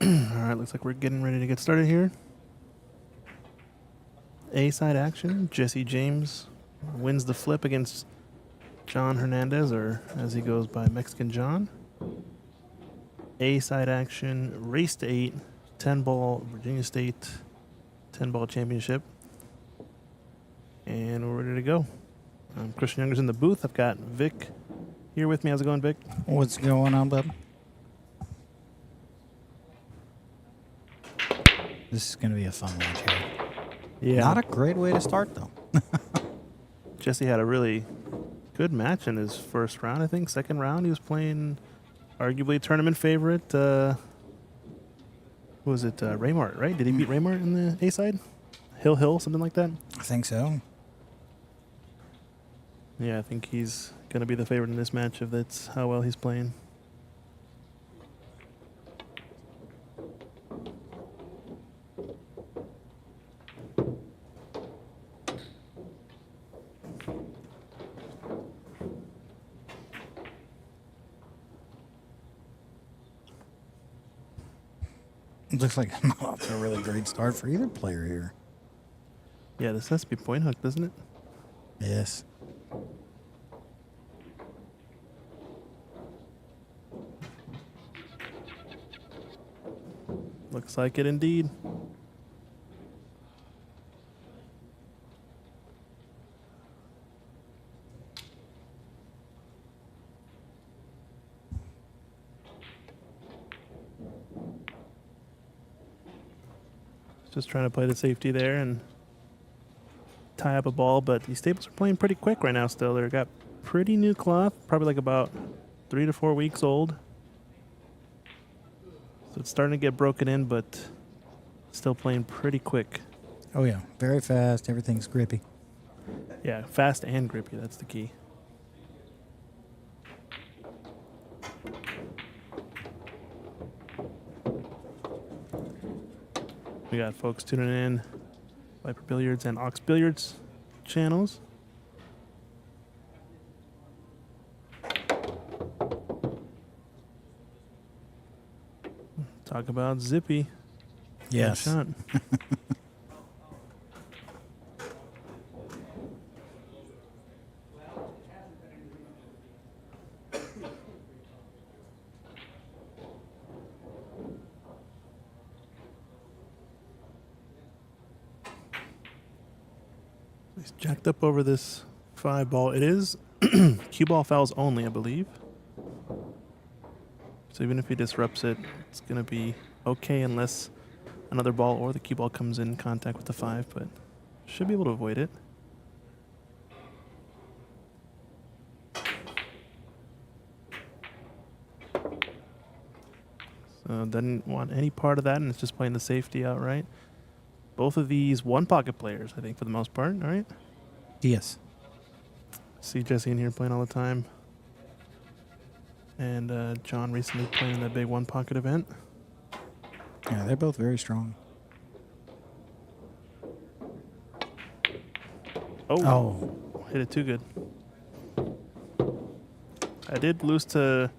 right, looks like we're getting ready to get started here. A-side action. Jesse James wins the flip against John Hernandez, or as he goes by, Mexican John. A-side action. Race to 8. 10-ball Virginia State 10-ball championship. And we're ready to go. Christian Younger's in the booth. I've got Vic here with me. How's it going, Vic? What's going on, bub? This is going to be a fun match here. Yeah. Not a great way to start, though. Jesse had a really good match in his first round, I think. Second round, he was playing arguably a tournament favorite. Who was it? Raymart, right? Did he beat Raymart in the A-side? Hill, something like that? I think so. Yeah, I think he's going to be the favorite in this match if that's how well he's playing. It looks like I'm off to a really great start for either player here. Yeah, this has to be point hook, doesn't it? Yes. Looks like it indeed. Just trying to play the safety there and tie up a ball, but these tables are playing pretty quick right now still. They've got pretty new cloth, probably like about 3 to 4 weeks old. So it's starting to get broken in, but still playing pretty quick. Oh, yeah. Very fast. Everything's grippy. Yeah, fast and grippy. That's the key. We got folks tuning in, Viper Billiards and Ox Billiards channels. Talk about Zippy. Yes. Shot. He's jacked up over this 5-ball. It is cue ball fouls only, I believe. So even if he disrupts it, it's going to be okay unless another ball or the cue ball comes in contact with the 5, but should be able to avoid it. So doesn't want any part of that, and it's just playing the safety outright. Both of these one-pocket players, I think, for the most part, all right? Yes. See Jesse in here playing all the time. And John recently playing in that big one-pocket event. Yeah, they're both very strong. Oh. Hit it too good. I did lose to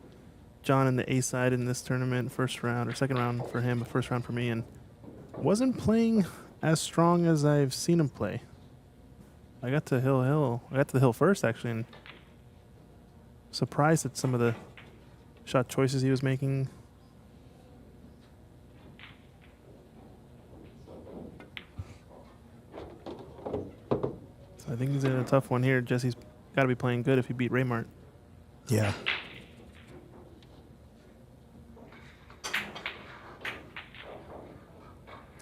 John in the A-side in this tournament, first round, or second round for him, but first round for me, and wasn't playing as strong as I've seen him play. I got to Hill. I got to the hill first, actually, and surprised at some of the shot choices he was making. So I think he's in a tough one here. Jesse's got to be playing good if he beat Raymart. Yeah.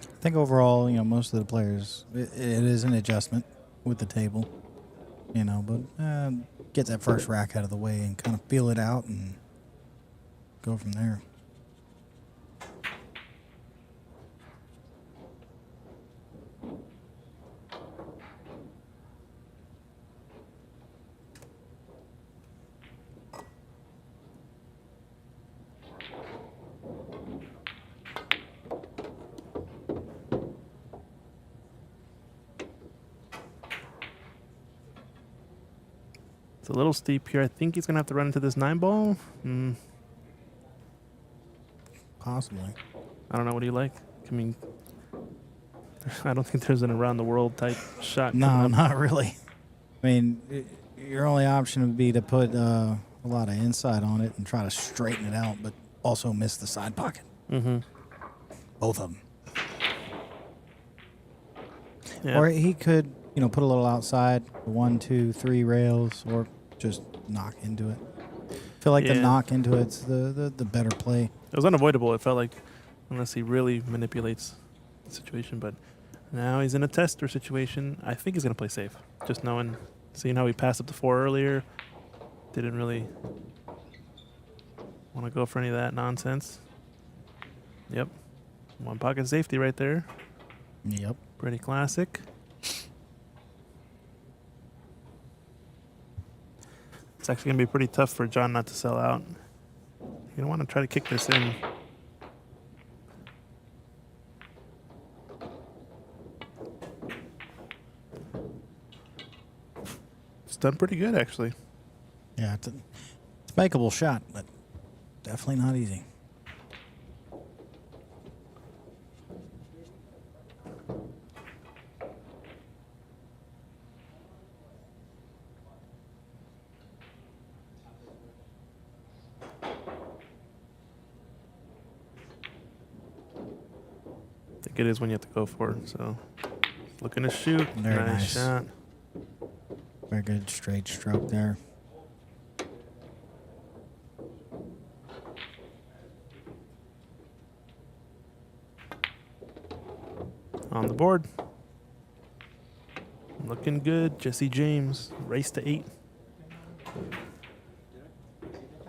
I think overall, most of the players, it is an adjustment with the table, but get that first rack out of the way and kind of feel it out and go from there. It's a little steep here. I think he's going to have to run into this 9-ball. Possibly. I don't know. What do you like? I mean, I don't think there's an around the world type shot. No, coming up. not really. I mean, your only option would be to put a lot of inside on it and try to straighten it out, but also miss the side pocket. Mm-hmm. Both of them. Yeah. Or he could, put a little outside, 1, 2, 3 rails, or just knock into it. I feel like the knock into it's the better play. It was unavoidable. It felt like, unless he really manipulates the situation. But now he's in a tester situation. I think he's going to play safe. Just seeing how he passed up the 4 earlier, didn't really want to go for any of that nonsense. Yep. 1 pocket safety right there. Yep. Pretty classic. It's actually going to be pretty tough for John not to sell out. You don't want to try to kick this in. It's done pretty good, actually. Yeah, it's a makeable shot, but definitely not easy. I think it is when you have to go for it. So, looking to shoot. Very nice. Shot. Very good straight stroke there. On the board. Looking good. Jesse James. Race to 8.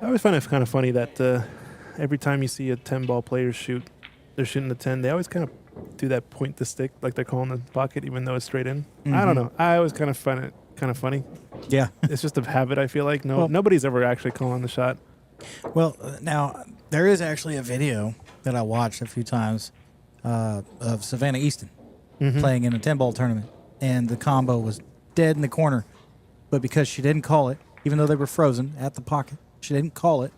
I always find it kind of funny that every time you see a 10-ball player shoot, they're shooting the 10. They always kind of do that point to stick, like they're calling the pocket, even though it's straight in. Mm-hmm. I don't know. I always kind of find it kind of funny. Yeah. It's just a habit, I feel like. Nobody's ever actually calling the shot. Well, now, there is actually a video that I watched a few times of Savannah Easton playing in a 10-ball tournament, and the combo was dead in the corner. But because she didn't call it, even though they were frozen at the pocket, she didn't call it.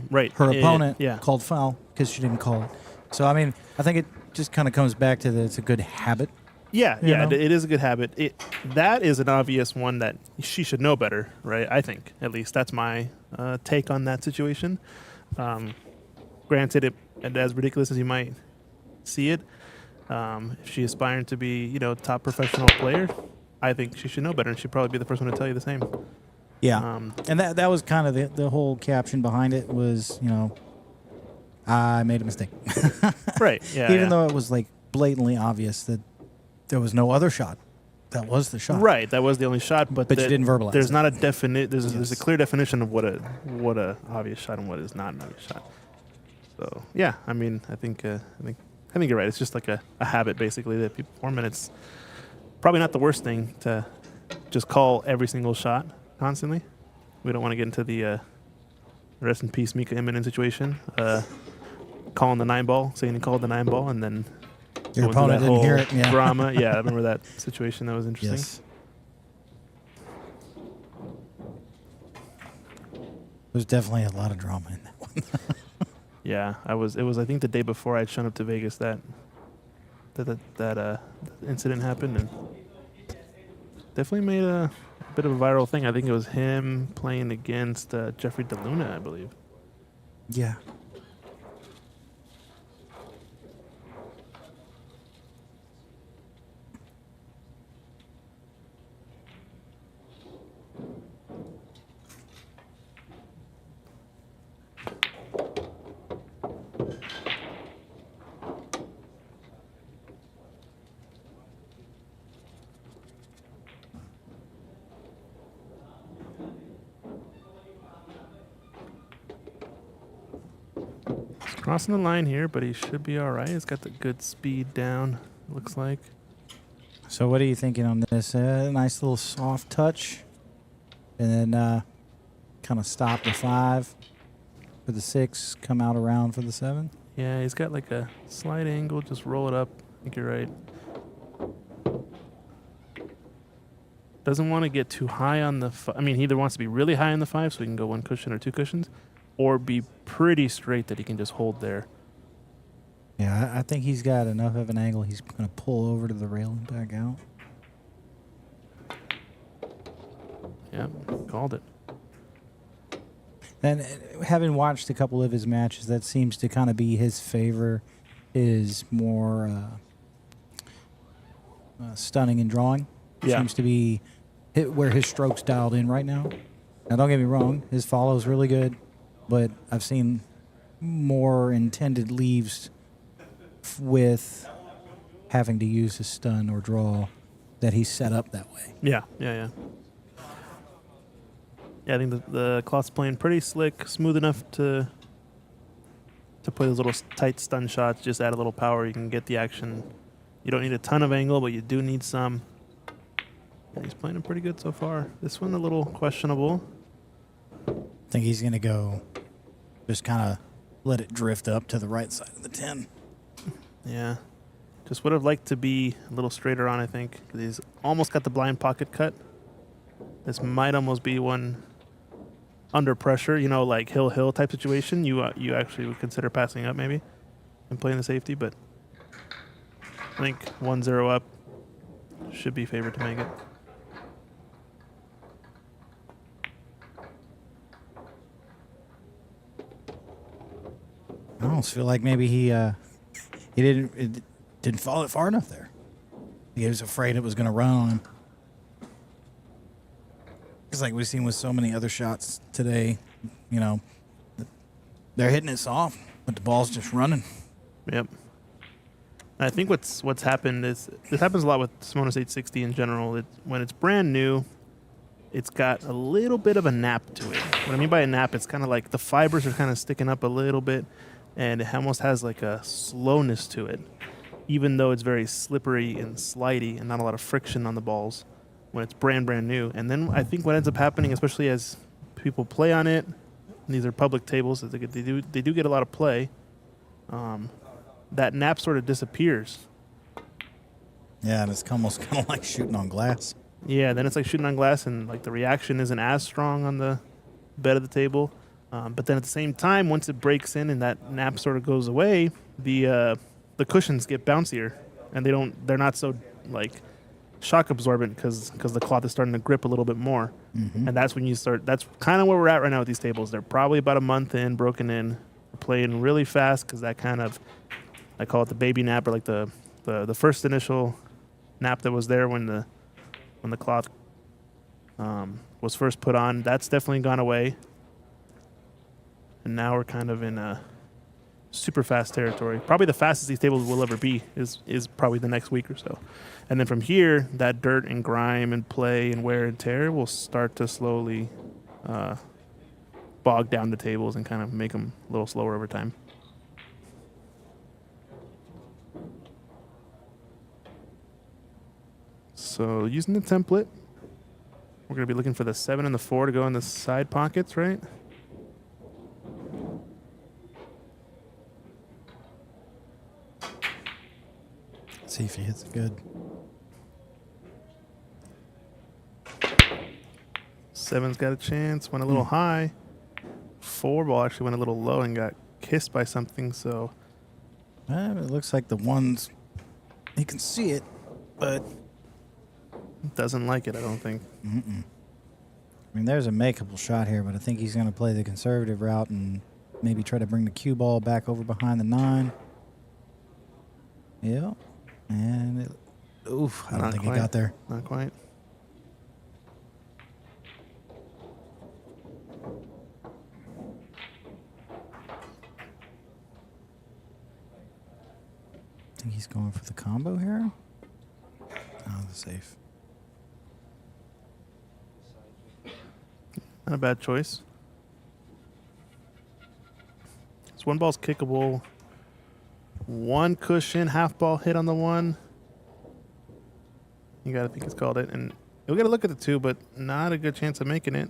Right. Her opponent Yeah. called foul because she didn't call it. So, I mean, I think it just kind of comes back to that it's a good habit. Yeah, You know? it is a good habit. That is an obvious one that she should know better, right? I think, at least. That's my take on that situation. Granted, as ridiculous as you might see it, if she aspiring to be, top professional player, I think she should know better, and she'd probably be the first one to tell you the same. Yeah. And that was kind of the whole caption behind it was, I made a mistake. Right, yeah. Even though it was like blatantly obvious that there was no other shot. That was the shot. Right, that was the only shot, but you didn't verbalize There's it. not a definite. There's a clear definition of what a obvious shot and what is not an obvious shot. So yeah, I mean, I think you're right. It's just like a habit basically that people form, and it's probably not the worst thing to just call every single shot constantly. We don't want to get into the rest in peace Mika Immonen situation. Calling the 9-ball, saying he called the 9-ball, and then Your going through opponent that didn't whole hear it. Yeah. drama. Yeah, I remember that situation. That was interesting. Yes. There's definitely a lot of drama in that one. Yeah, it was I think the day before I'd shown up to Vegas that incident happened, and definitely made a bit of a viral thing. I think it was him playing against Jeffrey DeLuna, I believe. Yeah. He's crossing the line here, but he should be all right. He's got the good speed down, looks like. So what are you thinking on this? Nice little soft touch, and then kind of stop the 5 for the 6, come out around for the 7. Yeah, he's got like a slight angle. Just roll it up. I think you're right. Doesn't want to get too high on the... I mean, he either wants to be really high on the 5 so he can go 1 cushion or 2 cushions, or be pretty straight that he can just hold there. Yeah, I think he's got enough of an angle. He's going to pull over to the rail and back out. Yeah, called it. And having watched a couple of his matches, that seems to kind of be his favor, is more stunning and drawing. Yeah. Seems to be where his stroke's dialed in right now. Now, don't get me wrong, his follow's really good, but I've seen more intended leaves with having to use his stun or draw that he's set up that way. Yeah. Yeah, I think the cloth's playing pretty slick, smooth enough to play those little tight stun shots. Just add a little power, you can get the action. You don't need a ton of angle, but you do need some. And he's playing it pretty good so far. This one a little questionable. I think he's going to go just kind of let it drift up to the right side of the 10. Yeah. Just would have liked to be a little straighter on, I think. 'Cause he's almost got the blind pocket cut. This might almost be one under pressure, like hill type situation. You actually would consider passing up maybe and playing the safety, but I think 1-0 up should be favored to make it. I almost feel like maybe he didn't follow it far enough there. He was afraid it was going to run on him. It's like we've seen with so many other shots today, they're hitting it soft, but the ball's just running. Yep. I think what's happened is this happens a lot with Simonis 860 in general. When it's brand new, it's got a little bit of a nap to it. What I mean by a nap, it's kind of like the fibers are kind of sticking up a little bit, and it almost has like a slowness to it, even though it's very slippery and slidey and not a lot of friction on the balls when it's brand new. And then I think what ends up happening, especially as people play on it, and these are public tables, they do get a lot of play. That nap sort of disappears. Yeah, and it's almost kind of like shooting on glass. Yeah, then it's like shooting on glass, and like the reaction isn't as strong on the bed of the table. But then at the same time, once it breaks in and that nap sort of goes away, the cushions get bouncier, and they're not so like shock absorbent because the cloth is starting to grip a little bit more. Mm-hmm. And that's when you start. That's kind of where we're at right now with these tables. They're probably about a month in, broken in. We're playing really fast because that kind of, I call it the baby nap, or like the first initial nap that was there when the cloth was first put on. That's definitely gone away, and now we're kind of in a super fast territory. Probably the fastest these tables will ever be is probably the next week or so. And then from here, that dirt and grime and play and wear and tear will start to slowly bog down the tables and kind of make them a little slower over time. So using the template, we're going to be looking for the 7 and the 4 to go in the side pockets, right? See if he hits it good. 7's got a chance, went a little high. 4 ball actually went a little low and got kissed by something, so. It looks like the ones, he can see it, but Doesn't like it, I don't think. I mean, there's a makeable shot here, but I think he's going to play the conservative route and maybe try to bring the cue ball back over behind the 9. Yep. And I don't think he got there. Not quite. I think he's going for the combo here. Oh, the safe. Not a bad choice. This one ball's kickable. 1 cushion, half ball hit on the 1. You gotta think it's called it. And we gotta look at the 2, but not a good chance of making it.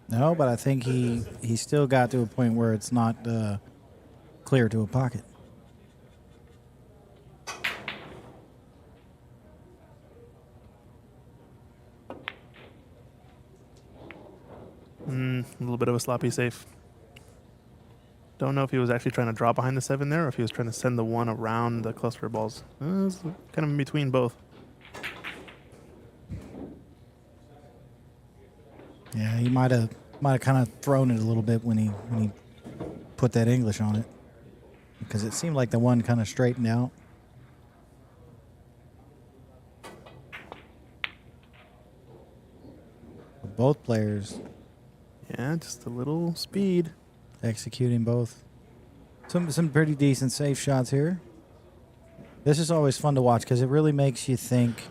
No, but I think he still got to a point where it's not clear to a pocket. A little bit of a sloppy safe. Don't know if he was actually trying to draw behind the 7 there or if he was trying to send the 1 around the cluster of balls. It's kind of in between both. Yeah, he might have kind of thrown it a little bit when he put that English on it, because it seemed like the 1 kind of straightened out. But both players Yeah, just a little speed. executing both. Some pretty decent safe shots here. This is always fun to watch because it really makes you think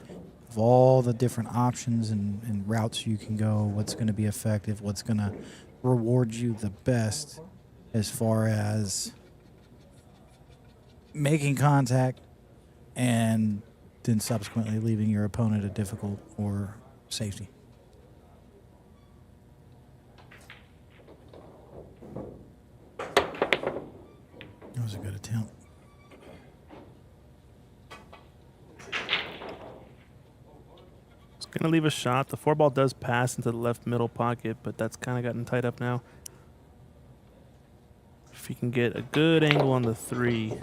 of all the different options and routes you can go, what's going to be effective, what's going to reward you the best as far as making contact and then subsequently leaving your opponent a difficult or safety. That was a good attempt. It's going to leave a shot. The 4 ball does pass into the left middle pocket, but that's kind of gotten tied up now. If he can get a good angle on the 3,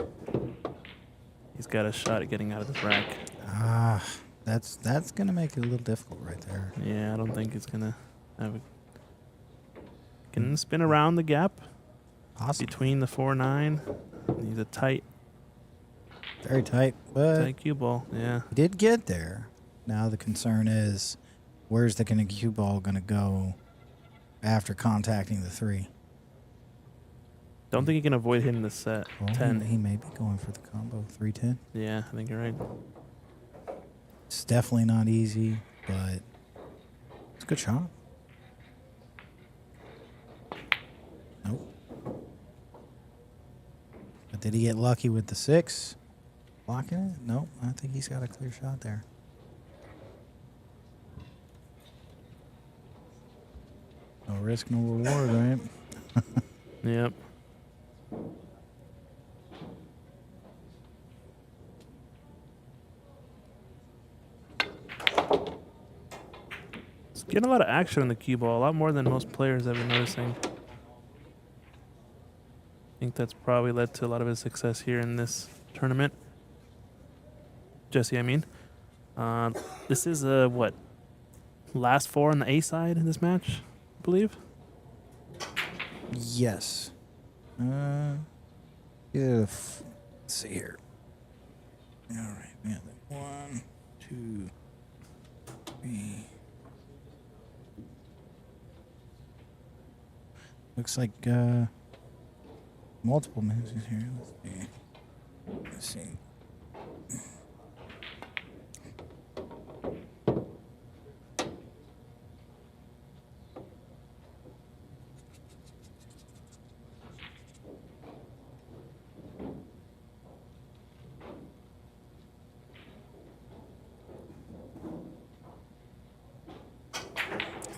he's got a shot at getting out of this rack. Ah, that's going to make it a little difficult right there. Yeah, I don't think it's going to have a... Can spin around the gap Possibly. between the 4-9. He's a tight Very tight, but cue ball. Yeah. he did get there. Now the concern is, where's the cue ball going to go after contacting the 3? Don't think he can avoid hitting the set. Well, 10. He may be going for the combo 3-10. Yeah, I think you're right. It's definitely not easy, but it's a good shot. Nope. But did he get lucky with the 6? Blocking it? Nope. I think he's got a clear shot there. No risk, no reward, right? Yep. It's getting a lot of action on the cue ball, a lot more than most players I've been noticing. I think that's probably led to a lot of his success here in this tournament. Jesse, I mean. This is what? Last 4 on the A side in this match, I believe? Yes. If let's see here. All right, we have 1, 2, 3. Looks like multiple messages here. Let's see.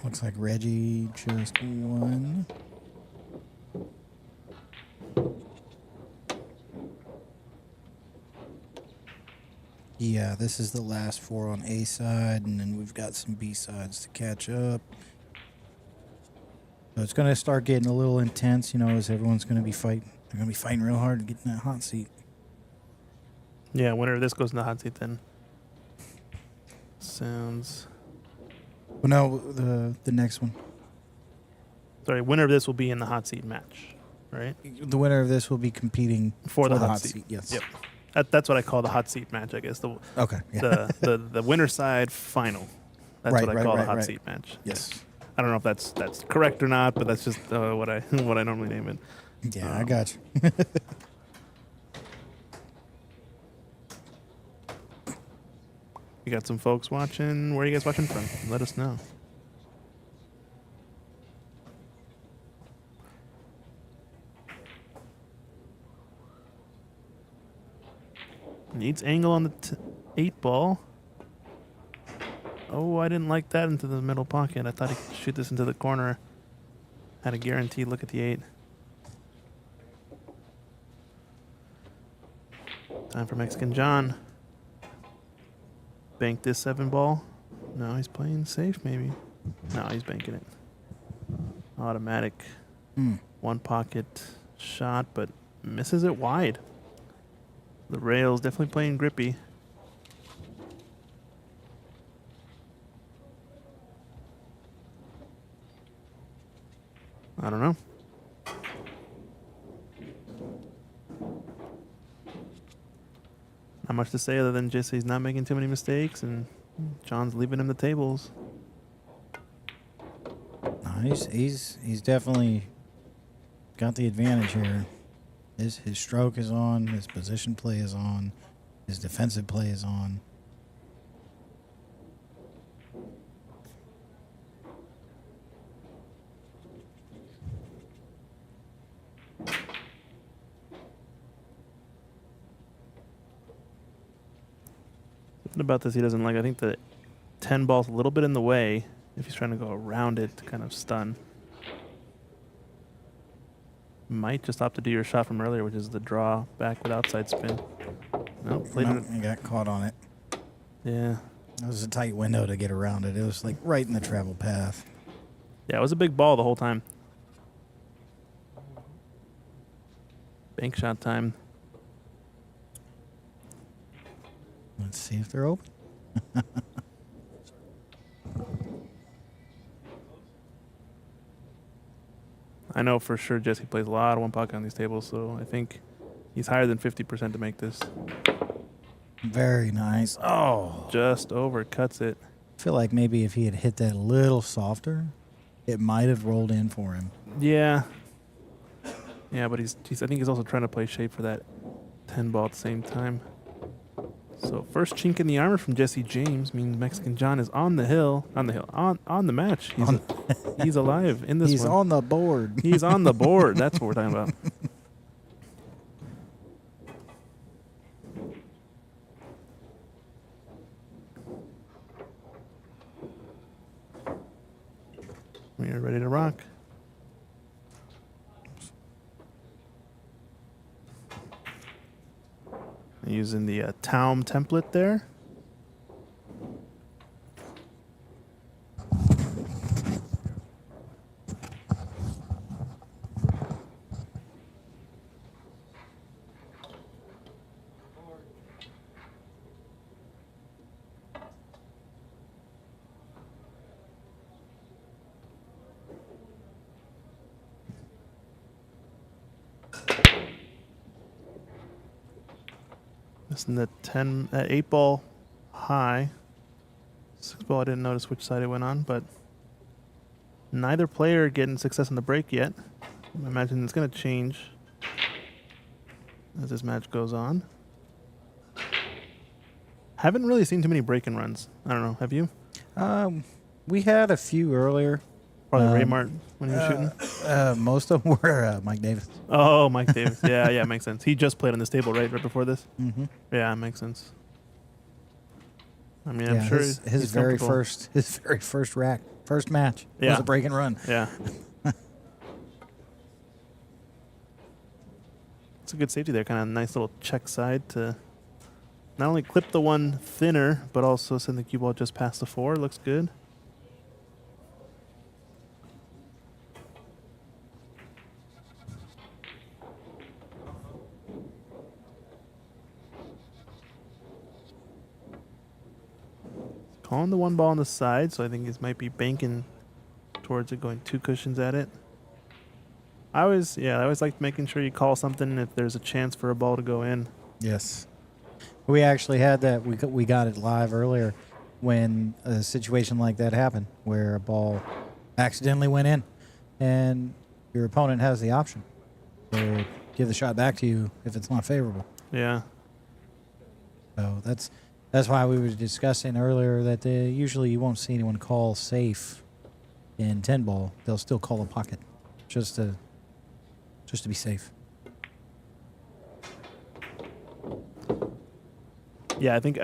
Looks like Reggie just won. Yeah, this is the last 4 on A side, and then we've got some B sides to catch up. So it's going to start getting a little intense, as everyone's going to be fighting. They're going to be fighting real hard to get in that hot seat. Yeah, whenever this goes in the hot seat, then sounds... Well, no, the next one. Sorry, winner of this will be in the hot seat match, right? The winner of this will be competing For the hot seat. Yes. Yep. That's what I call the hot seat match, I guess. Okay. Yeah. The winner side final. That's Right, what I call the hot right. seat match. Yes. I don't know if that's correct or not, but that's just what I normally name it. Yeah, I got you. We got some folks watching. Where are you guys watching from? Let us know. Needs angle on the 8 ball. Oh, I didn't like that into the middle pocket. I thought he could shoot this into the corner. Had a guaranteed look at the 8. Time for Mexican John. Bank this 7 ball. No, he's playing safe maybe. No, he's banking it. Automatic. 1 pocket shot, but misses it wide. The rail's definitely playing grippy. I don't know. Not much to say other than just he's not making too many mistakes and John's leaving him the tables. He's definitely got the advantage here. His stroke is on, his position play is on, his defensive play is on. Something about this he doesn't like. I think the 10 ball's a little bit in the way if he's trying to go around it to kind of stun. Might just opt to do your shot from earlier, which is the draw back with outside spin. Nope, played it. He got caught on it. Yeah. It was a tight window to get around it. It was like right in the travel path. Yeah, it was a big ball the whole time. Bank shot time. Let's see if they're open. I know for sure Jesse plays a lot of one pocket on these tables, so I think he's higher than 50% to make this. Very nice. Oh. Just overcuts it. I feel like maybe if he had hit that a little softer, it might have rolled in for him. Yeah. Yeah, but he's I think he's also trying to play shape for that 10 ball at the same time. So first chink in the armor from Jesse James means Mexican John is on the match. He's alive in this He's one. on the board. He's on the board. That's what we're talking about. We are ready to rock. Using the Taum template there. Missing the 8 ball high. 6 ball, I didn't notice which side it went on, but neither player getting success on the break yet. I imagine it's going to change as this match goes on. Haven't really seen too many break-in runs. I don't know. Have you? We had a few earlier. Probably Raymart when he was shooting. Most of them were Mike Davis. Oh, Mike Davis. Yeah, makes sense. He just played on this table, right before this? Mm-hmm. Yeah, makes sense. I mean, Yeah, I'm sure his he's very comfortable. first match was a break and run. Yeah. It's a good safety there. Kind of nice little check side to not only clip the one thinner, but also send the cue ball just past the 4. Looks good. Calling the 1 ball on the side, so I think this might be banking towards it, going 2 cushions at it. I always like making sure you call something if there's a chance for a ball to go in. Yes. We actually had that. We got it live earlier when a situation like that happened where a ball accidentally went in and your opponent has the option to give the shot back to you if it's not favorable. Yeah. So that's why we were discussing earlier that usually you won't see anyone call safe in 10 ball. They'll still call a pocket just to be safe. Yeah, I think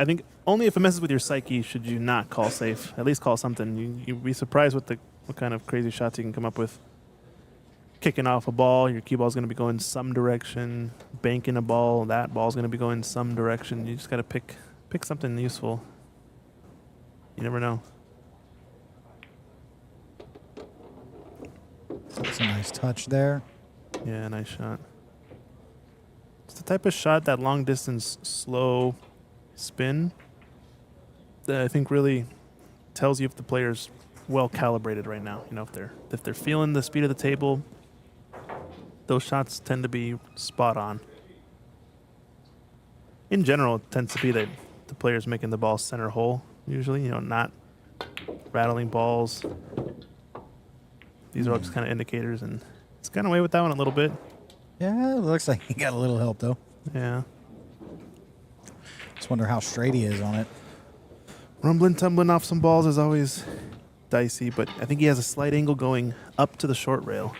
only if it messes with your psyche should you not call safe. At least call something. You'd be surprised what kind of crazy shots you can come up with. Kicking off a ball, your cue ball's going to be going some direction. Banking a ball, that ball's going to be going some direction. You just got to pick something useful. You never know. That's a nice touch there. Yeah, nice shot. It's the type of shot, that long distance, slow spin, that I think really tells you if the player's well calibrated right now. You know, if they're feeling the speed of the table, those shots tend to be spot on. In general, it tends to be that the player's making the ball center hole, usually, you know, not rattling balls. These are all just kind of indicators, and it's gotten away with that one a little bit. Yeah, it looks like he got a little help, though. Yeah. Just wonder how straight he is on it. Rumbling, tumbling off some balls is always dicey, but I think he has a slight angle going up to the short rail.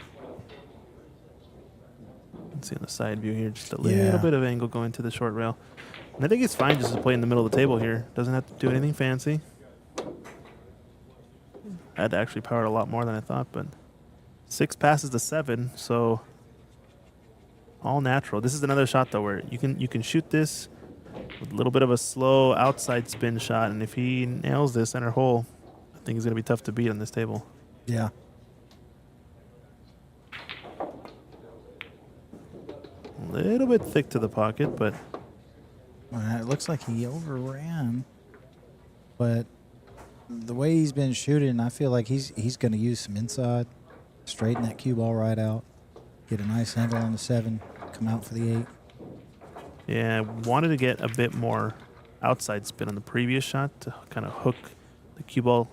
Let's see on the side view here, just a little bit of angle going to the short rail. And I think it's fine just to play in the middle of the table here. Doesn't have to do anything fancy. I had to actually power it a lot more than I thought, but 6 passes to 7, so all natural. This is another shot though where you can shoot this with a little bit of a slow outside spin shot, and if he nails this center hole, I think he's gonna be tough to beat on this table. Yeah. A little bit thick to the pocket, but It looks like he overran, but the way he's been shooting, I feel like he's going to use some inside, straighten that cue ball right out, get a nice angle on the 7, come out for the 8. yeah, I wanted to get a bit more outside spin on the previous shot to kind of hook the cue ball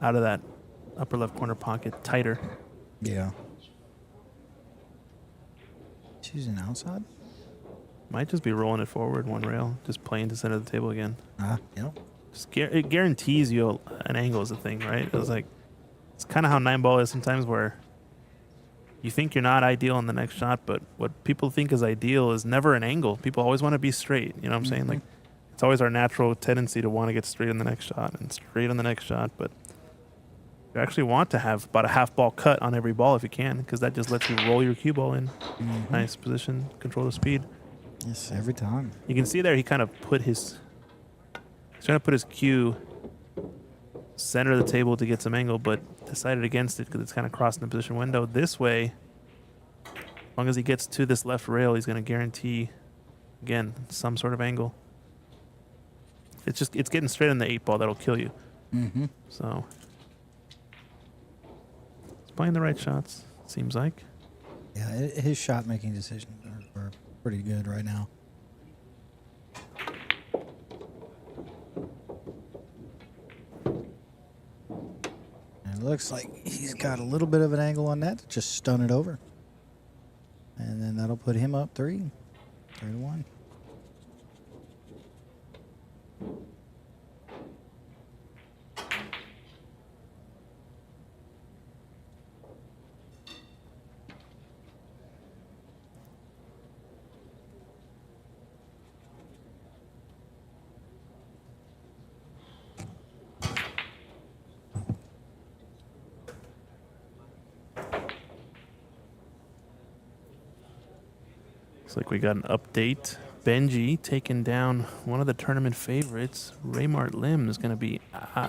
out of that upper left corner pocket tighter. Yeah. Choosing outside? Might just be rolling it forward one rail, just playing to center of the table again. Yep. Just it guarantees you an angle is a thing, right? It's kind of how 9-ball is sometimes, where you think you're not ideal on the next shot, but what people think is ideal is never an angle. People always want to be straight. You know what I'm saying? Like, it's always our natural tendency to want to get straight on the next shot and straight on the next shot, but you actually want to have about a half ball cut on every ball if you can, because that just lets you roll your cue ball in. Nice position, control the speed. Yes, every time. You can see there he kind of he's trying to put his cue center of the table to get some angle, but decided against it because it's kind of crossing the position window. This way, as long as he gets to this left rail, he's going to guarantee, again, some sort of angle. It's getting straight on the 8-ball that'll kill you. So he's playing the right shots, seems like. Yeah, his shot making decisions are pretty good right now. And it looks like he's got a little bit of an angle on that to just stun it over. And then that'll put him up 3-1. Looks like we got an update. Benji taking down one of the tournament favorites. Raymart Lim is going to be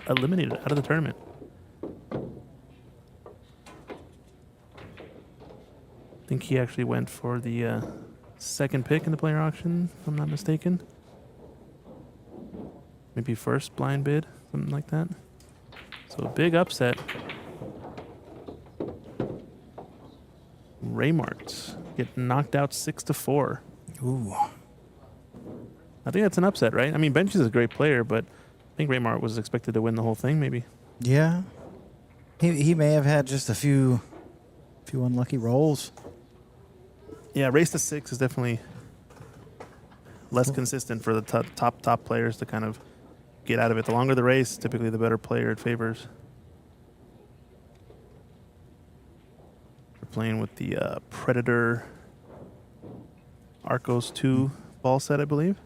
eliminated out of the tournament. I think he actually went for the second pick in the player auction, if I'm not mistaken. Maybe first blind bid, something like that. So a big upset. Raymart getting knocked out 6-4. Ooh. I think that's an upset, right? I mean, Benji's a great player, but I think Raymart was expected to win the whole thing, maybe. Yeah. He may have had just a few unlucky rolls. Yeah, race to 6 is definitely less consistent for the top players to kind of get out of it. The longer the race, typically the better player it favors. We're playing with the Predator Arcos 2 ball set, I believe.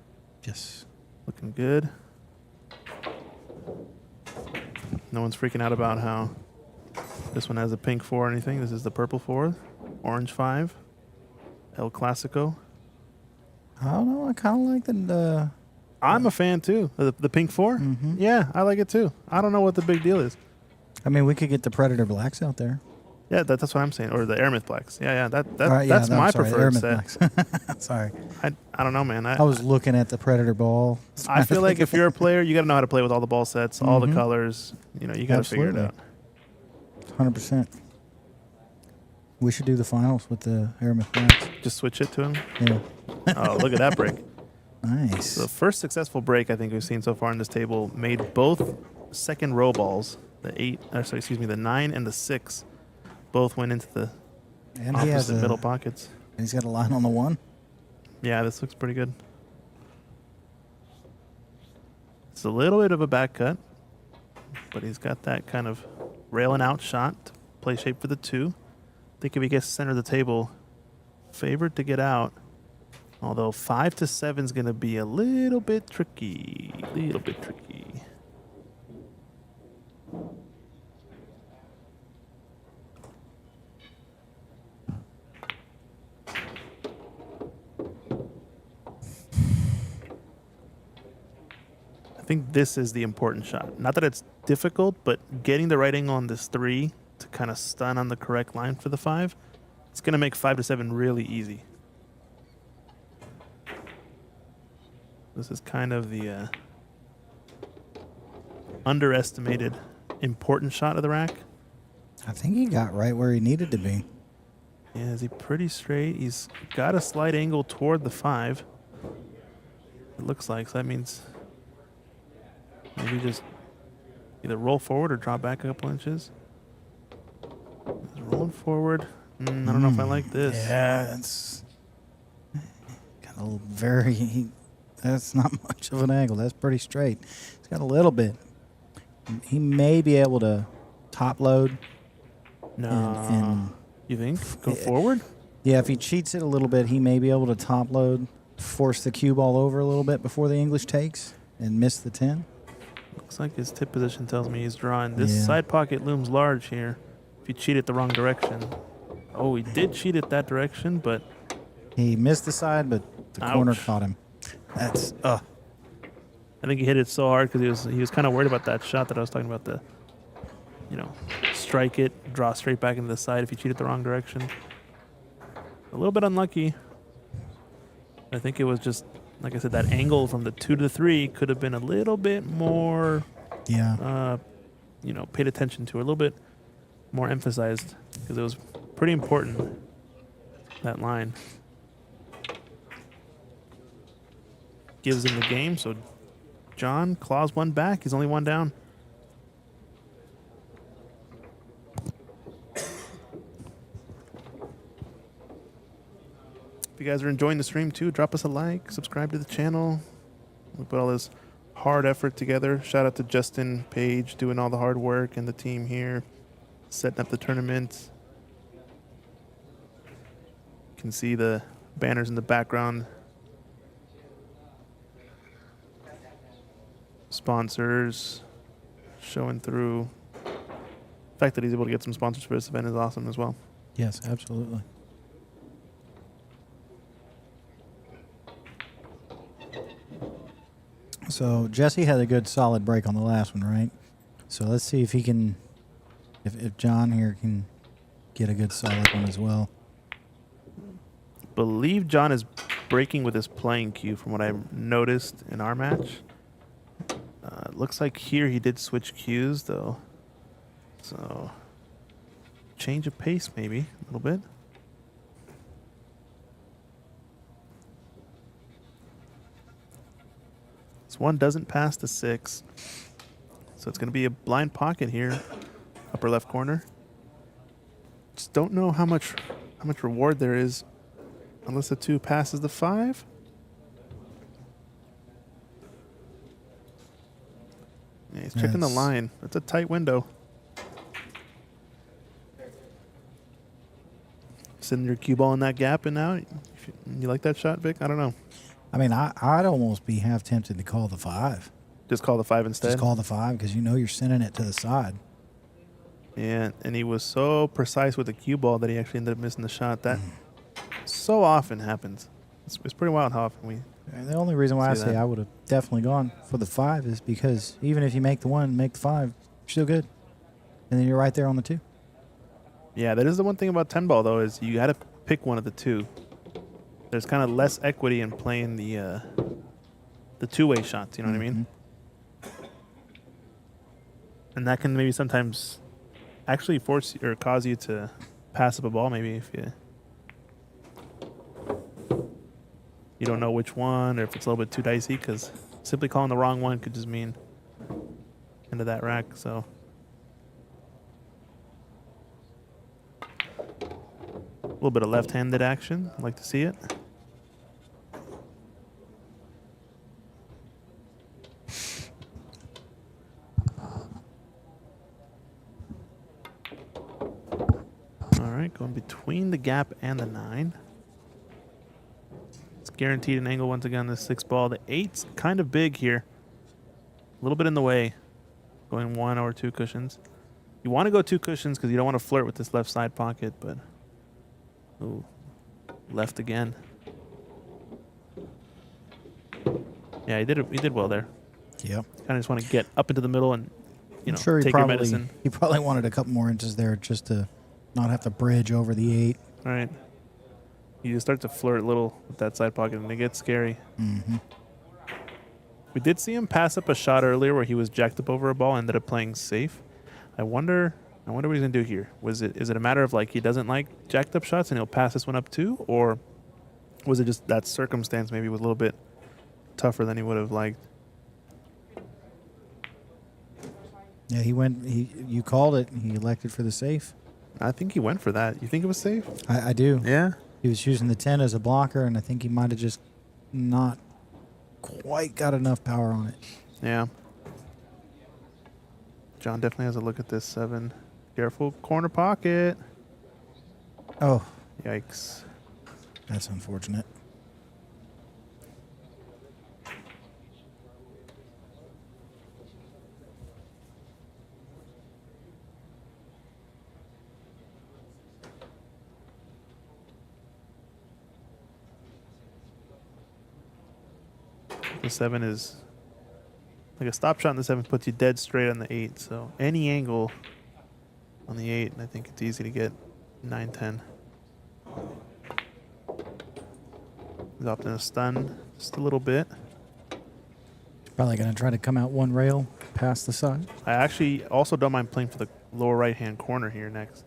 Yes. Looking good. No one's freaking out about how this one has a pink 4 or anything. This is the purple 4, orange 5, El Clasico. I don't know. I kind of like the. I'm a fan too. The pink 4? Mm-hmm. Yeah, I like it too. I don't know what the big deal is. I mean, we could get the Predator Blacks out there. Yeah, that's what I'm saying. Or the Aramith blacks. Yeah, All right, yeah, that's no, my I'm sorry, preferred Aramith set. blacks. Sorry. I don't know, man. I was looking at the Predator ball. I feel like if you're a player, you got to know how to play with all the ball sets, all the colors. You know, you got to figure it out. 100%. We should do the finals with the Aramith blacks. Just switch it to him. Yeah. Oh, look at that break. Nice. The first successful break I think we've seen so far in this table made both second row balls, the 9 and the 6, both went into the And he has opposite middle pockets. He's got a line on the 1. Yeah, this looks pretty good. It's a little bit of a back cut, but he's got that kind of railing out shot to play shape for the 2. I think if he gets center of the table, favored to get out. Although 5 to 7 is going to be a little bit tricky. I think this is the important shot. Not that it's difficult, but getting the right angle on this 3 to kind of stun on the correct line for the 5, it's going to make 5 to 7 really easy. This is kind of the underestimated important shot of the rack. I think he got right where he needed to be. Yeah, is he pretty straight? He's got a slight angle toward the 5. It looks like, so that means maybe just either roll forward or drop back a couple inches. He's rolling forward. I don't know if I like this. Yeah, it's kind of very. That's not much of an angle. That's pretty straight. It's got a little bit. He may be able to top load. No. You think? Go forward? Yeah, if he cheats it a little bit, he may be able to top load, force the cue ball over a little bit before the English takes, and miss the 10. Looks like his tip position tells me he's drawing. This side pocket looms large here if you cheat it the wrong direction. Oh, he did cheat it that direction, but... He missed the side, but the corner caught him. That's... I think he hit it so hard because he was kind of worried about that shot that I was talking about, the, strike it, draw straight back into the side if you cheat it the wrong direction. A little bit unlucky. I think it was just, like I said, that angle from the 2 to the 3 could have been a little bit more, paid attention to, a little bit more emphasized because it was pretty important, that line. Gives him the game, so John claws 1 back. He's only 1 down. If you guys are enjoying the stream too, drop us a like, subscribe to the channel. We put all this hard effort together. Shout out to Justin Page doing all the hard work and the team here, setting up the tournament. You can see the banners in the background. Sponsors showing through. The fact that he's able to get some sponsors for this event is awesome as well. Yes, absolutely. So Jesse had a good solid break on the last one, right? So let's see if he can, if John here can get a good solid one as well. Believe John is breaking with his playing cue from what I noticed in our match. It looks like here he did switch cues though. So change of pace maybe a little bit. This one doesn't pass the 6. So it's going to be a blind pocket here, upper left corner. Just don't know how much reward there is unless the 2 passes the 5. Yeah, he's checking the line. That's a tight window. Sending your cue ball in that gap and out. You like that shot, Vic? I don't know. I mean, I'd almost be half tempted to call the 5. Just call the 5 instead? Just call the 5 because you're sending it to the side. Yeah, and he was so precise with the cue ball that he actually ended up missing the shot. That so often happens. It's pretty wild how often we... And the only reason why I say I would have definitely gone for the 5 is because even if you make the 1, make the 5, you're still good. And then you're right there on the 2. Yeah, that is the one thing about 10 ball though, is you got to pick one of the two. There's kind of less equity in playing the two-way shots. You know what I mean? And that can maybe sometimes actually force or cause you to pass up a ball. Maybe if you don't know which one, or if it's a little bit too dicey, because simply calling the wrong one could just mean into that rack. So. A little bit of left-handed action. I'd like to see it. All right, going between the gap and the 9. It's guaranteed an angle once again, the 6 ball. The 8's kind of big here. A little bit in the way. Going 1 or 2 cushions. You want to go 2 cushions because you don't want to flirt with this left side pocket, but... Ooh, left again. Yeah, he did well there. Yeah. Kind of just want to get up into the middle and, I'm sure take your medicine. He probably wanted a couple more inches there just to not have to bridge over the 8. All right. You just start to flirt a little with that side pocket, and it gets scary. Mm-hmm. We did see him pass up a shot earlier where he was jacked up over a ball and ended up playing safe. I wonder what he's going to do here. Is it a matter of like he doesn't like jacked up shots and he'll pass this one up too? Or was it just that circumstance maybe was a little bit tougher than he would have liked? Yeah, you called it. He elected for the safe. I think he went for that. You think it was safe? I do. Yeah. He was using the 10 as a blocker, and I think he might have just not quite got enough power on it. Yeah. John definitely has a look at this 7. Careful corner pocket. Oh, Yikes. that's unfortunate. The 7 is like a stop shot, and the 7 puts you dead straight on the 8. So any angle on the 8, and I think it's easy to get 9, 10. He's opting a stun just a little bit. Probably going to try to come out one rail past the side. I actually also don't mind playing for the lower right-hand corner here next.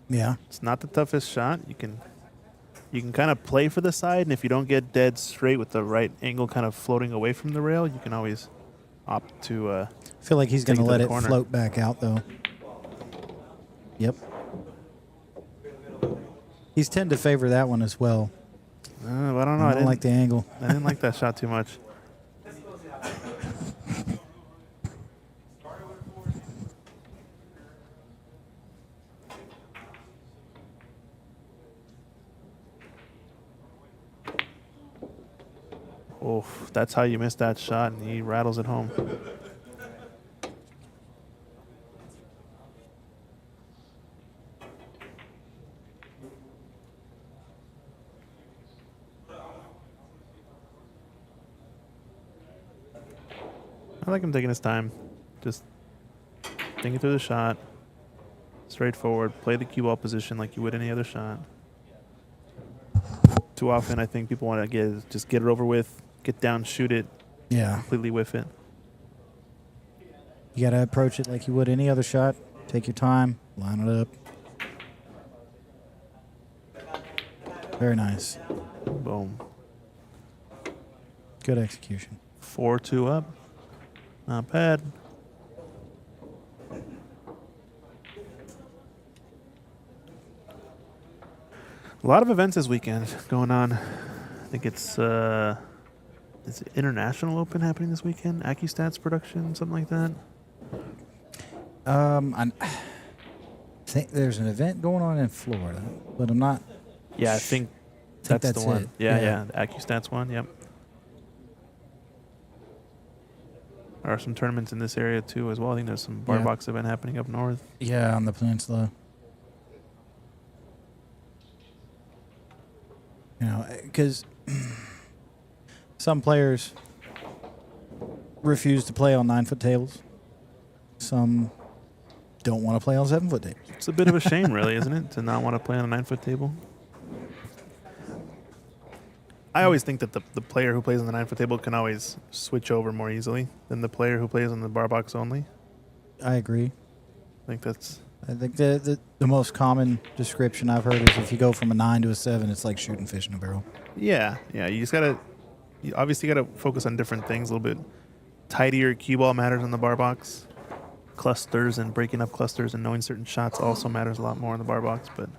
Yeah. It's not the toughest shot. You can kind of play for the side, and if you don't get dead straight with the right angle kind of floating away from the rail, you can always opt to I feel like he's going to let it corner. float back out, though. Yep. He's tend to favor that one as well. I don't know. I don't like the angle. I didn't like that shot too much. Oh, that's how you missed that shot, and he rattles it home. I like him taking his time, just thinking through the shot, straightforward, play the cue ball position like you would any other shot. Too often, I think people want to just get it over with, get down, shoot it, Yeah. completely whiff it. You got to approach it like you would any other shot. Take your time, line it up. Very nice. Boom. Good execution. 4-2 up. Not bad. A lot of events this weekend going on. I think it's International Open happening this weekend. AccuStats production, something like that. I think there's an event going on in Florida, but I'm not. Yeah, I think that's the one. it. Yeah, the AccuStats one. Yep. There are some tournaments in this area too as well. I think there's some bar box event happening up north. Yeah, on the peninsula. You know, because some players refuse to play on 9-foot tables. Some don't want to play on 7-foot tables. It's a bit of a shame, really, isn't it, to not want to play on a 9-foot table? I always think that the player who plays on the 9-foot table can always switch over more easily than the player who plays on the bar box only. I agree. I think that's... I think the most common description I've heard is if you go from a 9 to a 7, it's like shooting fish in a barrel. Yeah. You just gotta... You obviously gotta focus on different things a little bit. Tidier cue ball matters on the bar box. Clusters and breaking up clusters and knowing certain shots also matters a lot more in the bar box. But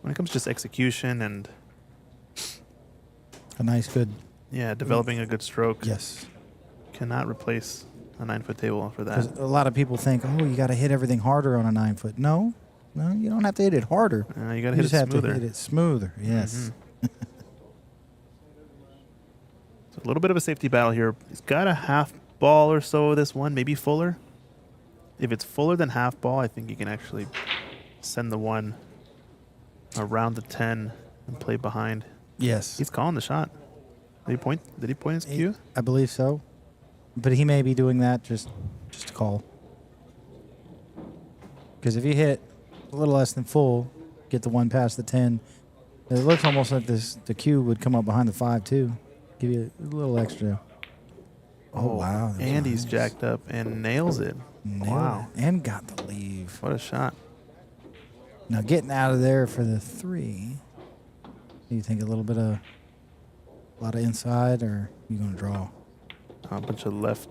when it comes to just execution and... A nice, good... Yeah, developing a good stroke. Yes. Cannot replace a 9-foot table for that. Because a lot of people think, oh, you got to hit everything harder on a 9-foot. No, you don't have to hit it harder. You got to You hit just it have smoother. to hit it smoother. Yes. So a little bit of a safety battle here. He's got a half ball or so of this one, maybe fuller. If it's fuller than half ball, I think you can actually send the one around the 10 and play behind. Yes. He's calling the shot. Did he point his cue? I believe so. But he may be doing that just to call. Because if you hit a little less than full, get the one past the 10, it looks almost like the cue would come up behind the 5 too. Give you a little extra. Oh, wow. And he's jacked up and nails it. Wow. And got the leave. What a shot. Now getting out of there for the 3, do you think a lot of inside, or you going to draw? A bunch of left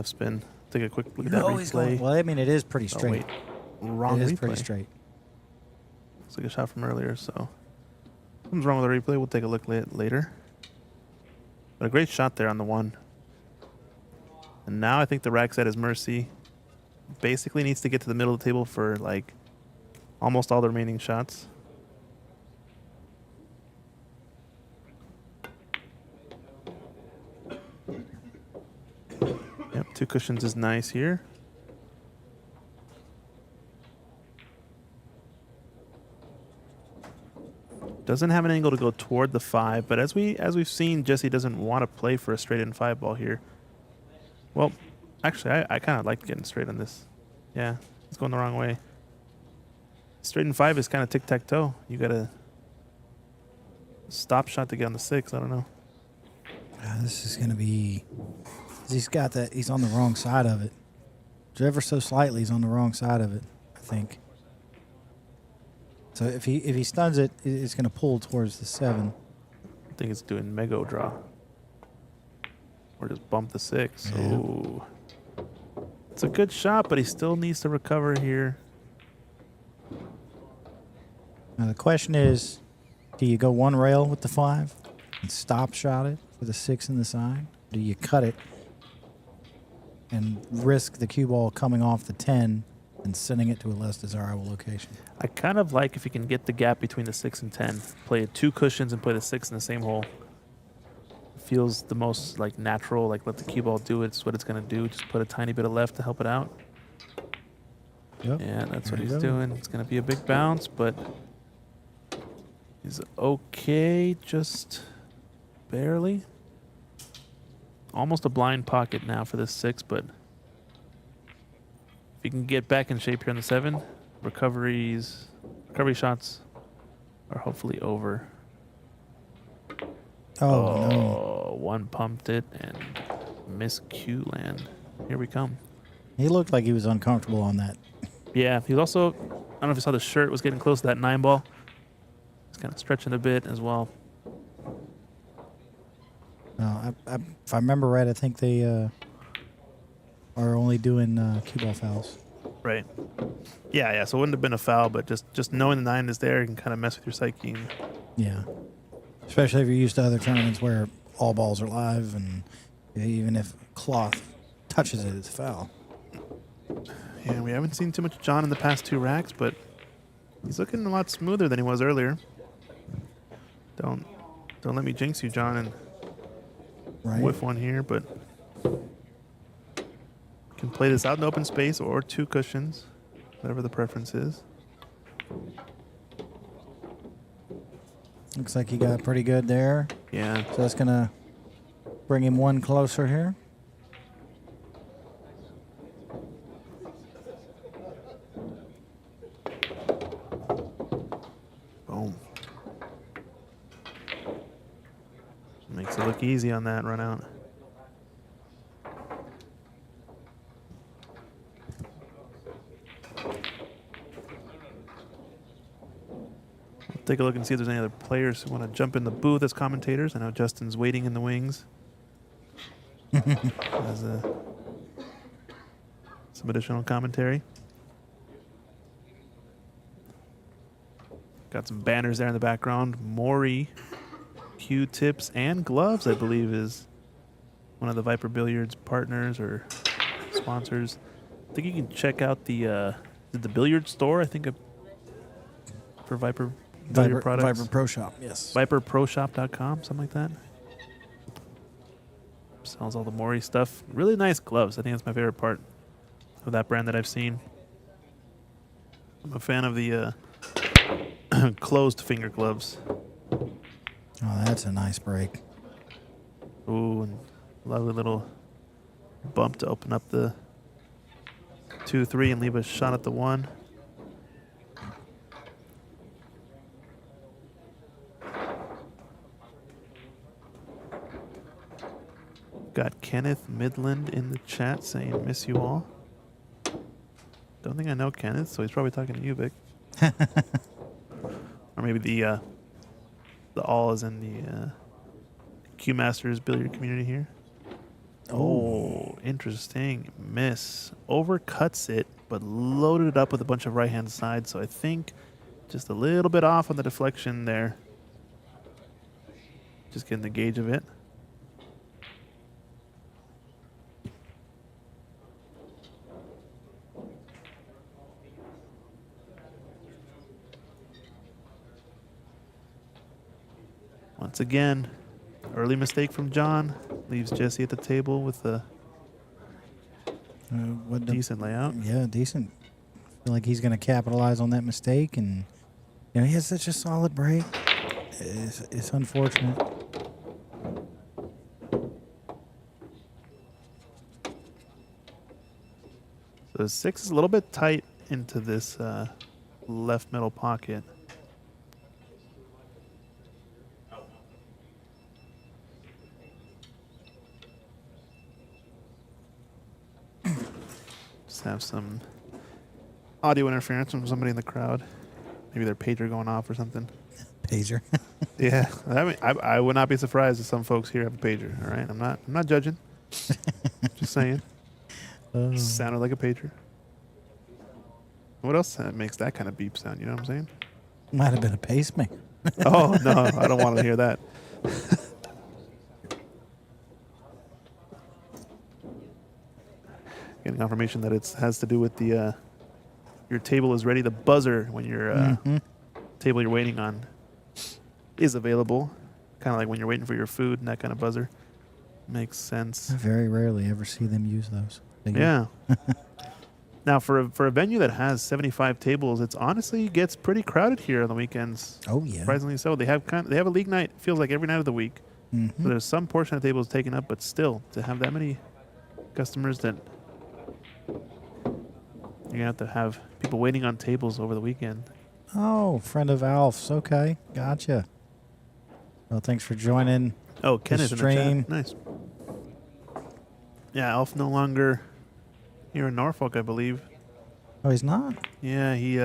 spin. Take a quick look at that No, replay. he's going. Well, I mean, it is pretty Oh, straight. wait. Wrong It is replay. pretty straight. Looks like a shot from earlier, so something's wrong with the replay. We'll take a look later. But a great shot there on the 1. And now I think the rack's at his mercy. Basically needs to get to the middle of the table for like almost all the remaining shots. Yep, 2 cushions is nice here. Doesn't have an angle to go toward the 5, but as we've seen, Jesse doesn't want to play for a straight in 5 ball here. Well, actually, I kind of like getting straight on this. Yeah, it's going the wrong way. Straight in 5 is kind of tic-tac-toe. You got to stop shot to get on the 6. I don't know. This is going to be... He's got that. He's on the wrong side of it. Ever so slightly, he's on the wrong side of it, I think. So if he stuns it, it's going to pull towards the 7. I think it's doing Mego draw. Or just bump the 6. Yeah. Ooh. It's a good shot, but he still needs to recover here. Now the question is, do you go one rail with the 5 and stop shot it for the 6 in the side? Do you cut it and risk the cue ball coming off the 10 and sending it to a less desirable location? I kind of like if you can get the gap between the 6 and 10. Play 2 cushions and play the 6 in the same hole. Feels the most like natural, like let the cue ball do it's what it's going to do. Just put a tiny bit of left to help it out. Yep. Yeah, that's There what you he's go. doing. It's going to be a big bounce, but he's okay, just barely. Almost a blind pocket now for this 6, but if you can get back in shape here on the 7, recovery shots are hopefully over. Oh, no. One pumped it and missed cue land. Here we come. He looked like he was uncomfortable on that. Yeah, he was also, I don't know if you saw the shirt was getting close to that 9 ball. It's kind of stretching a bit as well. If I remember right, I think they are only doing cue ball fouls. Right. Yeah. So it wouldn't have been a foul, but just knowing the 9 is there can kind of mess with your psyche. Yeah. Especially if you're used to other tournaments where all balls are live, and even if cloth touches it, it's a foul. Yeah, we haven't seen too much John in the past 2 racks, but he's looking a lot smoother than he was earlier. Don't let me jinx you, John, and Right. whiff one here, but can play this out in open space or 2 cushions, whatever the preference is. Looks like he got pretty good there. Yeah. So that's going to bring him one closer here. to look easy on that run out. Take a look and see if there's any other players who want to jump in the booth as commentators. I know Justin's waiting in the wings. As some additional commentary. Got some banners there in the background. Maury, Q-tips, and gloves, I believe, is one of the Viper Billiards partners or sponsors. I think you can check out the billiard store, I think, for Viper Billiard products. Viper Pro Shop, yes. ViperProShop.com, something like that. Sells all the Maury stuff. Really nice gloves. I think that's my favorite part of that brand that I've seen. I'm a fan of the closed finger gloves. Oh, that's a nice break. Ooh, and lovely little bump to open up the 2-3 and leave a shot at the 1. Got Kenneth Midland in the chat saying, miss you all. Don't think I know Kenneth, so he's probably talking to you, Vic. Or maybe the all is in the Q Masters billiard community here. Oh, interesting. Miss. Overcuts it, but loaded it up with a bunch of right-hand sides, so I think just a little bit off on the deflection there. Just getting the gauge of it. Once again, early mistake from John. Leaves Jesse at the table with a decent layout. Yeah, decent. I feel like he's going to capitalize on that mistake, and he has such a solid break. It's unfortunate. So the 6 is a little bit tight into this left middle pocket. Have some audio interference from somebody in the crowd. Maybe their pager going off or something. Pager. Yeah, I would not be surprised if some folks here have a pager. All right, I'm not judging. Just saying. Sounded like a pager. What else makes that kind of beep sound? You know what I'm saying? Might have been a pacemaker. Oh no, I don't want to hear that. Getting confirmation that it has to do with the your table is ready. The buzzer when your table you're waiting on is available. Kind of like when you're waiting for your food and that kind of buzzer. Makes sense. I very rarely ever see them use those. Yeah. Now for a venue that has 75 tables, it's honestly gets pretty crowded here on the weekends. Oh yeah. Surprisingly so. They have a league night. Feels like every night of the week. So there's some portion of the tables taken up, but still to have that many customers that. You're going to have people waiting on tables over the weekend. Oh, friend of Alf's. Okay, gotcha. Well, thanks for joining. Oh, Kenneth in the stream. chat. Nice. Yeah, Alf no longer here in Norfolk, I believe. Oh, he's not? Yeah, he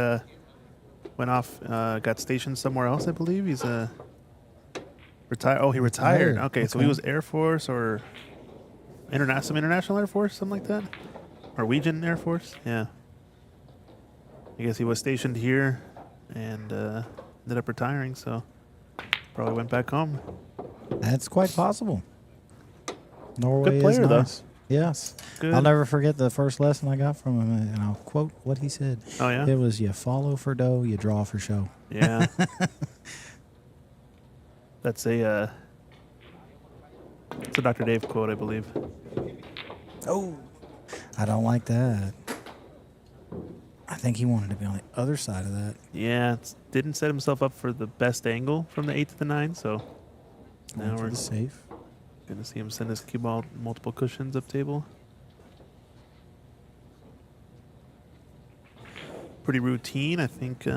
went off, got stationed somewhere else, I believe. He's retired. Oh, he retired. Okay, so he was Air Force or some International Air Force, something like that? Norwegian Air Force? Yeah. I guess he was stationed here and ended up retiring, so probably went back home. That's quite possible. Norway Good player, is though. nice. Yes. Good. I'll never forget the first lesson I got from him, and I'll quote what he said. Oh, yeah? It was, you follow for dough, you draw for show. Yeah. That's a Dr. Dave quote, I believe. Oh, I don't like that. I think he wanted to be on the other side of that. Yeah, didn't set himself up for the best angle from the 8 to the 9, so now we're safe. going to see him send his cue ball multiple cushions up table. Pretty routine. I think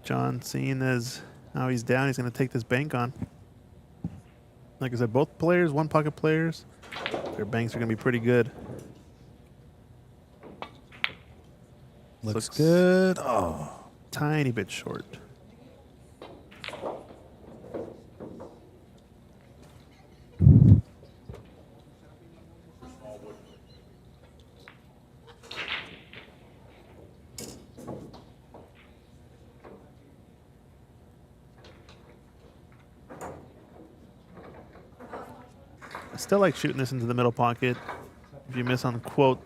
John, seeing as how he's down, he's going to take this bank on. Like I said, both players, one pocket players, their banks are going to be pretty good. Looks good. Oh. Tiny bit short. I still like shooting this into the middle pocket. If you miss on, quote,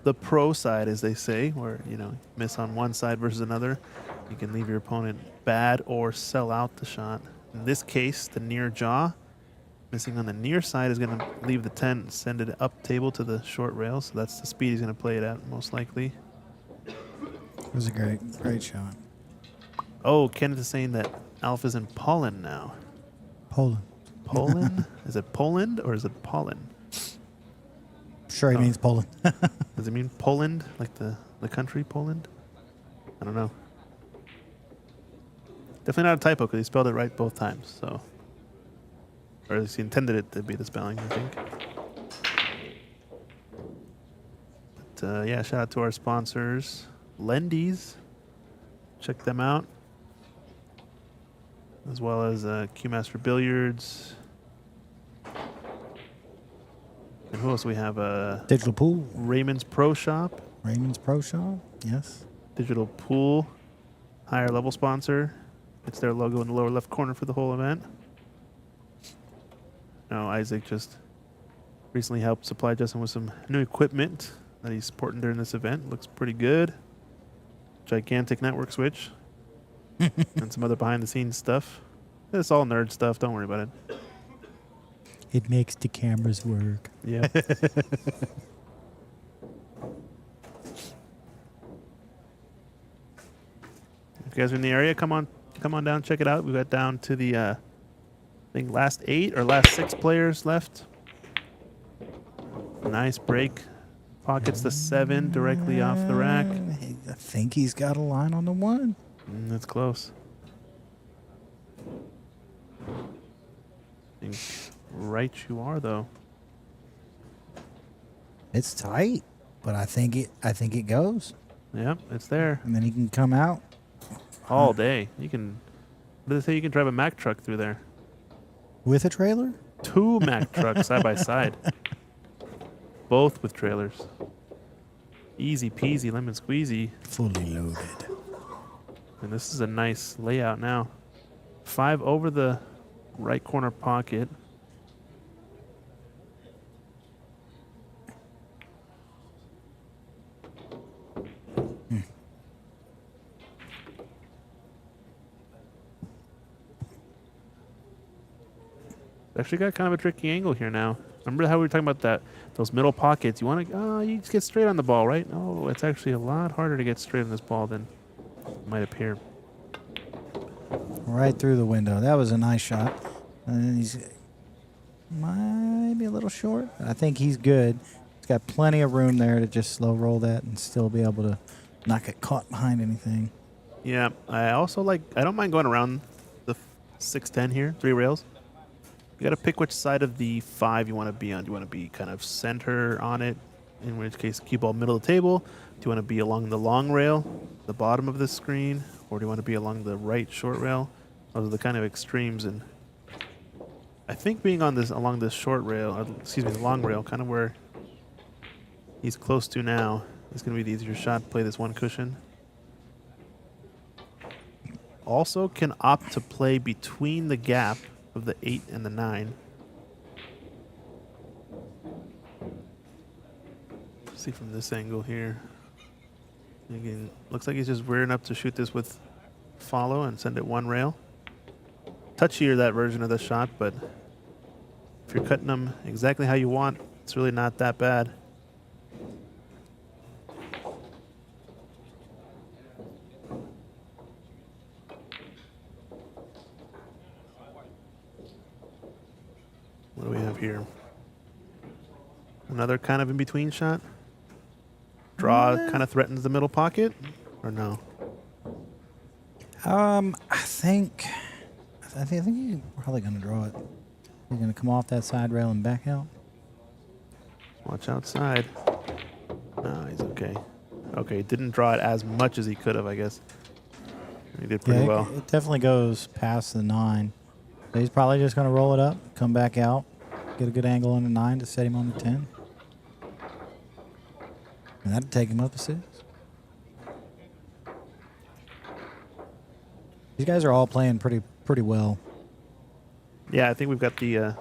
the pro side, as they say, where, you know, miss on one side versus another, you can leave your opponent bad or sell out the shot. In this case, the near jaw, missing on the near side is going to leave the 10 and send it up table to the short rail, so that's the speed he's going to play it at, most likely. It was a great shot. Oh, Kenneth is saying that Alpha's in Poland now. Poland. Poland? Is it Poland or is it pollen? Sure, he means Poland. Does it mean Poland, like the country Poland? I don't know. Definitely not a typo because he spelled it right both times. So, or at least he intended it to be the spelling, I think. But yeah, shout out to our sponsors, Lendy's. Check them out, as well as Q-Master Billiards. And who else we have? Digital Pool. Raymond's Pro Shop. Raymond's Pro Shop, yes. Digital Pool, higher level sponsor. It's their logo in the lower left corner for the whole event. Now, Isaac just recently helped supply Justin with some new equipment that he's sporting during this event. Looks pretty good. Gigantic network switch. And some other behind the scenes stuff. It's all nerd stuff. Don't worry about it. It makes the cameras work. Yeah. If you guys are in the area, come on down, check it out. We got down to the I think last 8 or last 6 players left. Nice break. Pockets the 7 directly off the rack. I think he's got a line on the 1. That's close. I think right you are though. It's tight, but I think it goes. Yep, it's there. And then he can come out All day. You can, what do they say? You can drive a Mack truck through there. with a trailer. 2 Mack trucks side by side. Both with trailers. Easy peasy, lemon squeezy. Fully loaded. And this is a nice layout now. 5 over the right corner pocket. Actually got kind of a tricky angle here now. Remember how we were talking about those middle pockets? You want to, you just get straight on the ball, right? Oh, it's actually a lot harder to get straight on this ball than it might appear. Right through the window. That was a nice shot. And he's might be a little short. I think he's good. He's got plenty of room there to just slow roll that and still be able to not get caught behind anything. Yeah, I also I don't mind going around the 6-10 here, 3 rails. You got to pick which side of the 5 you want to be on. Do you want to be kind of center on it, in which case cue ball middle of the table? Do you want to be along the long rail, the bottom of the screen, or do you want to be along the right short rail? Those are the kind of extremes, and I think being on along this short rail, the long rail, kind of where he's close to now, is going to be the easier shot to play this one cushion. Also can opt to play between the gap of the 8 and the 9. See from this angle here. Again, looks like he's just rearing up to shoot this with follow and send it one rail. Touchier, that version of the shot, but if you're cutting them exactly how you want, it's really not that bad. What do we have here? Another kind of in-between shot? Draw kind of threatens the middle pocket, or no? I think you're probably going to draw it. He's going to come off that side rail and back out. Watch outside. No, he's okay. Okay, didn't draw it as much as he could have, I guess. He did pretty well. It definitely goes past the 9. So he's probably just going to roll it up, come back out, get a good angle on the 9 to set him on the 10. And that'd take him up a 6. These guys are all playing pretty well. Yeah, I think we've got the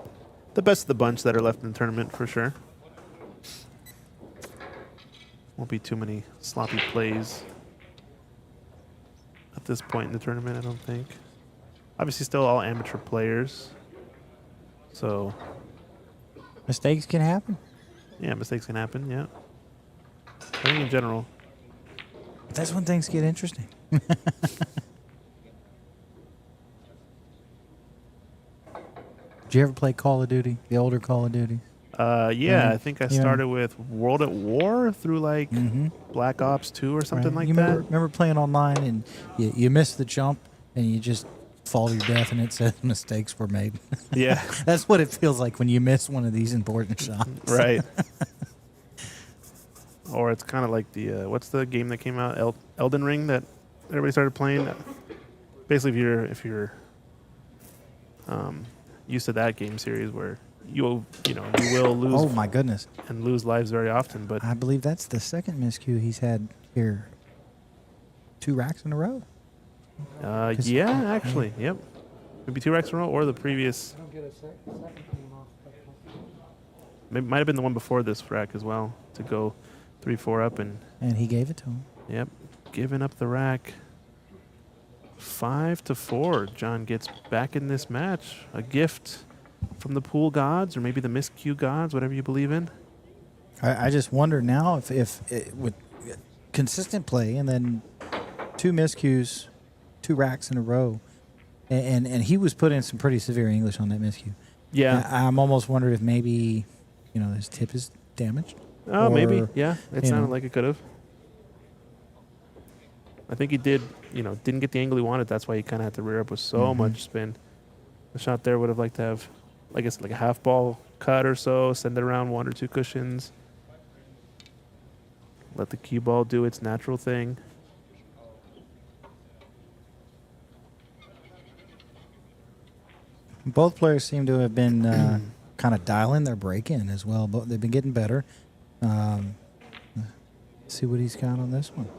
best of the bunch that are left in the tournament for sure. Won't be too many sloppy plays at this point in the tournament, I don't think. Obviously, still all amateur players. So, Mistakes can happen. yeah, mistakes can happen, yeah. I think in general. But that's when things get interesting. Did you ever play Call of Duty, the older Call of Duty? Yeah, I think I started with World at War through like Black Ops 2 or something like that. Remember playing online and you miss the jump and you just fall to your death and it says mistakes were made. Yeah. That's what it feels like when you miss one of these important shots. Right. Or it's kind of like the, what's the game that came out? Elden Ring that everybody started playing? Basically, if you're used to that game series where you will lose. Oh my goodness! And lose lives very often. But I believe that's the second miscue he's had here. 2 racks in a row. Yeah, actually, yep. Maybe 2 racks in a row or the previous. I don't get a second game off. Maybe might have been the one before this rack as well to go 3-4 up and he gave it to him. Yep, giving up the rack. 5-4. John gets back in this match. A gift from the pool gods, or maybe the miscue gods, whatever you believe in. I just wonder now if with consistent play and then 2 miscues, 2 racks in a row, and he was putting some pretty severe English on that miscue. Yeah, I'm almost wondering if maybe his tip is damaged. Oh, or, maybe. Yeah, it sounded know. like it could have. I think he did. Didn't get the angle he wanted. That's why he kind of had to rear up with so much spin. The shot there would have liked to have, I guess, like a half ball cut or so. Send it around 1 or 2 cushions. Let the cue ball do its natural thing. Both players seem to have been kind of dialing their break in as well, but they've been getting better. Let's see what he's got on this one.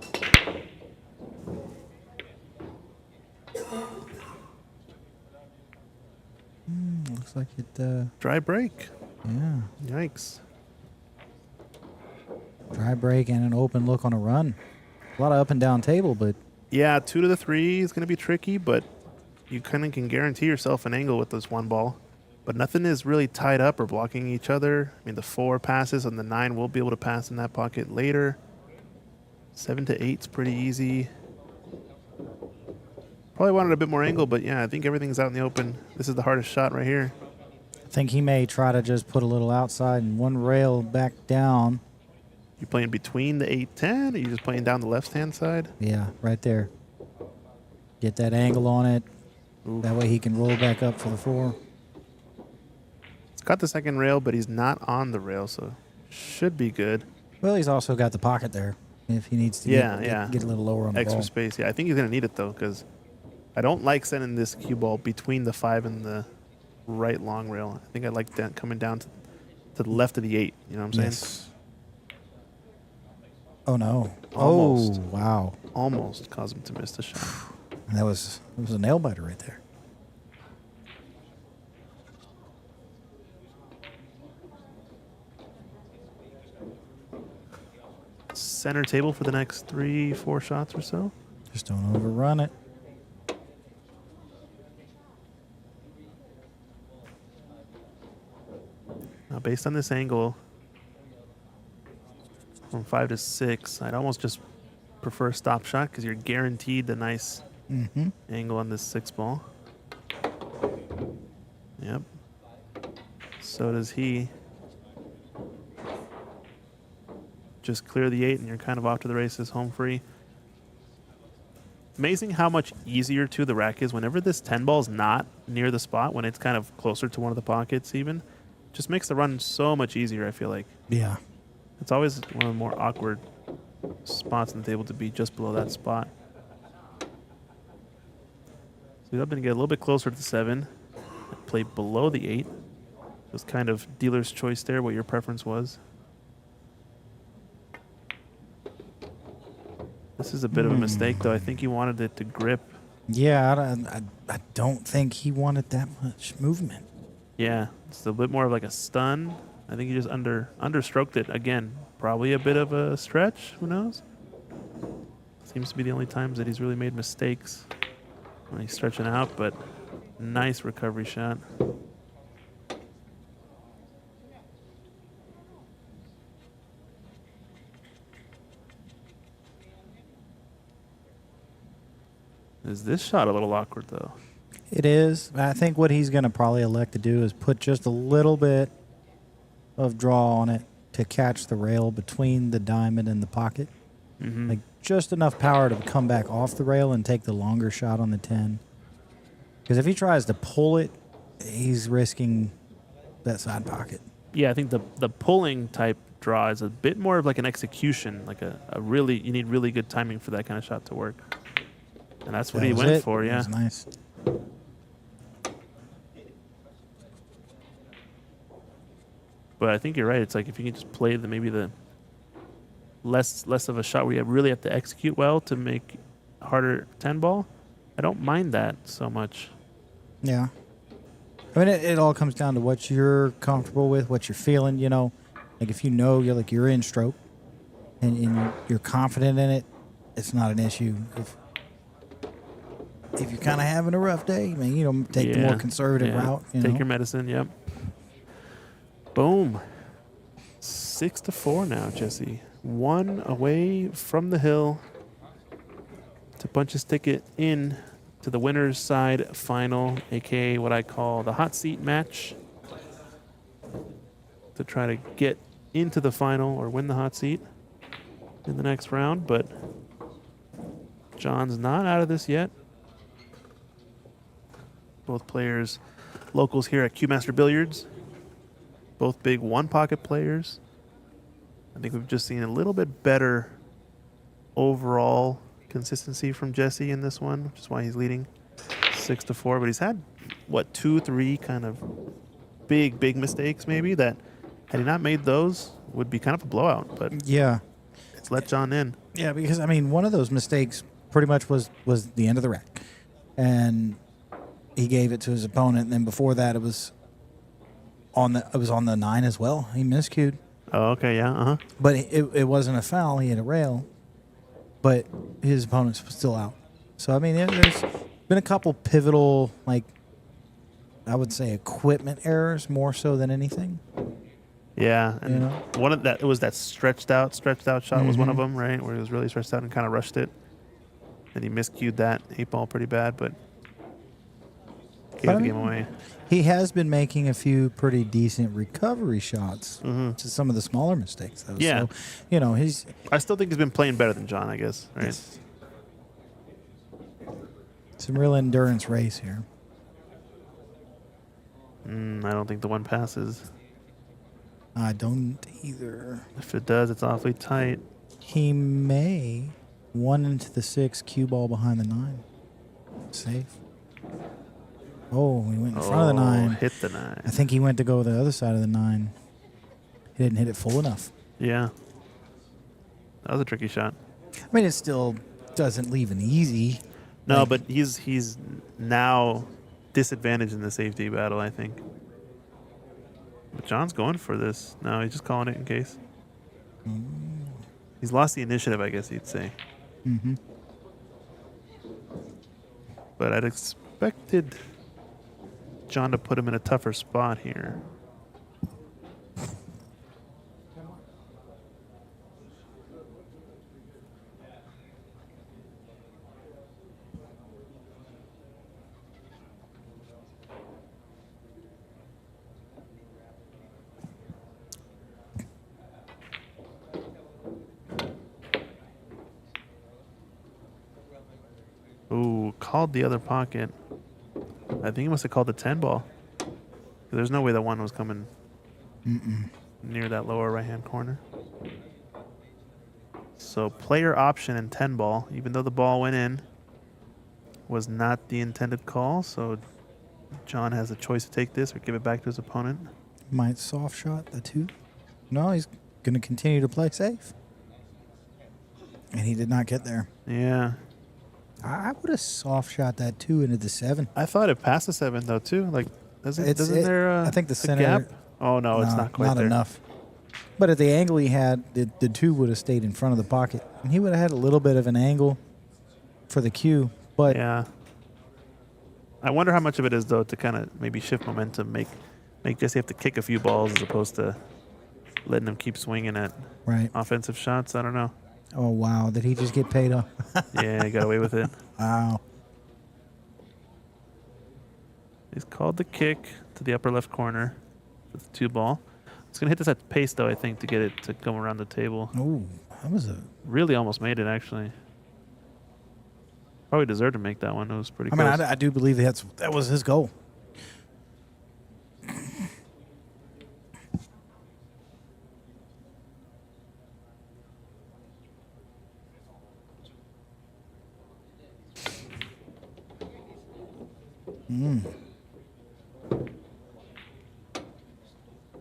Looks like it. Dry break. Yeah. Yikes. Dry break and an open look on a run. A lot of up and down table, but Yeah, 2 to the 3 is going to be tricky, but you kind of can guarantee yourself an angle with this 1 ball. But nothing is really tied up or blocking each other. I mean, the 4 passes and the 9 will be able to pass in that pocket later. 7 to 8 is pretty easy. Probably wanted a bit more angle, but yeah, I think everything's out in the open. This is the hardest shot right here. I think he may try to just put a little outside and 1 rail back down. You playing between the 8-10, or you just playing down the left-hand side? Yeah, right there. Get that angle on it. Oof. That way he can roll back up for the 4. It's got the second rail, but he's not on the rail, so should be good. Well, he's also got the pocket there if he needs to get a little lower on the Extra ball. space. Yeah, I think he's going to need it, though, because I don't like sending this cue ball between the 5 and the right long rail. I think I like that coming down to the left of the 8. You know what I'm saying? Yes. Oh, no. Almost. Oh, wow. Almost caused him to miss the shot. That was a nail biter right there. Center table for the next 3-4 shots or so. Just don't overrun it. Now, based on this angle, from 5 to 6, I'd almost just prefer a stop shot because you're guaranteed the nice angle on this 6 ball. Yep. So does he. Just clear the 8 and you're kind of off to the races, home free. amazing how much easier too the rack is whenever this 10 ball is not near the spot, when it's kind of closer to one of the pockets even. Just makes the run so much easier, I feel like. Yeah. It's always one of the more awkward spots on the table to be just below that spot. So he's up and get a little bit closer to the 7. Play below the 8. It was kind of dealer's choice there, what your preference was. This is a bit of a mistake, though. I think he wanted it to grip. Yeah, I don't think he wanted that much movement. Yeah, it's a bit more of like a stun. I think he just understroked it. Again, probably a bit of a stretch. Who knows? Seems to be the only times that he's really made mistakes when he's stretching out, but nice recovery shot. Is this shot a little awkward, though? It is. I think what he's going to probably elect to do is put just a little bit of draw on it to catch the rail between the diamond and the pocket. Mm-hmm. Like just enough power to come back off the rail and take the longer shot on the 10. Because if he tries to pull it, he's risking that side pocket. Yeah, I think the pulling type draw is a bit more of like an execution, like a really, you need really good timing for that kind of shot to work. And that's what he went for, That yeah. was nice. But I think you're right. It's like if you can just play maybe the less of a shot where you really have to execute well to make harder 10 ball, I don't mind that so much. Yeah. I mean, it all comes down to what you're comfortable with, what you're feeling, you know. Like if you know you're in stroke and you're confident in it, it's not an issue. If you're kind of having a rough day, I mean, you know, take the more conservative route. Take your medicine, yep. Boom. 6-4 now, Jesse. 1 away from the hill to punch his ticket in to the winner's side final, a.k.a. what I call the hot seat match, to try to get into the final or win the hot seat in the next round. But John's not out of this yet. Both players locals here at Q Master Billiards. Both big one-pocket players. I think we've just seen a little bit better overall consistency from Jesse in this one, which is why he's leading 6-4. But he's had, 2-3 kind of big mistakes maybe that had he not made those would be kind of a blowout. But Yeah. it's let John in. Yeah, because, I mean, one of those mistakes pretty much was the end of the rack. And he gave it to his opponent. And then before that, it was on the 9 as well. He miscued. Oh, okay, yeah, uh-huh. But it wasn't a foul. He hit a rail. But his opponent's still out. So, I mean, there's been a couple pivotal, like, I would say equipment errors more so than anything. Yeah, and You know? one of that, it was that stretched out shot was one of them, right? Where he was really stretched out and kind of rushed it. And he miscued that 8-ball pretty bad, but gave the game away. He has been making a few pretty decent recovery shots to some of the smaller mistakes, though. Yeah. So, you know, he's... I still think he's been playing better than John, I guess, right? Yes. Some real endurance race here. I don't think the one passes. I don't either. If it does, it's awfully tight. He may 1 into the 6, cue ball behind the 9. Safe. Oh, he went in front of the 9. Hit the 9. I think he went to go the other side of the 9. He didn't hit it full enough. Yeah. That was a tricky shot. I mean, it still doesn't leave an easy. No, Like- but he's now disadvantaged in the safety battle, I think. But John's going for this. No, he's just calling it in case. He's lost the initiative, I guess you'd say. Mm-hmm. But I'd expected John to put him in a tougher spot here. called the other pocket. I think he must have called the 10 ball. There's no way the 1 was coming near that lower right-hand corner. So player option and 10 ball, even though the ball went in, was not the intended call. So John has a choice to take this or give it back to his opponent. Might soft shot the 2. No, he's going to continue to play safe. And he did not get there. Yeah. I would have soft shot that 2 into the 7. I thought it passed the 7 though too. Like, doesn't there? I think the a center. gap? Oh no, it's not quite not there. enough. But at the angle he had, the 2 would have stayed in front of the pocket, and he would have had a little bit of an angle for the cue. But Yeah. I wonder how much of it is though to kind of maybe shift momentum, make Jesse have to kick a few balls as opposed to letting him keep swinging at right. offensive shots. I don't know. Oh wow, did he just get paid off? Yeah, he got away with it. Wow. He's called the kick to the upper left corner with the 2 ball. It's gonna hit this at pace though, I think, to get it to come around the table. Oh, that was a Really almost made it actually. Probably deserved to make that one. It was pretty close. I do believe that was his goal.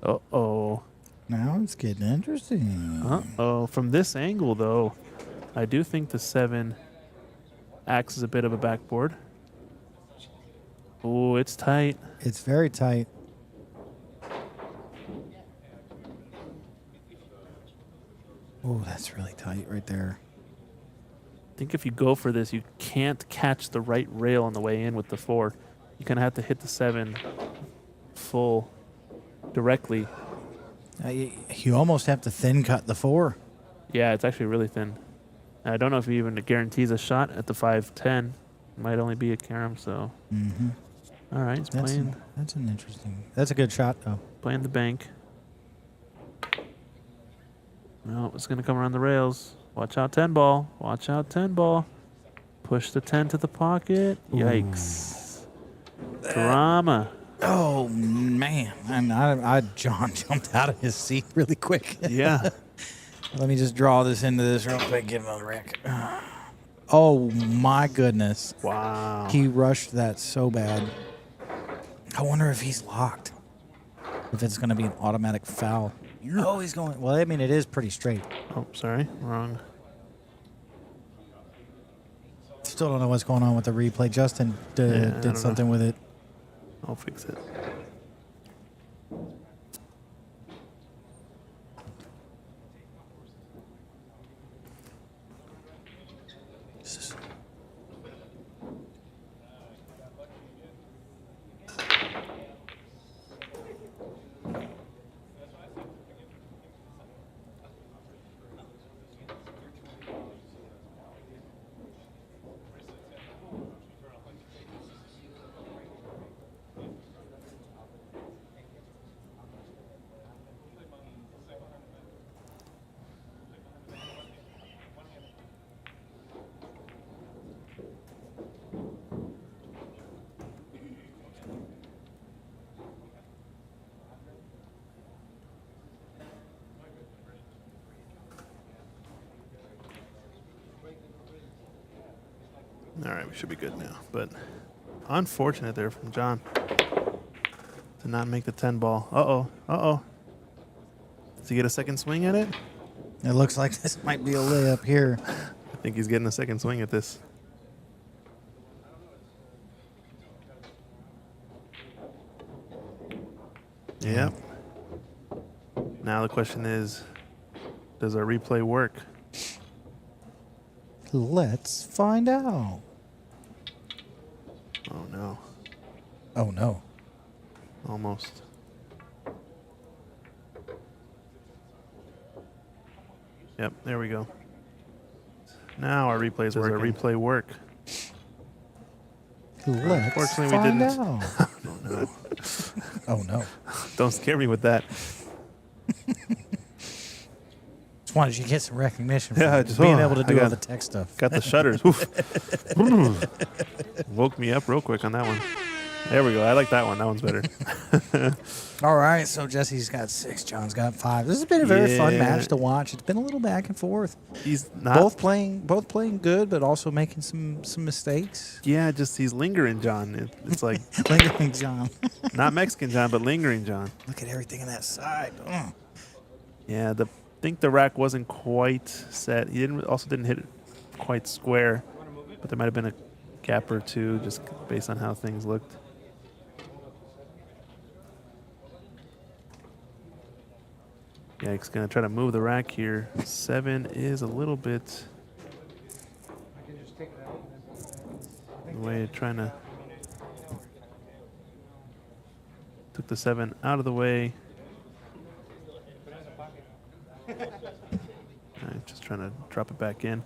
Uh-oh. Now it's getting interesting. Uh-oh. From this angle, though, I do think the 7 acts as a bit of a backboard. Oh, it's tight. It's very tight. Oh, that's really tight right there. I think if you go for this, you can't catch the right rail on the way in with the 4. You kind of have to hit the 7 full directly. You almost have to thin cut the 4. Yeah, it's actually really thin. I don't know if it even guarantees a shot at the 5-10. It might only be a carom, so. Mm-hmm. All right, he's playing That's an interesting. That's a good shot, though. playing the bank. No, it's going to come around the rails. Watch out, 10 ball. Watch out, 10 ball. Push the 10 to the pocket. Yikes. Drama. Oh man! And John jumped out of his seat really quick. Yeah. Let me just draw this into this real quick. Get another rack. Oh my goodness! Wow. He rushed that so bad. I wonder if he's locked. If it's going to be an automatic foul. Oh, he's going. Well, I mean, it is pretty straight. Oh, sorry. Wrong. Still don't know what's going on with the replay. Justin I did don't something with it. I'll fix it. All right, we should be good now. But unfortunate there from John to not make the 10 ball. Uh-oh. Uh-oh. Does he get a second swing at it? It looks like this might be a layup here. I think he's getting a second swing at this. Yep. Now the question is, does our replay work? Let's find out. Oh, no. Oh no. Almost. Yep, there we go. Now our replay's working. Does our replay work? Let's Unfortunately, we find didn't. out. Oh, no. Oh no. Don't scare me with that. wanted you to get some recognition for Yeah, just being able to I do all got- the tech stuff. Got the shutters. Oof. Woke me up real quick on that one. There we go. I like that one. That one's better. All right, so Jesse's got 6, John's got 5. This has been a very fun Yeah. match to watch. It's been a little back and forth. He's not. Both playing good, but also making some mistakes. Yeah, just he's lingering, John. It's like Lingering John. not Mexican John, but lingering John. Look at everything in that side. Yeah, I think the rack wasn't quite set. He didn't hit it quite square, but there might have been a gap or two just based on how things looked. Yeah, he's gonna try to move the rack here. 7 is a little bit the way trying to took the 7 out of the way. Just trying to drop it back in.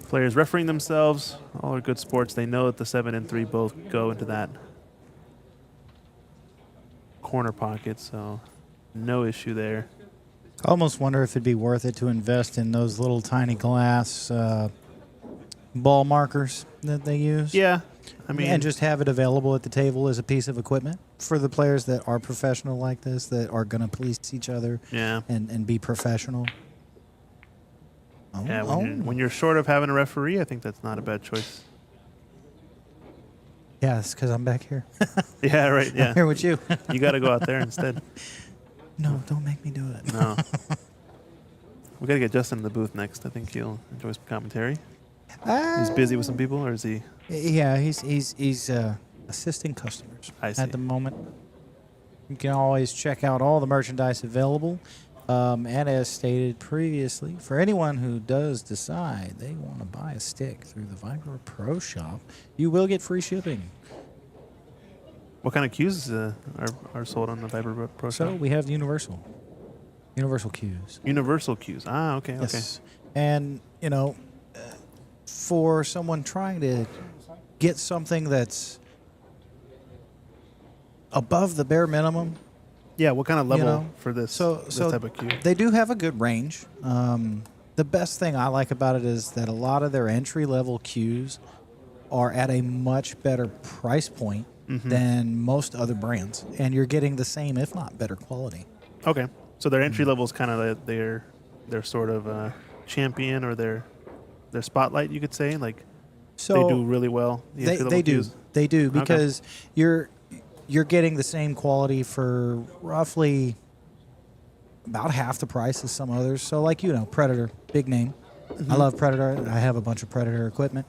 Players refereeing themselves. All are good sports. They know that the 7 and 3 both go into that corner pocket, so no issue there. I almost wonder if it'd be worth it to invest in those little tiny glass ball markers that they use. Yeah, I mean, and just have it available at the table as a piece of equipment for the players that are professional like this, that are going to police each other yeah, and be professional. Oh, yeah. When you're short of having a referee, I think that's not a bad choice. Yeah, it's because I'm back here. Yeah, right. I'm Yeah, here with you. you got to go out there instead. No, don't make me do it. No, we got to get Justin in the booth next. I think he'll enjoy some commentary. He's busy with some people, or is he? Yeah, he's assisting customers I see. at the moment. You can always check out all the merchandise available. And as stated previously, for anyone who does decide they want to buy a stick through the Viper Pro Shop, you will get free shipping. What kind of cues are sold on the Viper Pro So Shop? we have universal cues. Universal cues. Ah, okay, okay. Yes. And, for someone trying to get something that's above the bare minimum, Yeah, what kind of level know, for this, so this type of cue? they do have a good range. The best thing I like about it is that a lot of their entry-level cues are at a much better price point than most other brands, and you're getting the same, if not better, quality. Okay, so their entry level is kind of their sort of champion or their spotlight, you could say. Like So they do really well. The entry-level they do cues. they do because you're getting the same quality for roughly about half the price as some others. So like Predator, big name. I love Predator. I have a bunch of Predator equipment.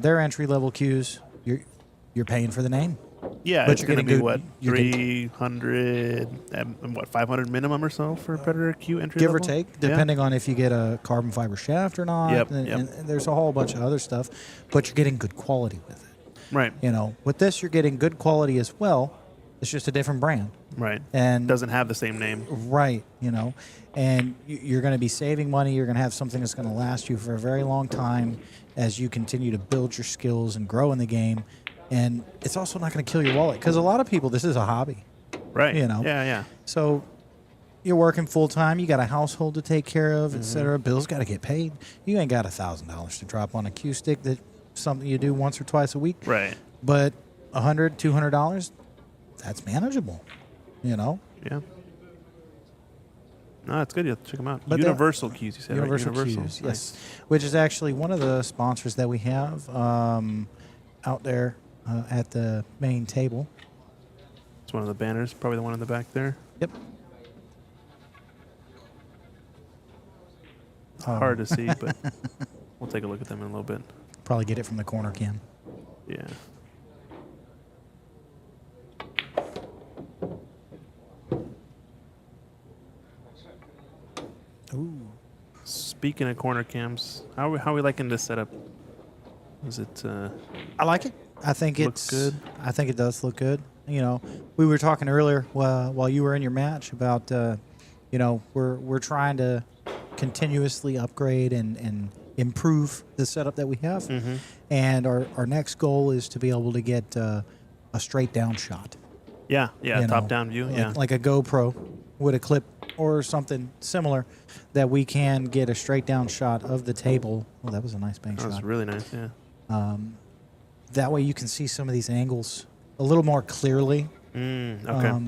Their entry level cues, you're paying for the name. Yeah, But it's you're going to getting be good- what, you're getting- 300 and what, 500 minimum or so for a Predator Q entry Give or level? take, Yeah. depending on if you get a carbon fiber shaft or not. Yep, and, yep. and there's a whole bunch of other stuff, but you're getting good quality with it. Right, With this, you're getting good quality as well. It's just a different brand. right. And Doesn't have the same name. right, and you're going to be saving money. You're going to have something that's going to last you for a very long time as you continue to build your skills and grow in the game. And it's also not going to kill your wallet because a lot of people, this is a hobby. Right. Yeah, yeah. So you're working full time. You got a household to take care of, et cetera. Bills got to get paid. You ain't got $1,000 to drop on a cue stick. That's something you do once or twice a week. Right. But $100, $200, that's manageable. Yeah. No, it's good. You have to check them out. But Universal cues, you said, Universal right? Cues, Nice. yes. Which is actually one of the sponsors that we have out there at the main table. It's one of the banners, probably the one in the back there. Yep. Hard to see, but we'll take a look at them in a little bit. Probably get it from the corner cam. Yeah. Ooh. Speaking of corner cams, how are we liking this setup? Is it I like it. I think Looks good. I think it does look good. We were talking earlier while you were in your match about we're trying to continuously upgrade and improve the setup that we have. And our next goal is to be able to get a straight down shot. yeah, you top know, down view, like, yeah. like a GoPro with a clip or something similar that we can get a straight down shot of the table. Oh, that was a nice bank That was shot. really nice, yeah. That way you can see some of these angles a little more clearly. Okay.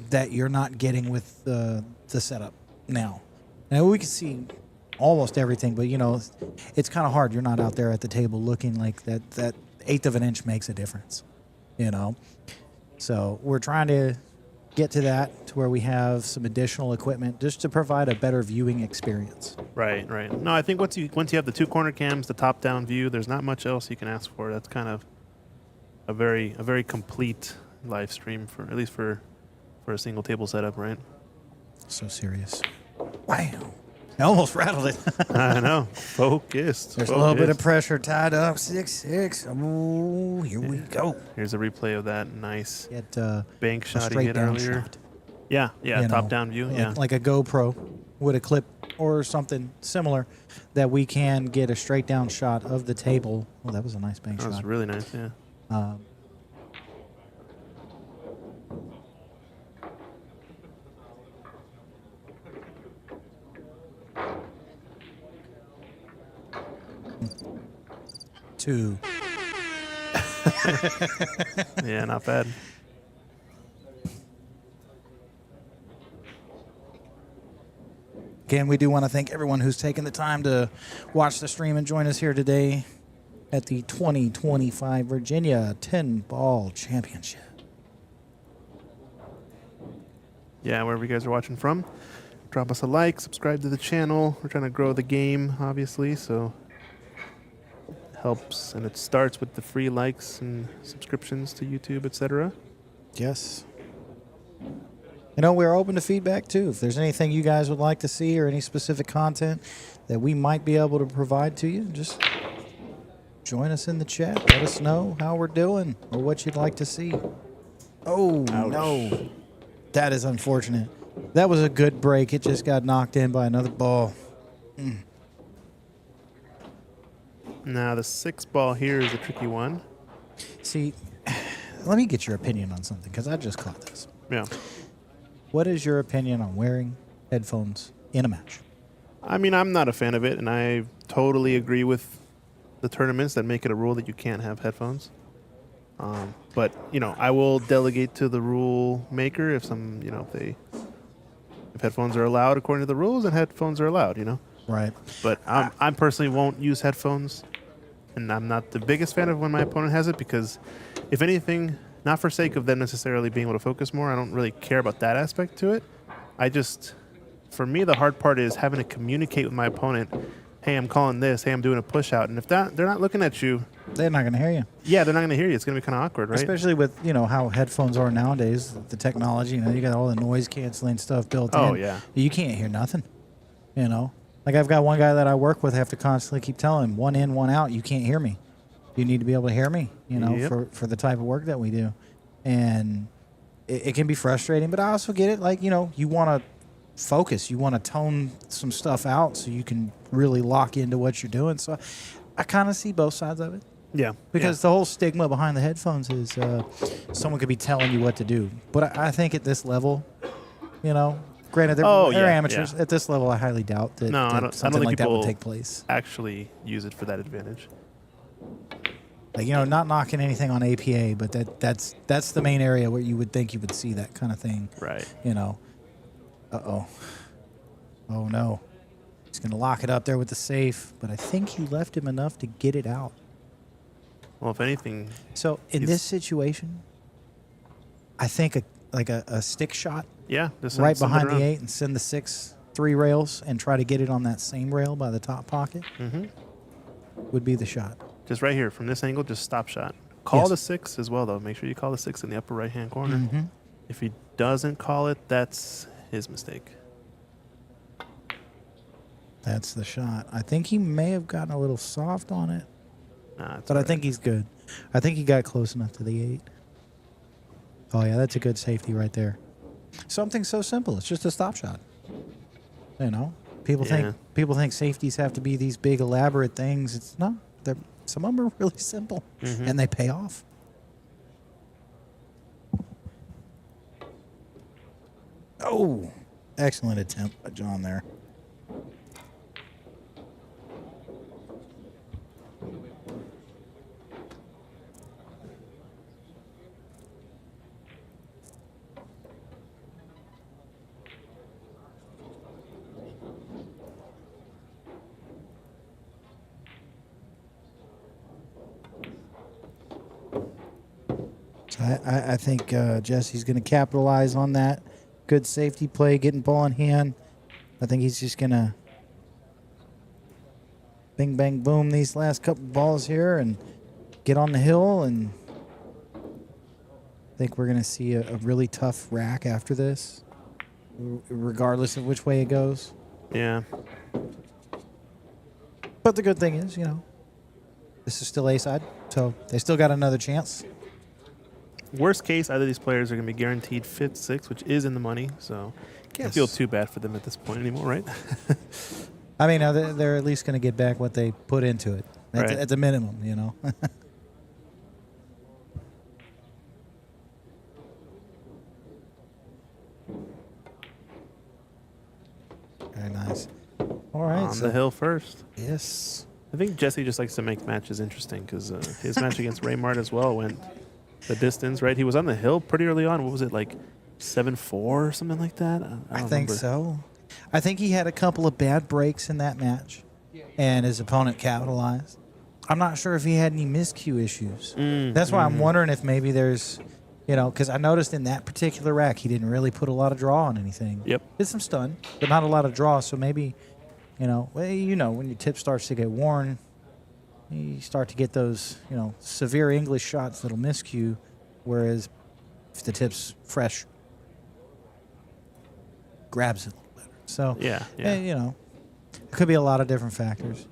That you're not getting with the setup now. Now we can see almost everything, but it's kind of hard. You're not out there at the table looking like that. That eighth of an inch makes a difference, So we're trying to get to that to where we have some additional equipment just to provide a better viewing experience. Right. No, I think once you have the 2 corner cams, the top down view, there's not much else you can ask for. That's kind of a very complete live stream for at least for a single table setup, right? So serious. Wow. I almost rattled it. I know. Focused. There's a little bit of pressure tied up. 6-6. Oh, here we go. Here's a replay of that nice Get bank a shot he straight hit down earlier. shot. Yeah, top down view. Yeah. Like a GoPro with a clip or something similar that we can get a straight down shot of the table. Oh, that was a nice bank That shot. was really nice, yeah. 2. Yeah, not bad. Again, we do want to thank everyone who's taken the time to watch the stream and join us here today at the 2025 Virginia 10-Ball Championship. Yeah, wherever you guys are watching from, drop us a like, subscribe to the channel. We're trying to grow the game, obviously, so it helps, and it starts with the free likes and subscriptions to YouTube, etc. Yes. We're open to feedback too. If there's anything you guys would like to see or any specific content that we might be able to provide to you, just join us in the chat. Let us know how we're doing or what you'd like to see. Oh, Ouch. no. That is unfortunate. That was a good break. It just got knocked in by another ball. Now, the 6th ball here is a tricky one. See, let me get your opinion on something because I just caught this. Yeah. What is your opinion on wearing headphones in a match? I mean, I'm not a fan of it, and I totally agree with the tournaments that make it a rule that you can't have headphones. But I will delegate to the rule maker if if headphones are allowed according to the rules, then headphones are allowed. Right. But I personally won't use headphones, and I'm not the biggest fan of when my opponent has it because, if anything, not for sake of them necessarily being able to focus more, I don't really care about that aspect to it. For me, the hard part is having to communicate with my opponent. Hey, I'm calling this. Hey, I'm doing a push out. And if they're not looking at you, They're not going to hear you. yeah, they're not going to hear you. It's going to be kind of awkward, right? Especially with, how headphones are nowadays, the technology, you got all the noise canceling stuff built in. Oh, yeah. You can't hear nothing, Like I've got one guy that I work with, I have to constantly keep telling him, 1 in, 1 out, you can't hear me. You need to be able to hear me, Yep. for the type of work that we do. And it can be frustrating, but I also get it. Like, you want to focus. You want to tone some stuff out so you can really lock into what you're doing. So I kind of see both sides of it. Yeah. Because the whole stigma behind the headphones is someone could be telling you what to do. But I think at this level, granted, they're amateurs. Yeah. At this level, I highly doubt that, No, I that don't something think like that people would take place. actually use it for that advantage. Like, not knocking anything on APA, but that's the main area where you would think you would see that kind of thing. Right. Uh-oh. Oh, no. He's going to lock it up there with the safe, but I think he left him enough to get it out. Well, if anything, So in this situation, I think a stick shot yeah, just right send it behind around. the 8 and send the 6 3 rails and try to get it on that same rail by the top pocket would be the shot. Just right here from this angle, just stop shot. Call Yes. the 6 as well, though. Make sure you call the 6 in the upper right-hand corner. Mhm. If he doesn't call it, that's his mistake. That's the shot. I think he may have gotten a little soft on it, Nah, it's but I all think he's good. I think he got close enough to the 8. Oh, yeah, that's a good safety right there. Something so simple. It's just a stop shot. People Yeah. think safeties have to be these big elaborate things. It's not. Some of them are really simple, and they pay off. Oh, Oh, excellent attempt by John there. So I think Jesse's going to capitalize on that. Good safety play, getting ball in hand. I think he's just going to bing, bang, boom these last couple balls here and get on the hill. And I think we're going to see a really tough rack after this, regardless of which way it goes. Yeah. But the good thing is, this is still A-side, so they still got another chance. Worst case, either of these players are going to be guaranteed 5th, 6th, which is in the money. So can't Yes. feel too bad for them at this point anymore, right? I mean, they're at least going to get back what they put into it. That's Right. at the minimum, Very nice. All right. On the hill first. Yes. I think Jesse just likes to make matches interesting because his match against Raymart as well went the distance, right? He was on the hill pretty early on. What was it, like 7-4 or something like that? I don't think remember. so. I think he had a couple of bad breaks in that match, and his opponent capitalized. I'm not sure if he had any miscue issues. That's why I'm wondering if maybe there's, because I noticed in that particular rack he didn't really put a lot of draw on anything. Yep. Did some stun, but not a lot of draw. So maybe, when your tip starts to get worn, you start to get those, severe English shots that'll miscue, whereas if the tip's fresh, grabs it a little better. So Yeah. it could be a lot of different factors.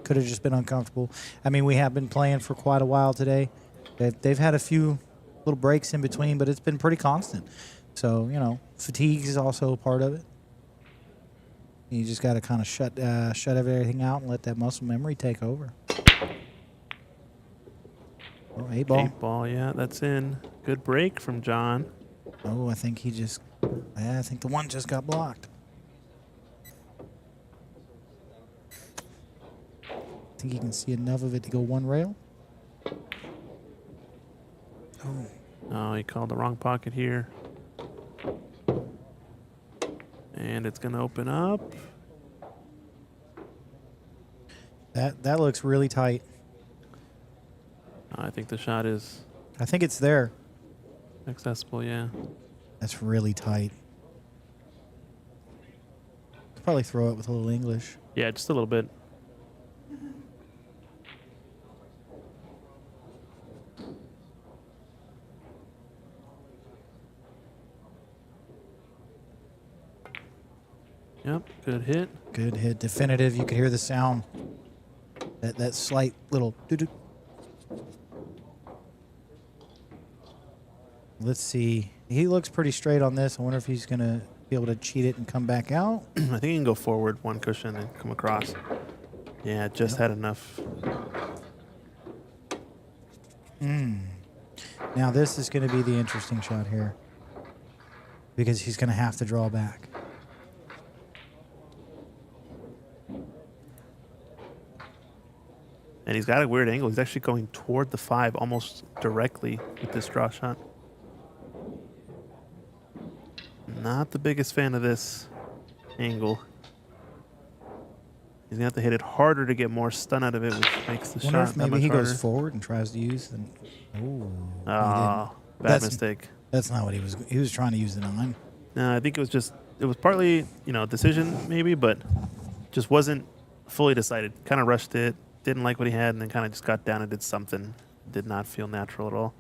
Could have just been uncomfortable. I mean, we have been playing for quite a while today. They've had a few little breaks in between, but it's been pretty constant. So fatigue is also a part of it. You just got to kind of shut everything out and let that muscle memory take over. Oh, 8 ball. 8 ball, yeah, that's in. Good break from John. Oh, I think I think the one just got blocked. Think you can see enough of it to go one rail? Oh. Oh, he called the wrong pocket here. And it's going to open up. That looks really tight. I think the shot is I think it's there. accessible, yeah. That's really tight. Could probably throw it with a little English. Yeah, just a little bit. Yep, good hit. Good hit, definitive. You could hear the sound. That slight little doo-doo. Let's see. He looks pretty straight on this. I wonder if he's gonna be able to cheat it and come back out. I think he can go forward one cushion and come across. Yeah, just had enough. Now this is gonna be the interesting shot here, because he's gonna have to draw back. And he's got a weird angle. He's actually going toward the 5 almost directly with this draw shot. Not the biggest fan of this angle. He's going to have to hit it harder to get more stun out of it, which makes the Wonder shot if that maybe much he harder. goes forward and tries to use the. Oh, Oh, bad That's- mistake. that's not what he was. He was trying to use the 9. No, I think it was partly, decision maybe, but just wasn't fully decided. Kind of rushed it, didn't like what he had, and then kind of just got down and did something. Did not feel natural at all.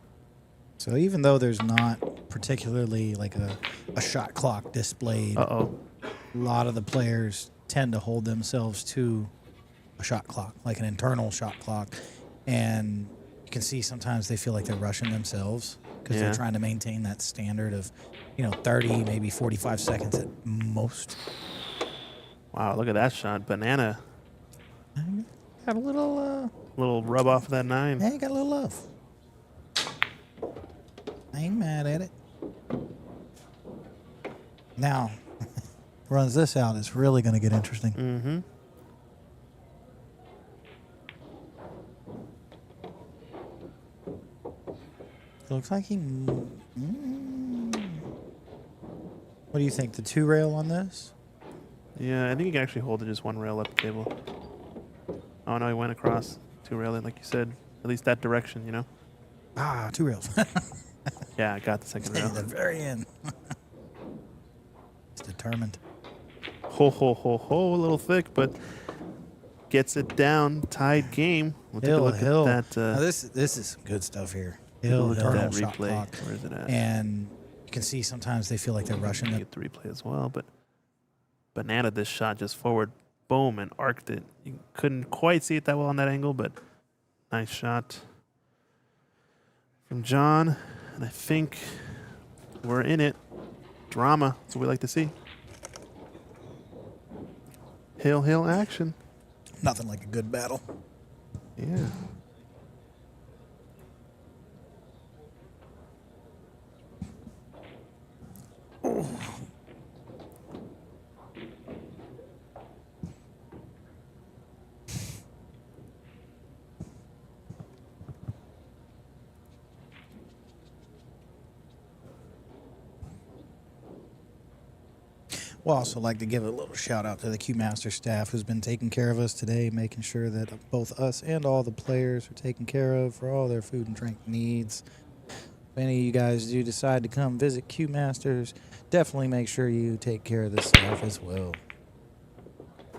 So even though there's not particularly like a shot clock displayed, Uh-oh. a lot of the players tend to hold themselves to a shot clock, like an internal shot clock. And you can see sometimes they feel like they're rushing themselves because Yeah. they're trying to maintain that standard of, 30, maybe 45 seconds at most. Wow, look at that shot. Banana. Got a little, Little rub off of that 9. yeah, you got a little love. I ain't mad at it. Now, runs this out, it's really going to get interesting. Mm-hmm. It looks like he. What do you think? The 2 rail on this? Yeah, I think he can actually hold it just 1 rail up the table. Oh no, he went across 2 rail, like you said. At least that direction, you know? Ah, 2 rails. Yeah, I got the second rail. At the very end. He's determined. Ho, ho, ho, ho, a little thick, but gets it down. Tied game. We'll take a look Hill. at that. Now this is some good stuff here. Take a look at that shot replay. clock. Where is it at? And you can see sometimes they feel like they're rushing it. Get the replay as well, but banana this shot just forward, boom, and arced it. You couldn't quite see it that well on that angle, but nice shot from John. And I think we're in it. Drama. That's what we like to see. Hill action. Nothing like a good battle. Yeah. We'll also like to give a little shout out to the Q-Master staff who's been taking care of us today, making sure that both us and all the players are taken care of for all their food and drink needs. If any of you guys do decide to come visit Q-Masters, definitely make sure you take care of the staff as well.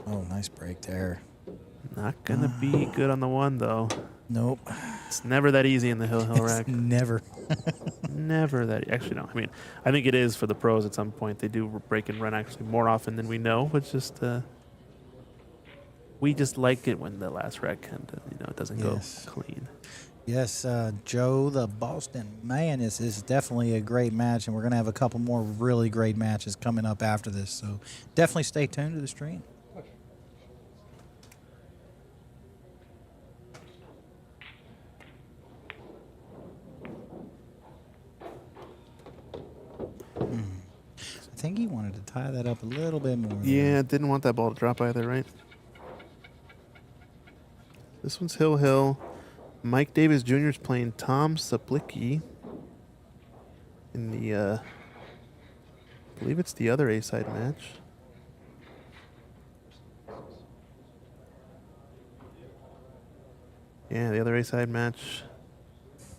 Oh, nice break there. Not going to be good on the 1, though. Nope. It's never that easy in the hill rack. Never. Never that. Actually, no. I mean, I think it is for the pros at some point. They do break and run actually more often than we know. It's just we just like it when the last rack kind of, it doesn't go clean. Yes, Joe, the Boston man, this is definitely a great match, and we're going to have a couple more really great matches coming up after this. So definitely stay tuned to the stream. I think he wanted to tie that up a little bit more. Yeah, didn't want that ball to drop either, right? This one's Hill. Mike Davis Jr. is playing Tom Saplicki in the, I believe it's the other A-side match. Yeah, the other A-side match.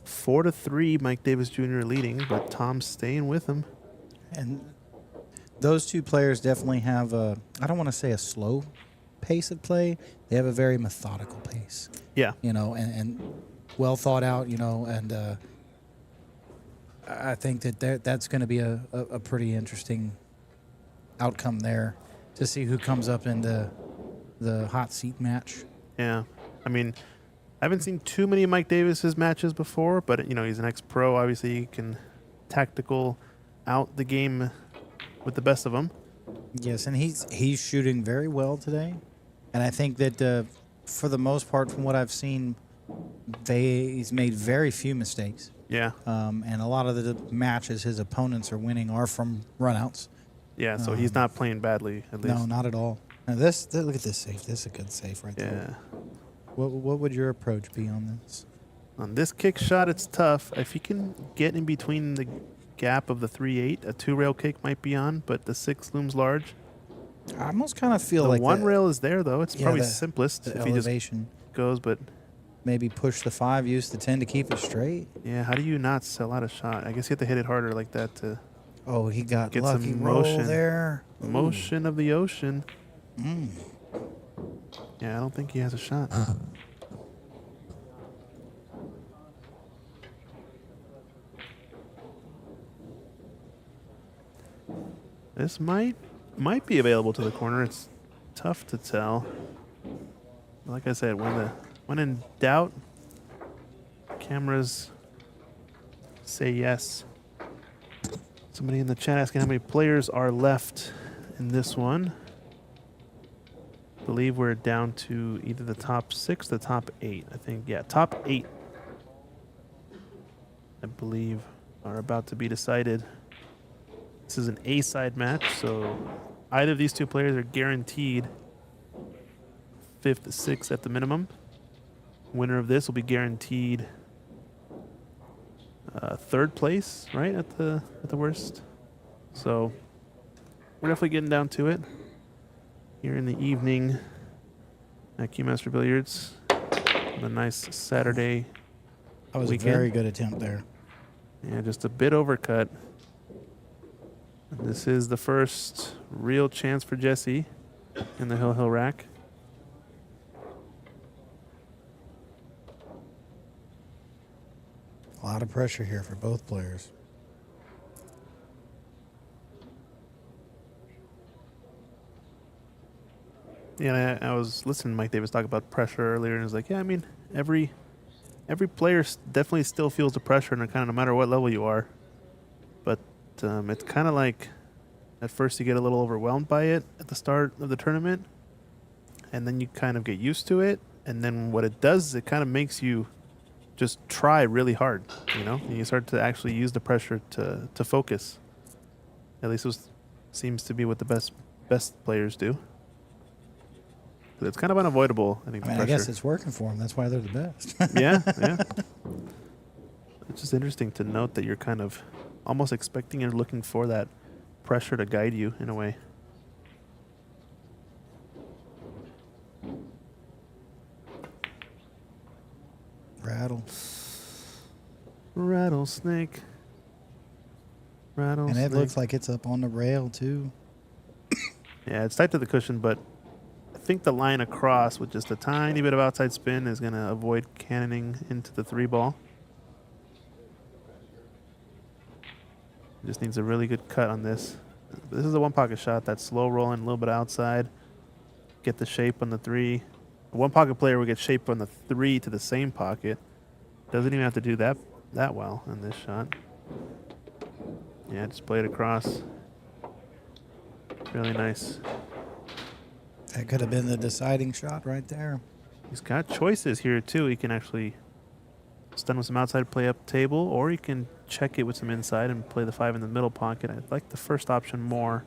4-3, Mike Davis Jr. leading, but Tom's staying with him. And those two players definitely have a, I don't want to say a slow pace of play. They have a very methodical pace. Yeah. And well thought out, and I think that's going to be a pretty interesting outcome there to see who comes up into the hot seat match. Yeah. I mean, I haven't seen too many of Mike Davis's matches before, but, he's an ex-pro. Obviously, he can tactical out the game with the best of them. Yes, and he's shooting very well today. And I think that for the most part, from what I've seen, he's made very few mistakes. Yeah. And a lot of the matches his opponents are winning are from runouts. Yeah, so he's not playing badly, at least. No, not at all. Now look at this safe. This is a good safe right there. Yeah. What would your approach be on this? On this kick shot, it's tough. If you can get in between the gap of the 3-8, a 2-rail kick might be on, but the 6 looms large. I almost kind of feel The like 1 rail is there, though. It's probably simplest the if he just elevation. goes, but Maybe push the 5, use the 10 to keep it straight. yeah, how do you not sell out a shot? I guess you have to hit it harder like that to Oh, he got get lucky some roll motion. there. Motion of the ocean. Mm. Yeah, I don't think he has a shot. This might be available to the corner. It's tough to tell. Like I said, when in doubt, cameras say yes. Somebody in the chat asking how many players are left in this one. I believe we're down to either the top 6, the top 8. I think, yeah, top 8. I believe are about to be decided. This is an A-side match, so either of these two players are guaranteed 5th, 6th at the minimum. Winner of this will be guaranteed 3rd place, right, at the worst. So we're definitely getting down to it here in the evening at Keymaster Billiards. A nice Saturday. That was weekend. a very good attempt there. Yeah, just a bit overcut. And this is the first real chance for Jesse in the Hill rack. A lot of pressure here for both players. Yeah, I was listening to Mike Davis talk about pressure earlier, and he was like, yeah, I mean, every player definitely still feels the pressure, and kind of no matter what level you are. But it's kind of like at first you get a little overwhelmed by it at the start of the tournament, and then you kind of get used to it, and then what it does is it kind of makes you just try really hard, you know? And you start to actually use the pressure to focus. At least it seems to be what the best players do. But it's kind of unavoidable, I think. I mean, I guess it's working for them. That's why they're the best. Yeah. It's just interesting to note that you're kind of almost expecting and looking for that pressure to guide you in a way. Rattlesnake. And it looks like it's up on the rail, too. Yeah, it's tight to the cushion, but I think the line across with just a tiny bit of outside spin is going to avoid cannoning into the 3-ball. Just needs a really good cut on this. This is a 1-pocket shot. That's slow rolling, a little bit outside. Get the shape on the 3. A 1-pocket player will get shape on the 3 to the same pocket. Doesn't even have to do that well in this shot. Yeah, just play it across. Really nice. That could have been the deciding shot right there. He's got choices here, too. He can actually stun with some outside play up table, or he can check it with some inside and play the 5 in the middle pocket. I like the first option more,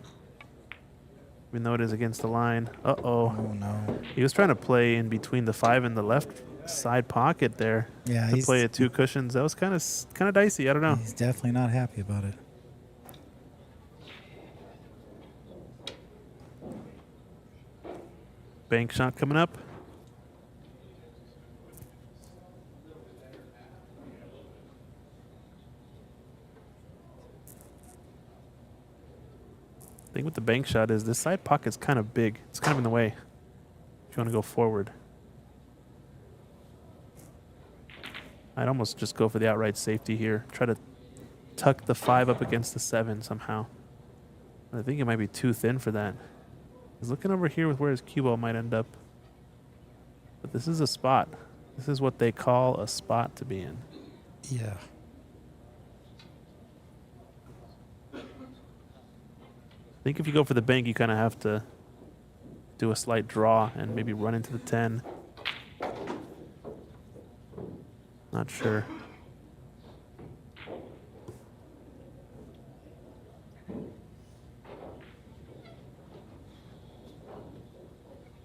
even though it is against the line. Uh-oh. Oh, no. He was trying to play in between the 5 and the left side pocket there. Yeah, to play at 2 cushions. That was kind of dicey. I don't know. He's definitely not happy about it. Bank shot coming up. Thing with the bank shot is this side pocket's kind of big. It's kind of in the way if you want to go forward. I'd almost just go for the outright safety here. Try to tuck the 5 up against the 7 somehow. But I think it might be too thin for that. He's looking over here with where his cue ball might end up. But this is a spot. This is what they call a spot to be in. Yeah. I think if you go for the bank, you kind of have to do a slight draw and maybe run into the 10. Not sure.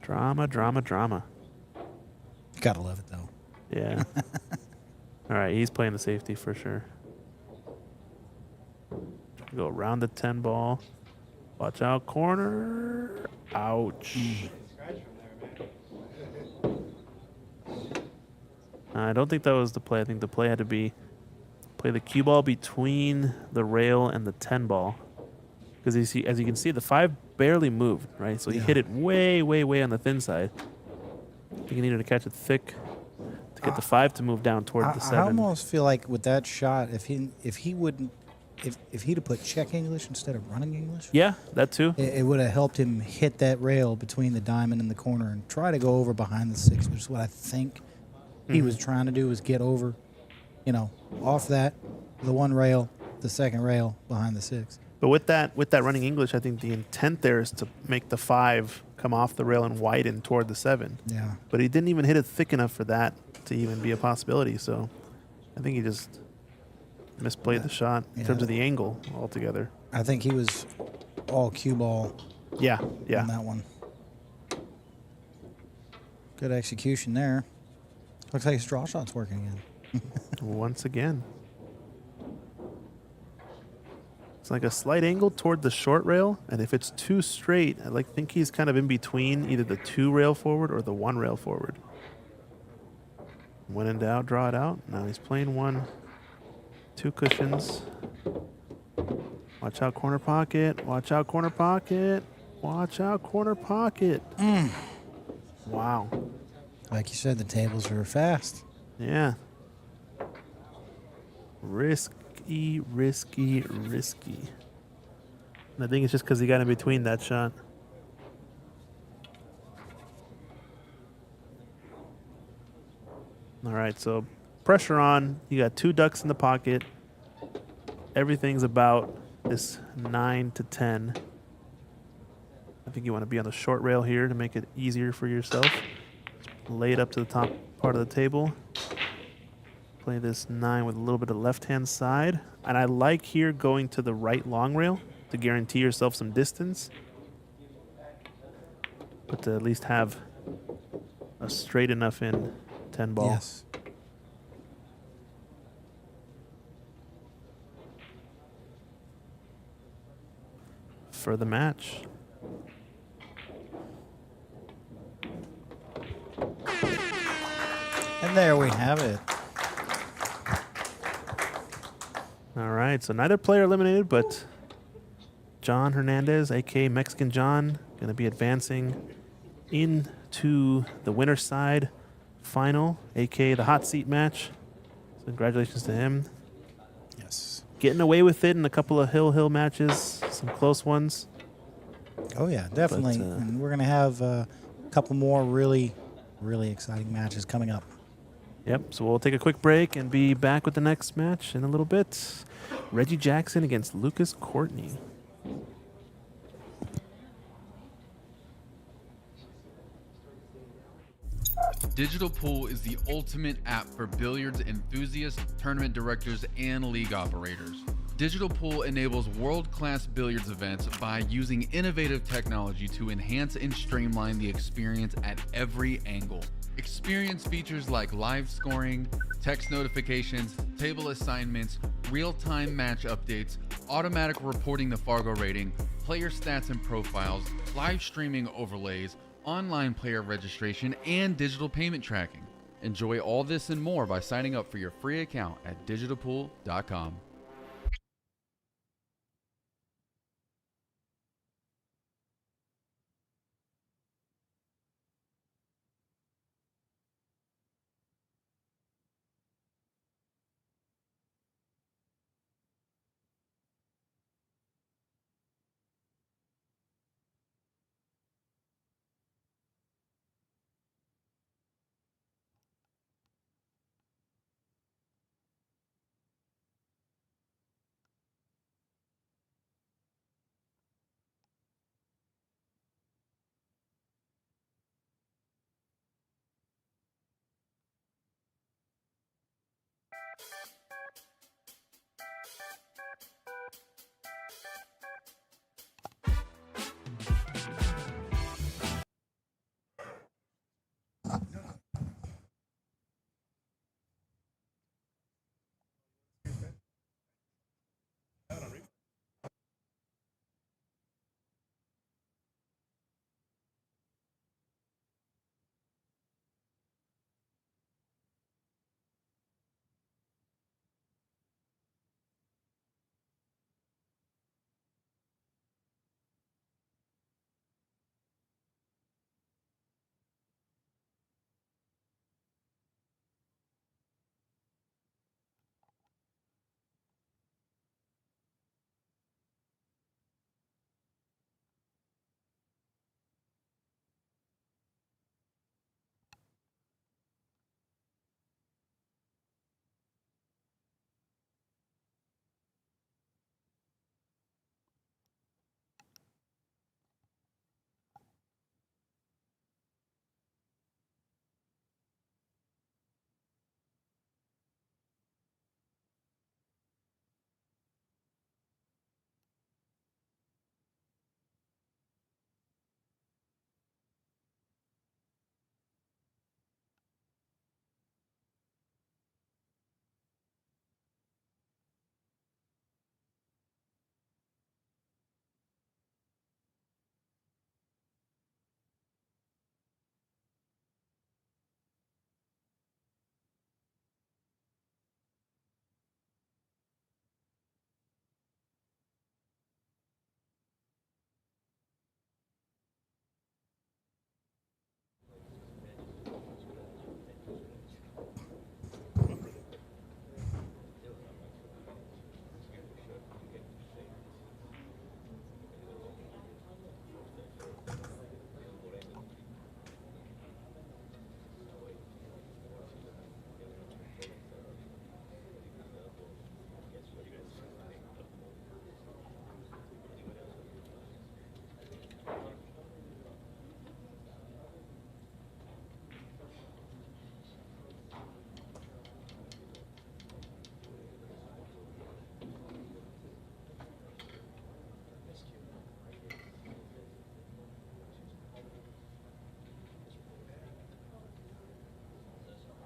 Drama. Gotta love it, though. Yeah. All right, he's playing the safety for sure. Go around the 10 ball. Watch out, corner. Ouch. I don't think that was the play. I think the play had to be play the cue ball between the rail and the 10 ball. Because as you can see, the 5 barely moved, right? So he hit it way on the thin side. I think he needed to catch it thick to get the 5 to move down toward the 7. I almost feel like with that shot, if he'd have put check English instead of running English, Yeah, that too. it would have helped him hit that rail between the diamond and the corner and try to go over behind the 6, which is what I think he was trying to do, was get over, off the one rail, the second rail behind the 6. But with that running English, I think the intent there is to make the 5 come off the rail and widen toward the 7. Yeah. But he didn't even hit it thick enough for that to even be a possibility. So I think he just misplayed the shot in terms of the angle altogether. I think he was all cue ball Yeah, yeah. on that one. Good execution there. Looks like his draw shot's working again. Once again. It's like a slight angle toward the short rail, and if it's too straight, I think he's kind of in between either the 2 rail forward or the 1 rail forward. When in doubt, draw it out. Now he's playing 1, 2 cushions. Watch out, corner pocket. Watch out, corner pocket. Watch out, corner pocket. Wow. Like you said, the tables are fast. Yeah. Risky, risky, risky. And I think it's just because he got in between that shot. All right, so pressure on. You got 2 ducks in the pocket. Everything's about this 9 to 10. I think you want to be on the short rail here to make it easier for yourself. Lay it up to the top part of the table. Play this 9 with a little bit of left-hand side. And I like here going to the right long rail to guarantee yourself some distance. But to at least have a straight enough in 10 ball. Yes. For the match. And there we have it. All right, so neither player eliminated, but John Hernandez, a.k.a. Mexican John, going to be advancing into the winner's side final, a.k.a. the hot seat match. So congratulations to him. Yes. Getting away with it in a couple of hill matches, some close ones. Oh, yeah, definitely. But, and we're going to have a couple more really exciting matches coming up. Yep, so we'll take a quick break and be back with the next match in a little bit. Reggie Jackson against Lucas Courtney. Digital Pool is the ultimate app for billiards enthusiasts, tournament directors, and league operators. Digital Pool enables world-class billiards events by using innovative technology to enhance and streamline the experience at every angle. Experience features like live scoring, text notifications, table assignments, real-time match updates, automatic reporting the FARGO rating, player stats and profiles, live streaming overlays, online player registration, and digital payment tracking. Enjoy all this and more by signing up for your free account at digitalpool.com.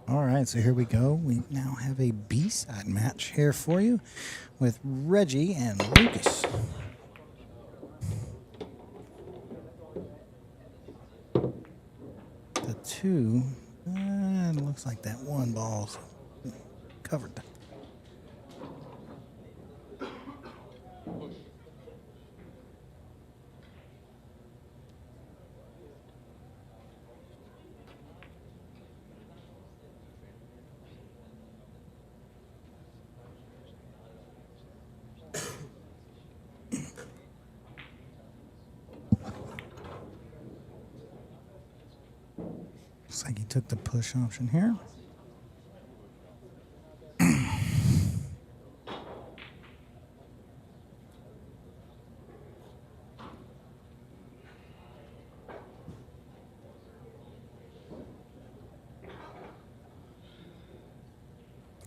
All right, so here we go. We now have a B-side match here for you with Reggie and Lucas. The two, it looks like that one ball's covered. Looks like he took the push option here.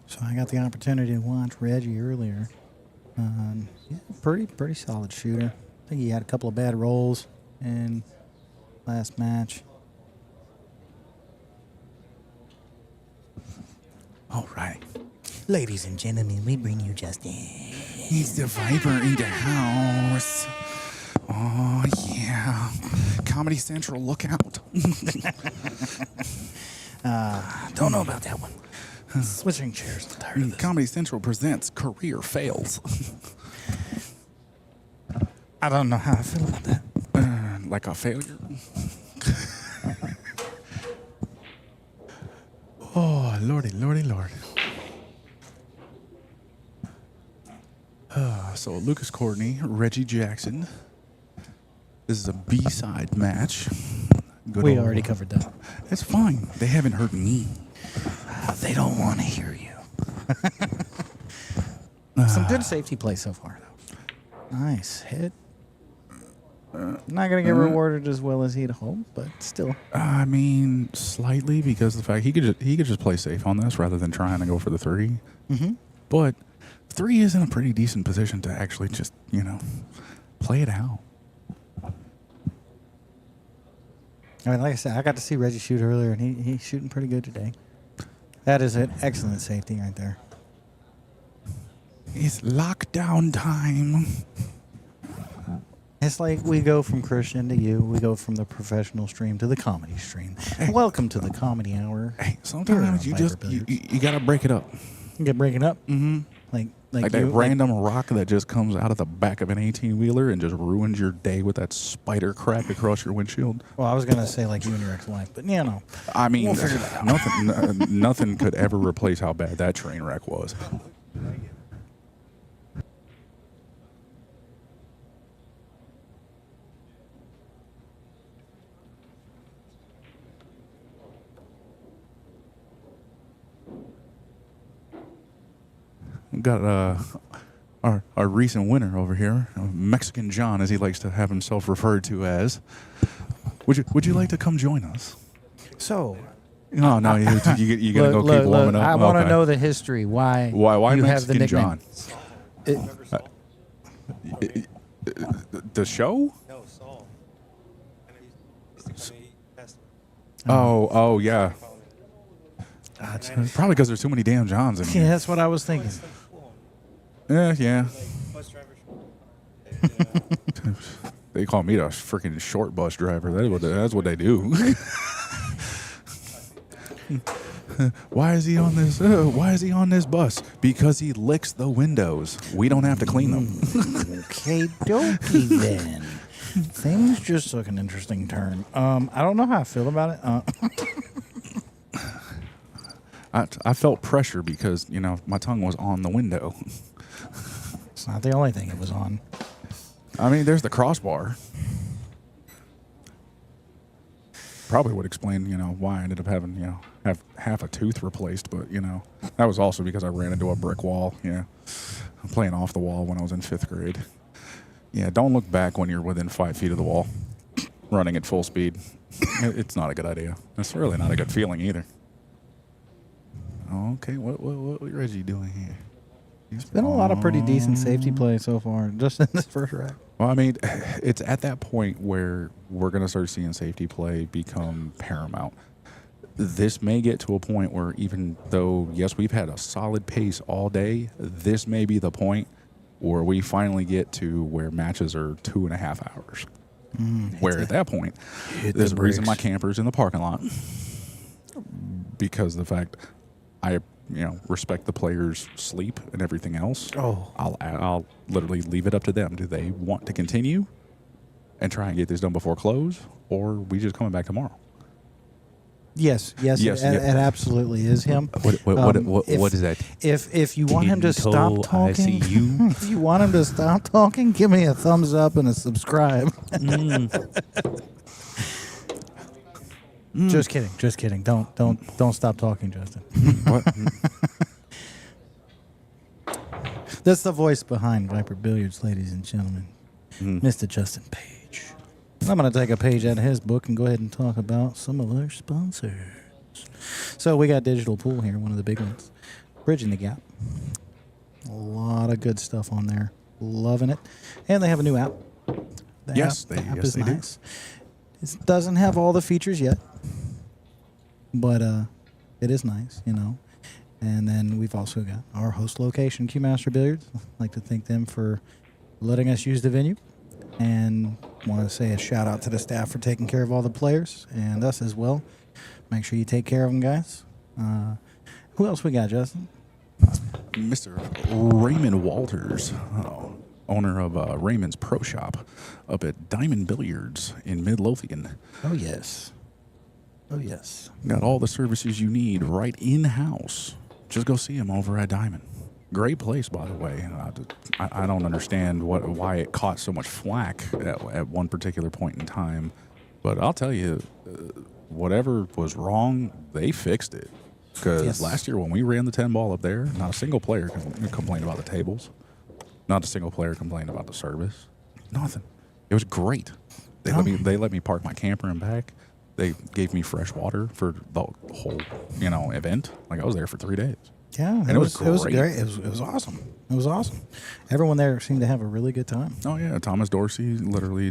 So I got the opportunity to watch Reggie earlier. Yeah, pretty solid shooter. I think he had a couple of bad rolls in last match. All right. Ladies and gentlemen, we bring you Justin. He's the Viper in the house. Oh, yeah. Comedy Central, look out. Don't know about that one. Switching chairs. I'm tired of this. Comedy Central presents Career Fails. I don't know how I feel about that. Like a failure? Oh, lordy, lordy, lord. So Lucas Courtney, Reggie Jackson. This is a B-side match. Good We old- already covered that. It's fine. They haven't heard me. They don't want to hear you. Some good safety play so far, though. Nice hit. Not going to get rewarded as well as he'd hoped, but still. I mean, slightly, because of the fact he could just play safe on this rather than trying to go for the three. Mm-hmm. But three is in a pretty decent position to actually just, play it out. I mean, like I said, I got to see Reggie shoot earlier, and he's shooting pretty good today. That is an excellent safety right there. It's lockdown time. It's like we go from Christian to you. We go from the professional stream to the comedy stream. Welcome to the comedy hour. Hey, Here sometimes on you Viper just Billiards. you gotta break it up. You get breaking up, Mm-hmm. Like that you, random rock that just comes out of the back of an 18-wheeler and just ruins your day with that spider crack across your windshield. Well, I was gonna say like you and your ex-wife, but I mean, We'll figure that out. nothing could ever replace how bad that train wreck was. Got our recent winner over here, Mexican John, as he likes to have himself referred to as. Would you like to come join us? So No, you gotta go keep warming up. I want to Okay. know the history. Why you have the Mexican nickname. John? The show? No, Saul. And he's the guy he passed Oh, yeah. Gotcha. Probably because there's too many damn Johns in Yeah, here. that's what I was thinking. Yeah. bus driver. They call me the freaking short bus driver. That's what they do. Why is he on this? Why is he on this bus? Because he licks the windows. We don't have to clean them. Okay, dokie then. Things just took an interesting turn. I don't know how I feel about it. I felt pressure because my tongue was on the window. It's not the only thing it was on. I mean, there's the crossbar. Probably would explain, why I ended up having, have half a tooth replaced. But, that was also because I ran into a brick wall. I'm playing off the wall when I was in 5th grade. Yeah, don't look back when you're within 5 feet of the wall, running at full speed. It's not a good idea. It's really not a good feeling either. Okay, what Reggie doing here? It's been a lot of pretty decent safety play so far, just in this first rack. Well, I mean, it's at that point where we're going to start seeing safety play become paramount. this may get to a point where even though, yes, we've had a solid pace all day, this may be the point where we finally get to where matches are 2.5 hours. Where at that point, there's a reason my camper's in the parking lot, because the fact I respect the players' sleep and everything else. Oh. I'll literally leave it up to them. Do they want to continue and try and get this done before close, or are we just coming back tomorrow? Yes, it absolutely is him. What is that? If you want him to stop Tinto talking, ICU? if you want him to stop talking, give me a thumbs up and a subscribe. Just kidding. Don't stop talking, Justin. What? That's the voice behind Viper Billiards, ladies and gentlemen. Mr. Justin Page. I'm going to take a page out of his book and go ahead and talk about some of our sponsors. So we got Digital Pool here, one of the big ones. Bridging the Gap. A lot of good stuff on there. Loving it. And they have a new app. The app is they do. nice. It doesn't have all the features yet, but it is nice, And then we've also got our host location, Q Master Billiards. I'd like to thank them for letting us use the venue. And want to say a shout out to the staff for taking care of all the players and us as well. Make sure you take care of them, guys. Who else we got, Justin? Mr. Raymond Walters, owner of Raymond's Pro Shop up at Diamond Billiards in Midlothian. Oh, yes. Got all the services you need right in-house. Just go see him over at Diamond. Great place, by the way. I don't understand why it caught so much flack at one particular point in time. But I'll tell you, whatever was wrong, they fixed it. Because last year when we ran the 10 ball up there, not a single player complained about the tables. Not a single player complained about the service. Nothing. It was great. They let me park my camper and back. They gave me fresh water for the whole event. Like, I was there for 3 days. Yeah, and it was great. It was awesome. It was awesome. Everyone there seemed to have a really good time. Oh yeah, Thomas Dorsey literally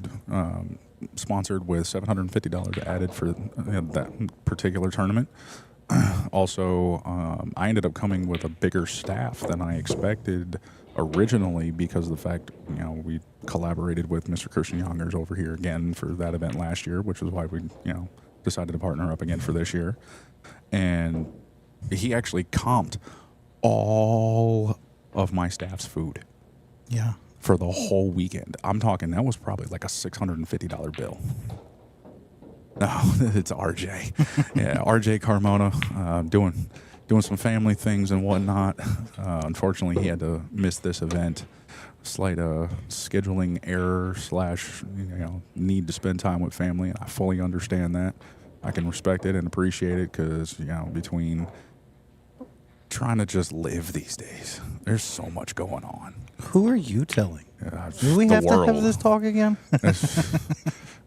sponsored with $750 added for that particular tournament. Also, I ended up coming with a bigger staff than I expected originally because of the fact we collaborated with Mr. Christian Youngers over here again for that event last year, which is why we decided to partner up again for this year, and he actually comped all of my staff's food. Yeah. For the whole weekend. I'm talking, that was probably like a $650 bill. No, it's RJ. Yeah, RJ Carmona, doing some family things and whatnot. Unfortunately, he had to miss this event. Slight scheduling error / need to spend time with family. And I fully understand that. I can respect it and appreciate it because, between trying to just live these days, there's so much going on. Who are you telling? Do we have to have this talk again?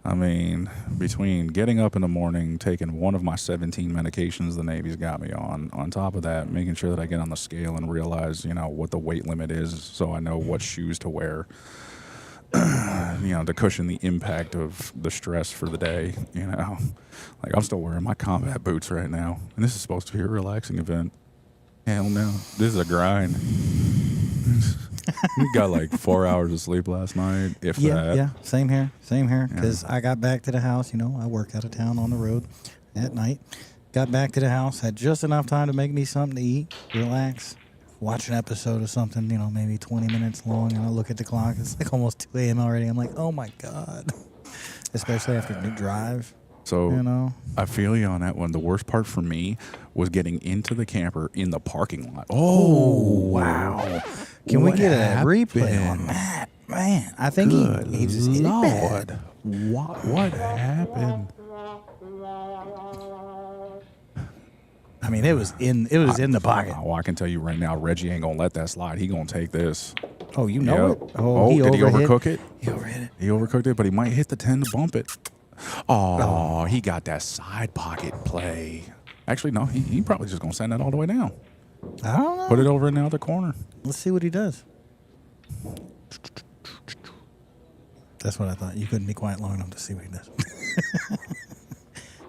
I mean, between getting up in the morning, taking one of my 17 medications the Navy's got me on top of that, making sure that I get on the scale and realize, what the weight limit is so I know what shoes to wear, to cushion the impact of the stress for the day, Like, I'm still wearing my combat boots right now, and this is supposed to be a relaxing event. Hell no. This is a grind. We got like 4 hours of sleep last night, if that. Yeah, same here. Because I got back to the house, I work out of town on the road at night. Got back to the house, had just enough time to make me something to eat, relax, watch an episode of something, maybe 20 minutes long, and I look at the clock, it's like almost 2 a.m. already. I'm like, oh my God. Especially after the drive. So I feel you on that one. The worst part for me was getting into the camper in the parking lot. Oh, wow. Can we get a replay on that? Man, I think he just hit it bad. What happened? I mean, it was in the pocket. Oh, I can tell you right now, Reggie ain't gonna let that slide. He gonna take this. Oh, you know it. Oh, did he overcook it? He overhit it. He overcooked it, but he might hit the 10 to bump it. Oh, he got that side pocket play. Actually, no, he probably just gonna send that all the way down. I don't know. Put it over in the other corner. Let's see what he does. That's what I thought. You couldn't be quiet long enough to see what he does.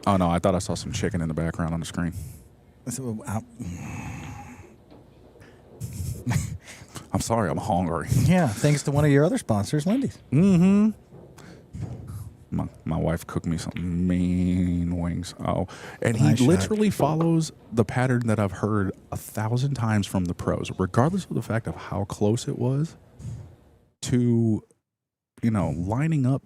Oh, no, I thought I saw some chicken in the background on the screen. So, I'm sorry, I'm hungry. yeah, thanks to one of your other sponsors, Wendy's. Mm-hmm. My wife cooked me some mean wings. Oh, and he Nice shot. literally follows the pattern that I've heard 1,000 times from the pros, regardless of the fact of how close it was to, lining up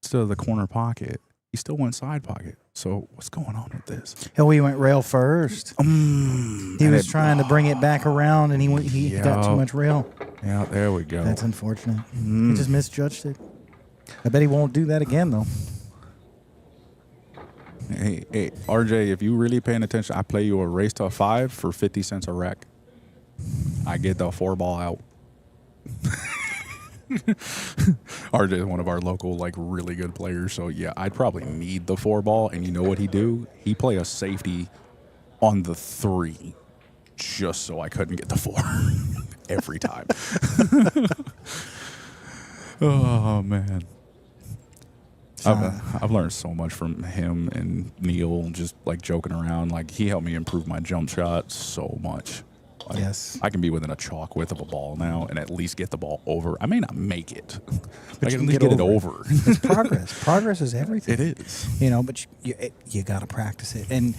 to the corner pocket. He still went side pocket. So what's going on with this? Hell, he went rail first. He was trying to bring it back around, and he got too much rail. Yeah, there we go. That's unfortunate. He just misjudged it. I bet he won't do that again, though. Hey, RJ, if you really paying attention, I play you a race to a 5 for 50 cents a rack. I get the 4-ball out. RJ is one of our local, really good players. So, yeah, I'd probably need the 4-ball. And you know what he do? He play a safety on the 3 just so I couldn't get the 4 every time. Oh, man. I've learned so much from him and Neil, just joking around. He helped me improve my jump shot so much. Yes. I can be within a chalk width of a ball now and at least get the ball over. I may not make it, but I you can can at least get it over. It's progress. Progress is everything. It is. But you got to practice it. And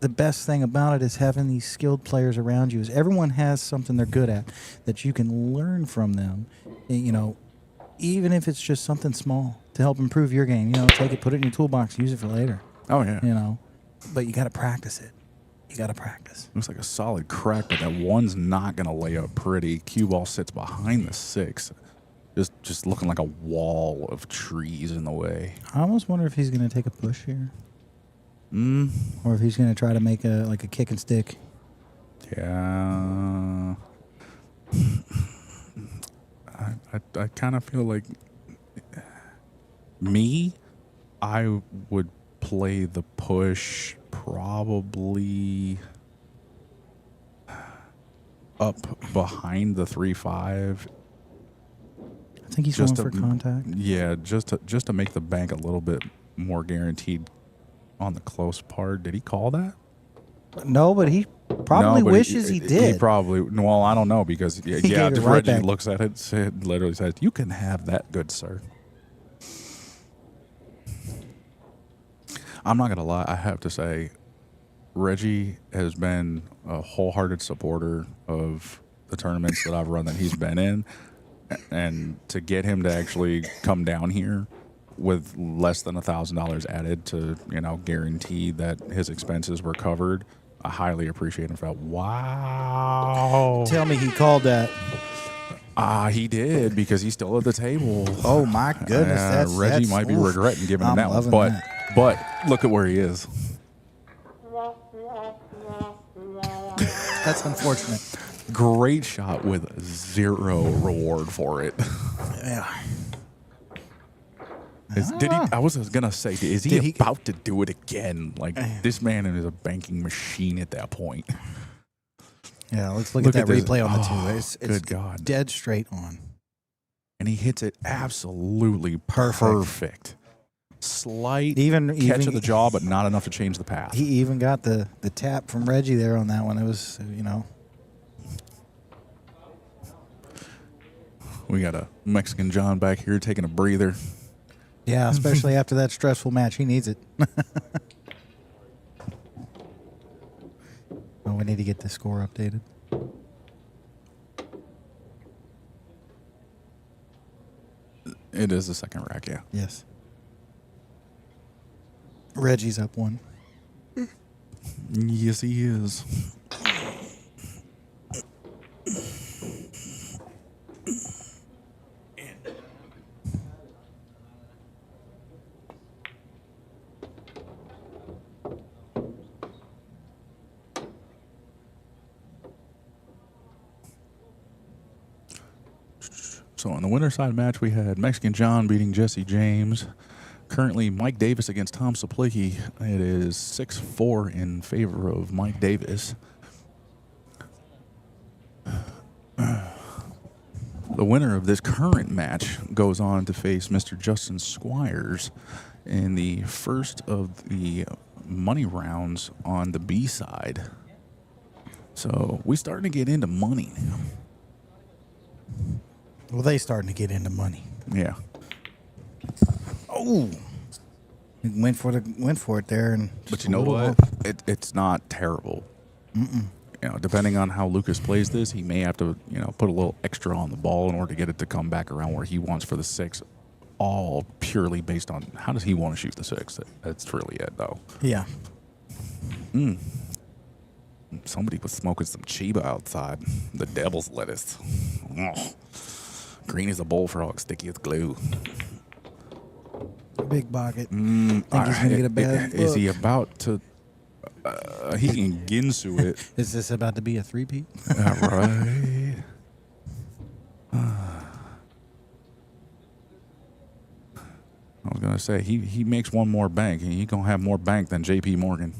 the best thing about it is having these skilled players around you. Is everyone has something they're good at that you can learn from them. Even if it's just something small to help improve your game. Take it, put it in your toolbox, use it for later. Oh, yeah. But you got to practice it. You got to practice. Looks like a solid crack, but that one's not going to lay up pretty. Cue ball sits behind the 6. Just looking like a wall of trees in the way. I almost wonder if he's going to take a push here. Or if he's going to try to make a kick and stick. Yeah. I kind of feel like I would play the push probably up behind the 3-5. I think he's going for contact. Yeah, just to make the bank a little bit more guaranteed on the close part. Did he call that? No, but he probably wishes he did. He probably. Well, I don't know because gave it right Reggie back. looks at it, literally says, "You can have that, good sir." I'm not gonna lie. I have to say, Reggie has been a wholehearted supporter of the tournaments that I've run that he's been in, and to get him to actually come down here with less than $1,000 added to guarantee that his expenses were covered, I highly appreciate him for that. Wow. Tell me he called that. He did because he's still at the table. Oh my goodness, Reggie might be regretting giving him that one, but look at where he is. That's unfortunate. Great shot with 0 reward for it. Yeah. Did he? I was gonna say, is he Did he- about to do it again? This man is a banking machine at that point. Yeah, let's look Look at at that this. replay on the Oh, 2. It's good God. dead straight on. And he hits it absolutely perfect. Slight catch of the jaw, but not enough to change the path. He even got the tap from Reggie there on that one. It was, We got a Mexican John back here taking a breather. Yeah, especially after that stressful match. He needs it. Oh, we need to get the score updated. It is the second rack, yeah. Yes. Reggie's up 1. Yes, he is. So on the winner side match, we had Mexican John beating Jesse James. Currently, Mike Davis against Tom Saplicki. It is 6-4 in favor of Mike Davis. The winner of this current match goes on to face Mr. Justin Squires in the first of the money rounds on the B side. So we starting to get into money now. Well, they starting to get into money. Yeah. Oh, went for it there, and But just you know a little what? off. It's not terrible. You know, depending on how Lucas plays this, he may have to, put a little extra on the ball in order to get it to come back around where he wants for the 6. All purely based on how does he want to shoot the 6. That's really it, though. Yeah. Somebody was smoking some Chiba outside. The devil's lettuce. Ugh. Green as a bullfrog, sticky as glue. Big pocket. Think he's gonna get a bad Is he look. about to? He can Ginsu it. Is this about to be a three-peat? Right. I was gonna say he makes one more bank, and he gonna have more bank than J.P. Morgan.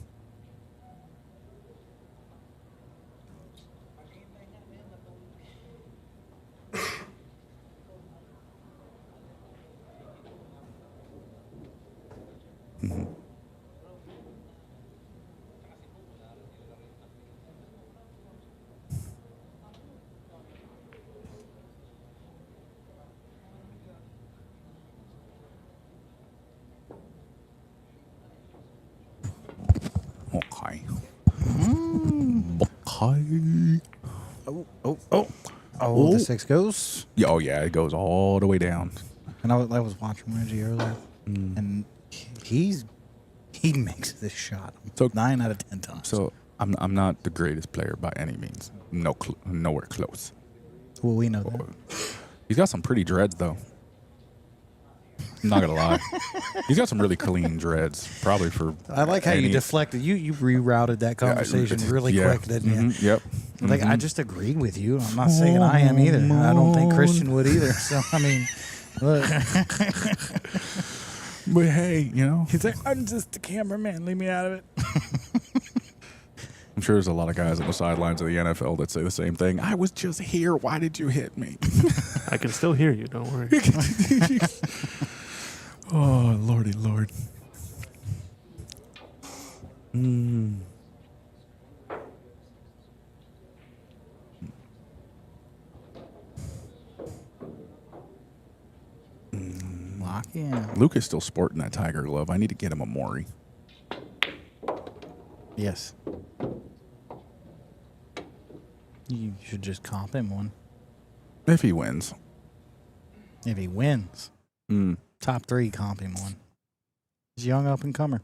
Okay. Okay. Oh, the 6 goes. Yeah, oh yeah, it goes all the way down. And I was watching Reggie earlier, and he makes this shot So- 9 out of 10 times. So I'm not the greatest player by any means. Nowhere close. Well, we know that. He's got some pretty dreads though. I'm not gonna lie. He's got some really clean dreads. Probably for. I like how you deflected. You rerouted that conversation really quick, didn't you? Mhm, yep. Like I just agreed with you. I'm not saying I am either. I don't think Christian would either. So I mean, look. But hey, He's like, I'm just the cameraman. Leave me out of it. I'm sure there's a lot of guys on the sidelines of the NFL that say the same thing. I was just here. Why did you hit me? I can still hear you. Don't worry. Oh, lordy lord. Mm. Lock in. Luke is still sporting that tiger glove. I need to get him a Maury. Yes. You should just comp him one. If he wins. If he wins, Mm. top 3 comp him one. He's a young up and comer.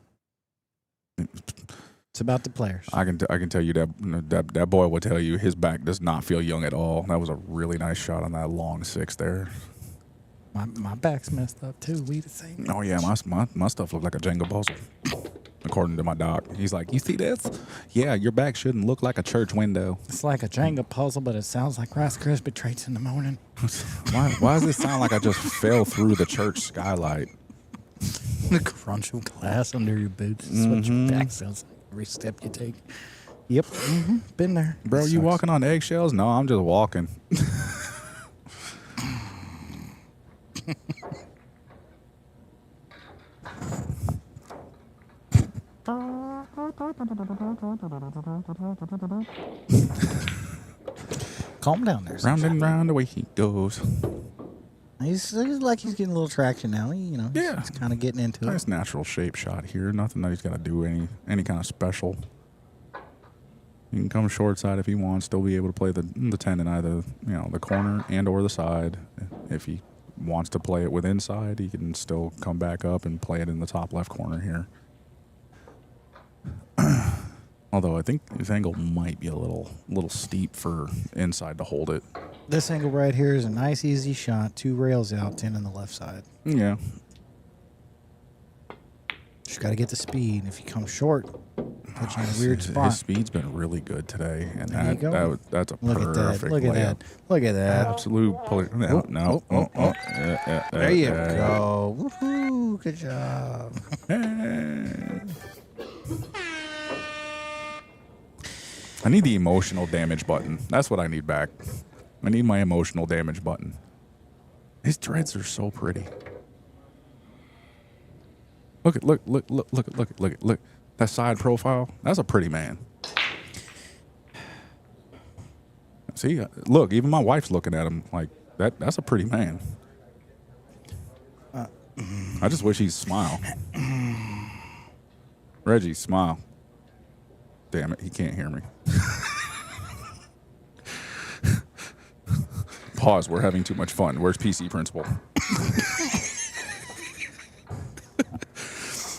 It's about the players. I can tell you that boy will tell you his back does not feel young at all. That was a really nice shot on that long 6 there. My back's messed up too. We the same. Oh yeah, my stuff looked like a Jenga puzzle. According to my doc, he's like, "You see this? Yeah, your back shouldn't look like a church window." It's like a Jenga puzzle, but it sounds like Rice Krispie treats in the morning. Why does it sound like I just fell through the church skylight? The crunch of glass under your boots. That's what your back sounds like every step you take. Yep. Been there. Bro, It you sucks. walking on eggshells? No, I'm just walking. Calm down there. Round and round away he goes. He's like he's getting a little traction now. Yeah. He's kind of getting into Nice it. natural shape shot here. Nothing that he's got to do any kind of special. He can come short side if he wants. Still be able to play the 10 in either the corner and or the side. If he wants to play it with inside, he can still come back up and play it in the top left corner here. Although I think this angle might be a little steep for inside to hold it. This angle right here is a nice, easy shot. 2 rails out, 10 on the left side. Yeah. Just got to get the speed. If you come short, put you in a weird His spot. speed's been really good today, and There you go. that's a Look at perfect that. Look at layup. that. Look at that. Absolute no. There you go. Woohoo. Good job. I need the emotional damage button. That's what I need back. I need my emotional damage button. His dreads are so pretty. Look. That side profile, that's a pretty man. See, look, even my wife's looking at him like that's a pretty man. I just wish he'd smile. Reggie, smile. Damn it, he can't hear me. Pause, we're having too much fun. Where's PC Principal?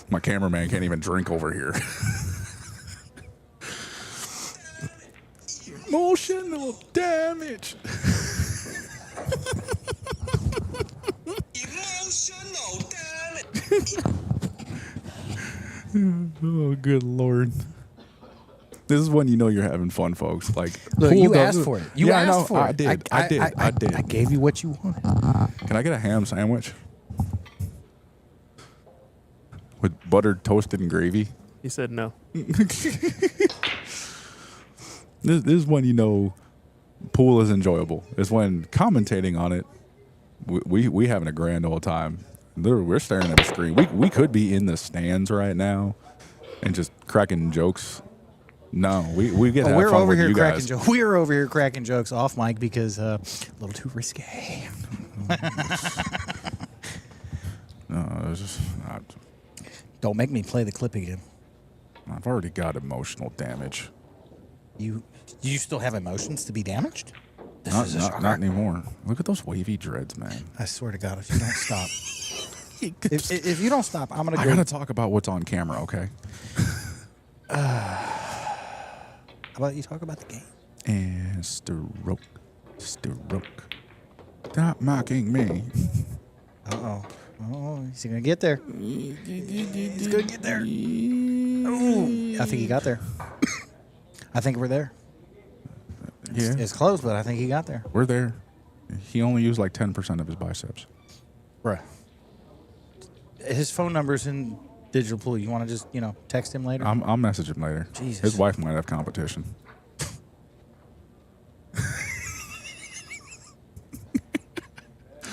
My cameraman can't even drink over here. Emotional damage. Emotional damage. Oh, good Lord. This is when you know you're having fun, folks. Like, Look, who you does- asked for it. You Yeah, I asked know. for I it. did. I did. I gave you what you wanted. Can I get a ham sandwich with buttered toasted and gravy? He said no. This is when you know pool is enjoyable. It's when commentating on it, we having a grand old time. Literally, we're staring at the screen. We could be in the stands right now and just cracking jokes. No, we get to have We're fun over with here you cracking guys. jokes. We're over here cracking jokes off mic because a little too risque. No, it's just Don't make me play the clip again. I've already got emotional damage. You still have emotions to be damaged? This Not, is a not, shocker. not anymore. Look at those wavy dreads, man. I swear to God, if you don't stop, if you don't stop, I'm gonna I go. gotta talk about what's on camera, okay? How about you talk about the game? And stroke. Stop mocking me. Oh, he's gonna get there. He's gonna get there. Ooh, I think he got there. I think we're there. Yeah, It's close, but I think he got there. we're there. He only used like 10% of his biceps. Bruh. His phone number's in digital pool. You want to just, text him later? I'll message him later. Jesus. His wife might have competition.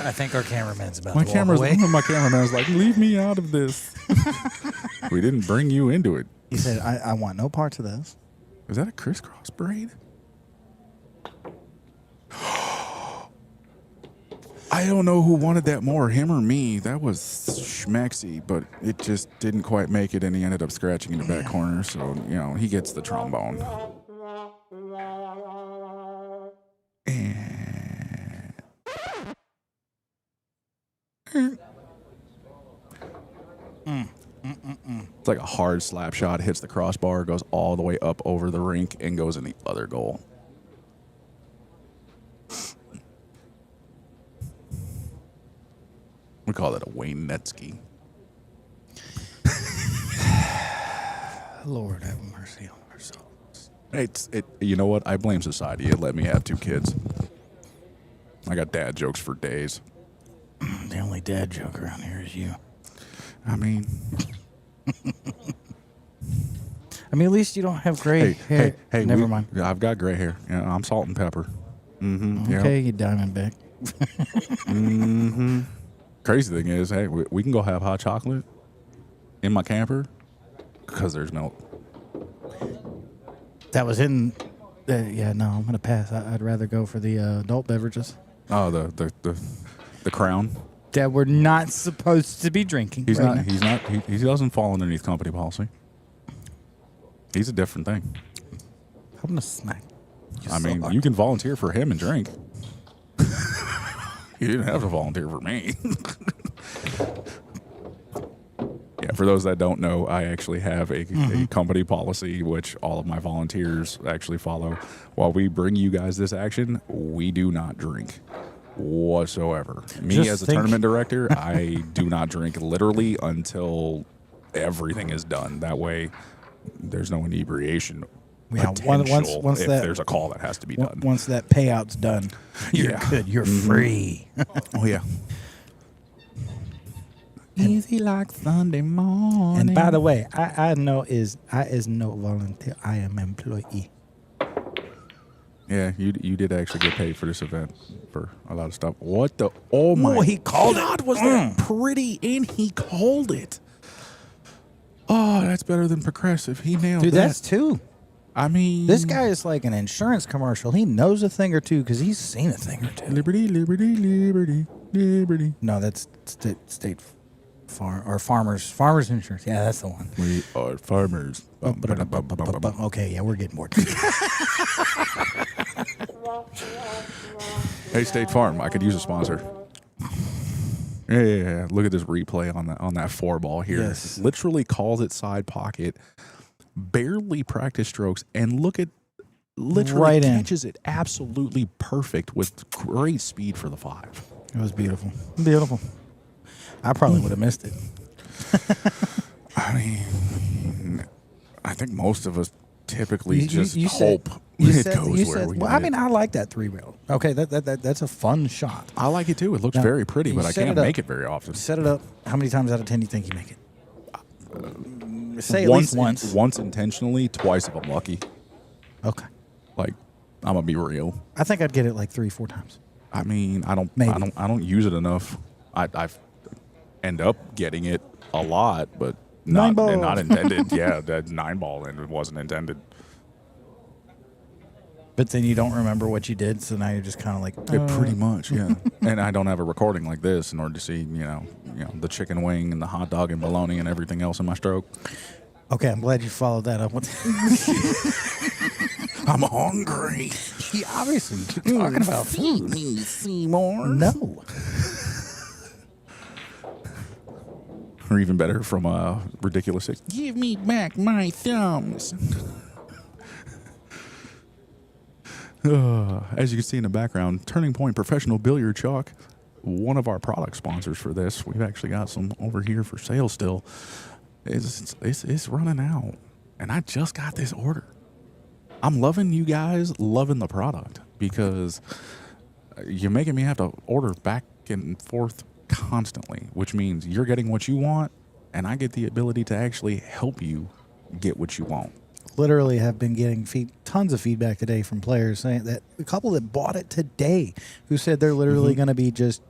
I think our cameraman's about My to walk away. cameraman's like, leave me out of this. We didn't bring you into it. He said, I want no parts of this. Is that a crisscross braid? I don't know who wanted that more, him or me. That was schmaxy, but it just didn't quite make it, and he ended up scratching in the back corner. So, he gets the trombone. And... It's like a hard slap shot, hits the crossbar, goes all the way up over the rink, and goes in the other goal. We call it a Wayne Netsky. Lord have mercy on our souls. You know what? I blame society. It let me have 2 kids. I got dad jokes for days. The only dad joke around here is you. I mean, at least you don't have gray hair. hey, Never mind. I've got gray hair. Yeah, I'm salt and pepper. Mm-hmm. Okay, you diamondback. Mm-hmm. Crazy thing is, hey, we can go have hot chocolate in my camper because there's milk. That was in. Yeah, no, I'm gonna pass. I'd rather go for the adult beverages Oh, the Crown. that we're not supposed to be drinking. He's right not. now. He's not. He doesn't fall underneath company policy. He's a different thing. I'm gonna smack. You can volunteer for him and drink. You didn't have to volunteer for me. Yeah, for those that don't know, I actually have a company policy which all of my volunteers actually follow. While we bring you guys this action, we do not drink whatsoever. Me Just as a think- tournament director, I do not drink literally until everything is done. That way, there's no inebriation Yeah, potential once if that- there's a call that has to be done. Once that payout's done, you're Yeah. good. You're free. Oh yeah. Easy like Sunday morning. And by the way, I is no volunteer. I am employee. Yeah, you did actually get paid for this event for a lot of stuff. What the? Oh my! he called it. God, was that pretty? And he called it. Oh, that's better than progressive. He nailed Dude, that. that's two. I mean, This guy is like an insurance commercial. He knows a thing or two because he's seen a thing or two. Liberty, liberty, liberty, liberty. No, that's state farm or farmers insurance. Yeah, that's the one. We are farmers. Okay, yeah, we're getting more. Hey, State Farm, I could use a sponsor. Yeah. Look at this replay on that 4-ball here. Yes. Literally calls it side pocket, barely practice strokes, and literally Right in. catches it absolutely perfect with great speed for the 5. It was beautiful. Beautiful. I probably would have missed it. I mean, I think most of us typically just you said- hope it goes where we well, need I mean, it. I like that 3-rail. Okay, that's a fun shot. I like it too. It looks Now, very pretty, you but I set can't it up. make it very often. Set it up. How many times out of 10 do you think you make it? Say at least once. Once intentionally, twice if I'm lucky. Okay. Like, I'm gonna be real. I think I'd get it like 3-4 times. I mean, I don't Maybe. use it enough. I end up getting it a lot, but Nine ball. not intended. Yeah, that 9-ball and it wasn't intended. But then you don't remember what you did, so now you're just kind of like, Pretty much, yeah. And I don't have a recording like this in order to see, the chicken wing and the hot dog and bologna and everything else in my stroke. Okay, I'm glad you followed that up with. I'm hungry. He obviously talking about food. me, Seymour. No. Or even better from Ridiculous 6. Give me back my thumbs. As you can see in the background, Turning Point Professional Billiard Chalk, one of our product sponsors for this. We've actually got some over here for sale still. It's running out, and I just got this order. I'm loving you guys, loving the product, because you're making me have to order back and forth constantly, which means you're getting what you want, and I get the ability to actually help you get what you want. Literally have been getting tons of feedback today from players saying that a couple that bought it today who said they're literally going to be just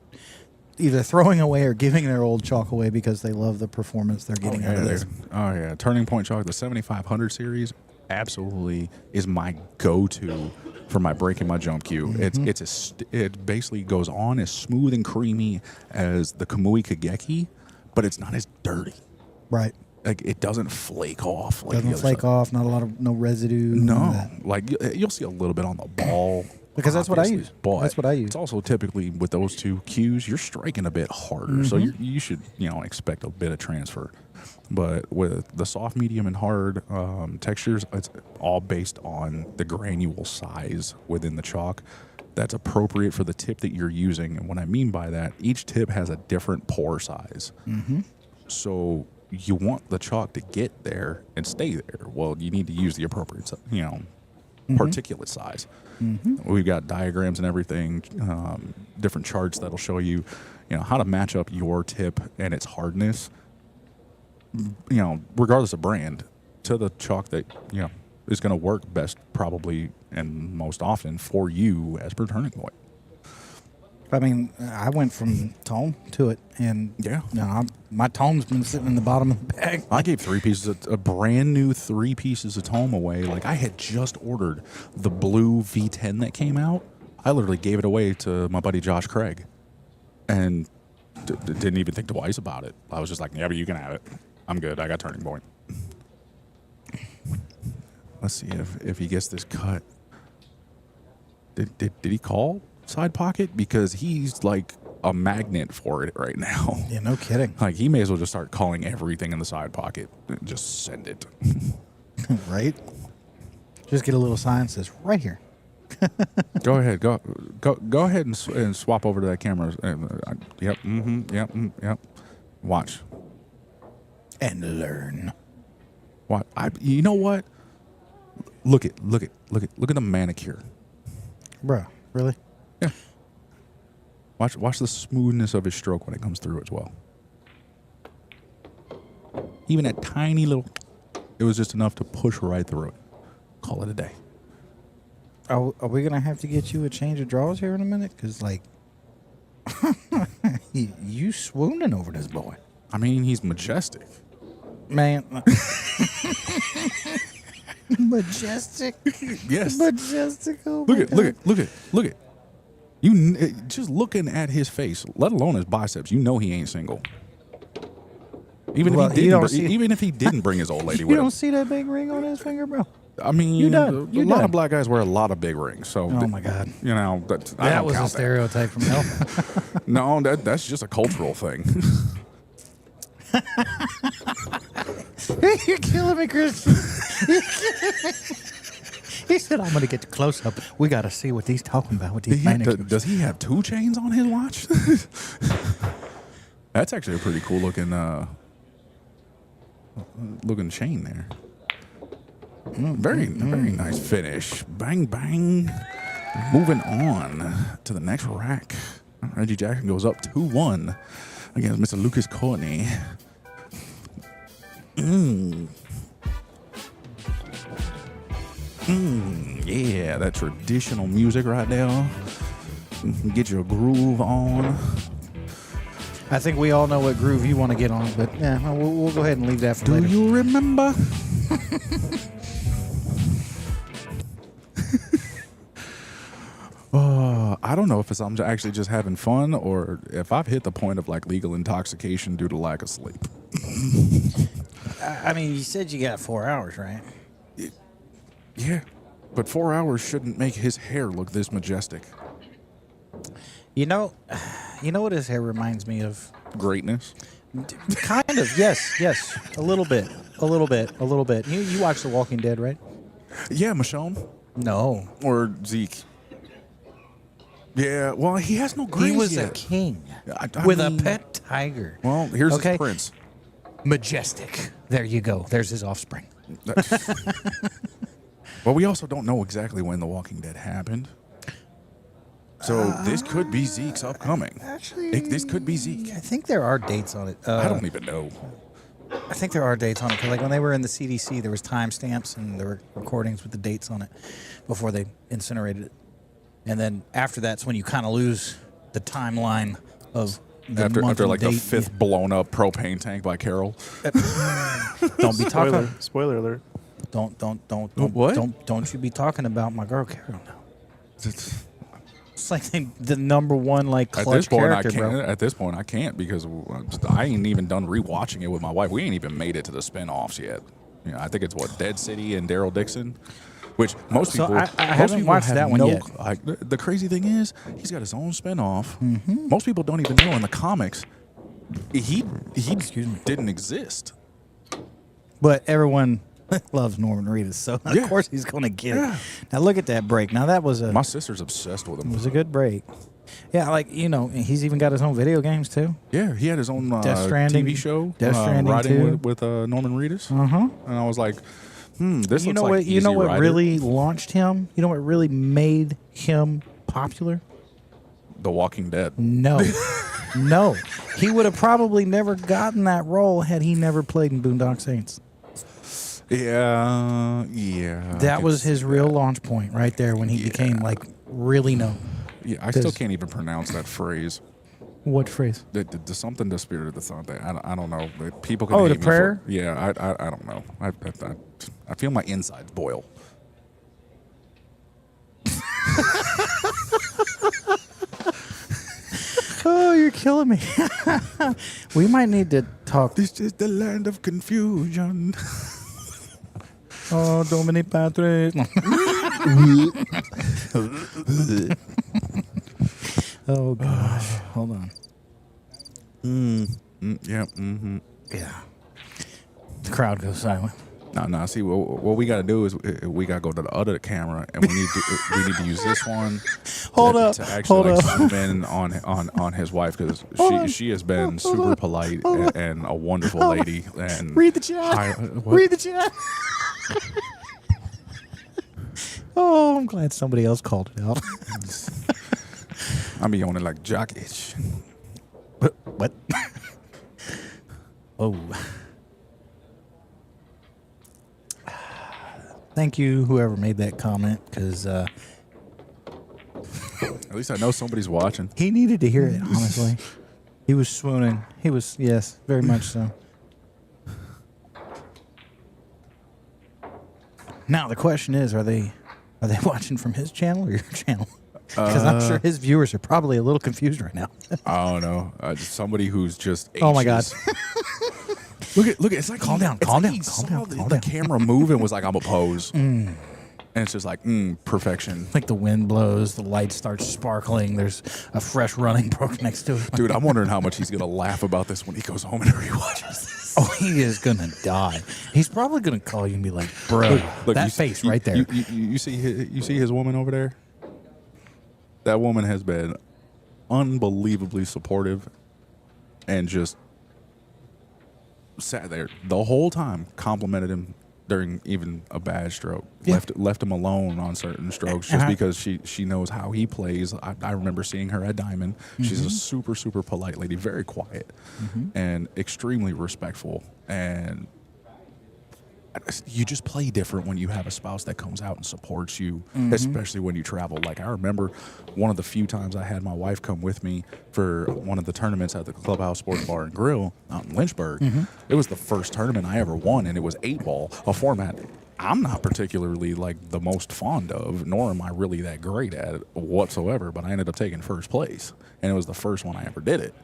either throwing away or giving their old chalk away because they love the performance they're getting out of this. Oh yeah, Turning Point Chalk, the 7500 series, absolutely is my go-to for my break and my jump cue. It basically goes on as smooth and creamy as the Kamui Kageki, but it's not as dirty. Right. Like, it doesn't flake off. Like Doesn't the other flake stuff. off, no residue. none of No, that. like you'll see a little bit on the ball. Because that's what I obviously, use. But That's what I use. It's also typically with those two cues, you're striking a bit harder, so you should expect a bit of transfer. But with the soft, medium, and hard textures, it's all based on the granule size within the chalk that's appropriate for the tip that you're using. And what I mean by that, each tip has a different pore size. So you want the chalk to get there and stay there. Well, you need to use the appropriate, particulate size. We've got diagrams and everything, different charts that'll show you, how to match up your tip and its hardness, regardless of brand, to the chalk that, is going to work best probably and most often for you as per Turning Point. I mean, I went from tone to it, and Yeah. my tone's been sitting in the bottom of the bag. I gave 3 pieces, a brand new 3 pieces of tome away. Like, I had just ordered the blue V10 that came out. I literally gave it away to my buddy Josh Craig, and didn't even think twice about it. I was just like, yeah, but you can have it. I'm good. I got Turning Point. Let's see if he gets this cut. Did he call side pocket? Because he's like a magnet for it right now. Yeah, no kidding. Like, he may as well just start calling everything in the side pocket. Just send it. Right? Just get a little sign that says right here. Go ahead. Go ahead and swap over to that camera. Yep. Yep. Watch. And learn. What? You know what? Look at the manicure. Bruh, really? Yeah. Watch the smoothness of his stroke when it comes through as well. Even that tiny little, it was just enough to push right through it. Call it a day. Are we going to have to get you a change of draws here in a minute? Because, like, you swooning over this boy. I mean, he's majestic. Man. Majestic. Yes. Majestic. Oh Look my at, God. look at. Just looking at his face, let alone his biceps, you know he ain't single. Even Well, if he you didn't, don't see- even if he didn't bring his old lady You with don't him. see that big ring on his finger, bro? I mean, You done. You a lot done. of black guys wear a lot of big rings. So, Oh my God. you know, I That don't was a count stereotype from hell. that. No, that's just a cultural thing. You're killing me, Christian. He said, I'm going to get the close up. We got to see what he's talking about with these manicures. Does he have 2 chains on his watch? That's actually a pretty cool looking chain there. Very nice finish. Bang bang. Moving on to the next rack. Reggie Jackson goes up 2-1 against Mr. Lucas Courtney. Yeah, that traditional music right there. Get your groove on. I think we all know what groove you want to get on, but yeah, we'll go ahead and leave that for Do later. you remember? I don't know if I'm actually just having fun or if I've hit the point of like legal intoxication due to lack of sleep. I mean, you said you got 4 hours, right? Yeah, but 4 hours shouldn't make his hair look this majestic. You know what his hair reminds me of? Greatness. Kind of, yes, a little bit. You watch The Walking Dead, right? Yeah, Michonne No, or Zeke. Yeah, well, he has no grace he was yet. a king I with mean, a pet tiger. Well, here's Okay. his prince. Majestic. There you go. There's his offspring. Well, we also don't know exactly when The Walking Dead happened. So this could be Zeke's upcoming. Actually, This could be Zeke. I think there are dates on it. I don't even know. I think there are dates on it because, like, when they were in the CDC, there was timestamps and there were recordings with the dates on it before they incinerated it. And then after that's when you kind of lose the timeline of the After month and like the date. 5th blown up propane tank by Carol. Don't be talking. Spoiler alert. Don't What? Don't you be talking about my girl Carol now. It's like the number one like At clutch this point, I character, can't. bro. At this point, I can't because I ain't even done rewatching it with my wife. We ain't even made it to the spinoffs yet. You know, I think it's what Dead City and Daryl Dixon, which most So people. I most haven't people watched have that one no, yet. Like, the crazy thing is, he's got his own spinoff. Mm-hmm. Most people don't even know in the comics he didn't exist. But everyone loves Norman Reedus, so Yeah. of course he's going to get Yeah. it. Now look at that break. Now that was My sister's obsessed with him. was a good break. Yeah, like he's even got his own video games too. Yeah, he had his own Death Stranding- TV show, Death Stranding riding 2. with Norman Reedus, Uh-huh. and I was like, this You looks know like what? You know Easy what Rider. really launched him? You know what really made him popular? The Walking Dead. No, no. He would have probably never gotten that role had he never played in Boondock Saints. Yeah. I That could was see his real launch point right there when he became like really known. Yeah, I still 'cause- can't even pronounce that phrase. What phrase? The something, the spirit of the thought. I don't know. People can Oh, hate the me for- prayer? yeah, I don't know. I feel my insides boil. Oh, you're killing me. We might need to talk. This is the land of confusion. Oh, Dominic Patrick. Oh gosh. Hold on. Yeah. Mm-hmm. Yeah. The crowd goes silent. No. See, what we got to do is we got to go to the other camera, and we need to use this one. Hold to, up, to actually hold like, up. zoom in on his wife because on, she has been hold super on, polite hold on. and a wonderful lady. And Read the chat. what? Read the chat. Oh, I'm glad somebody else called it out. I be on it like jock itch. What? Oh. Thank you, whoever made that comment, because At least I know somebody's watching. he needed to hear it, honestly. He was swooning. He was, yes, very much so. Now the question is, are they watching from his channel or your channel? Because I'm sure his viewers are probably a little confused right now. I don't know. Just somebody who's just Oh my God. anxious. Look at it's like Calm down, it's calm like down, he calm saw down, the, calm the down. camera move and was like, I'm a pose. And it's just like, perfection. Like the wind blows, the light starts sparkling. There's a fresh running brook next to it. Dude, I'm wondering how much he's gonna laugh about this when he goes home and rewatches this. Oh, he is gonna die. He's probably gonna call you and be like, "Bro, Look, that you see- face right there." You see his woman over there? That woman has been unbelievably supportive and just sat there the whole time, complimented him during even a bad stroke. Yeah. Left him alone on certain strokes And just I- because she knows how he plays. I remember seeing her at Diamond. She's a super, super polite lady, very quiet and extremely respectful. And you just play different when you have a spouse that comes out and supports you, especially when you travel. Like, I remember one of the few times I had my wife come with me for one of the tournaments at the Clubhouse Sports Bar and Grill out in Lynchburg. It was the first tournament I ever won, and it was 8-ball, a format I'm not particularly like the most fond of, nor am I really that great at it whatsoever, but I ended up taking first place, and it was the first one I ever did it.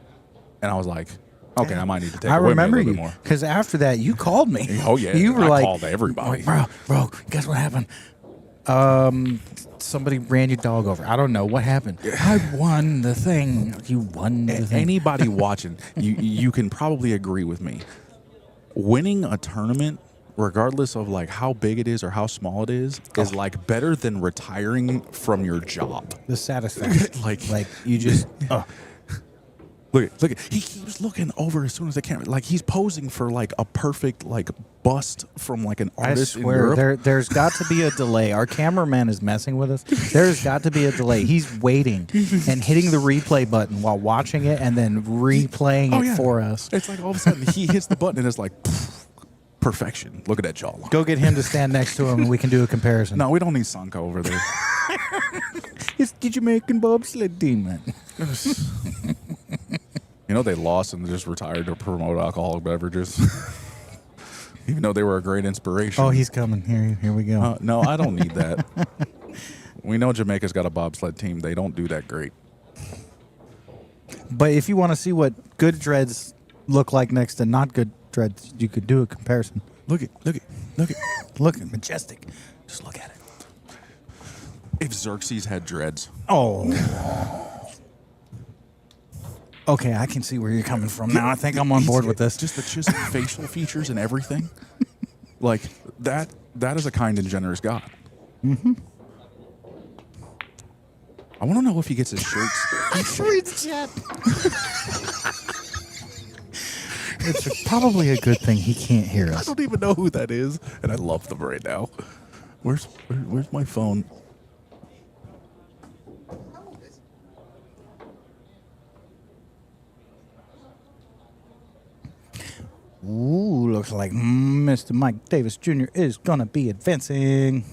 And I was like, okay, I might need to take I it with me a remember little you bit more. because after that you called me. Oh, yeah, you were I like, called everybody. like, bro, guess what happened? Somebody ran your dog over. I don't know what happened. I won the thing. You won the thing. Anybody watching, you can probably agree with me. Winning a tournament, regardless of like how big it is or how small it is like better than retiring from your job. The satisfaction, Like- you just. Look, he keeps looking over as soon as the camera, like he's posing for like a perfect like bust from like an I artist in swear, Europe. there's got to be a delay. Our cameraman is messing with us. There's got to be a delay. He's waiting and hitting the replay button while watching it and then replaying it for us. It's like all of a sudden he hits the button and it's like perfection. Look at that jawline. Go get him to stand next to him and we can do a comparison. No, we don't need Sanka over there. It's the Jamaican bobsled team, man. You know, they lost and just retired to promote alcoholic beverages. Even though they were a great inspiration. Oh, he's coming. Here we go. No, I don't need that. We know Jamaica's got a bobsled team. They don't do that great. But if you want to see what good dreads look like next to not good dreads, you could do a comparison. Look at. Look at majestic. Just look at it. If Xerxes had dreads. Oh. Okay, I can see where you're coming from now. I think I'm on board with this. Just the chiseled facial features and everything. Like, that is a kind and generous God. Mm-hmm. I want to know if he gets his shirts. Read the chat. It's probably a good thing he can't hear I us. don't even know who that is, and I love them right now. Where's my phone? Ooh, looks like Mr. Mike Davis Jr. is going to be advancing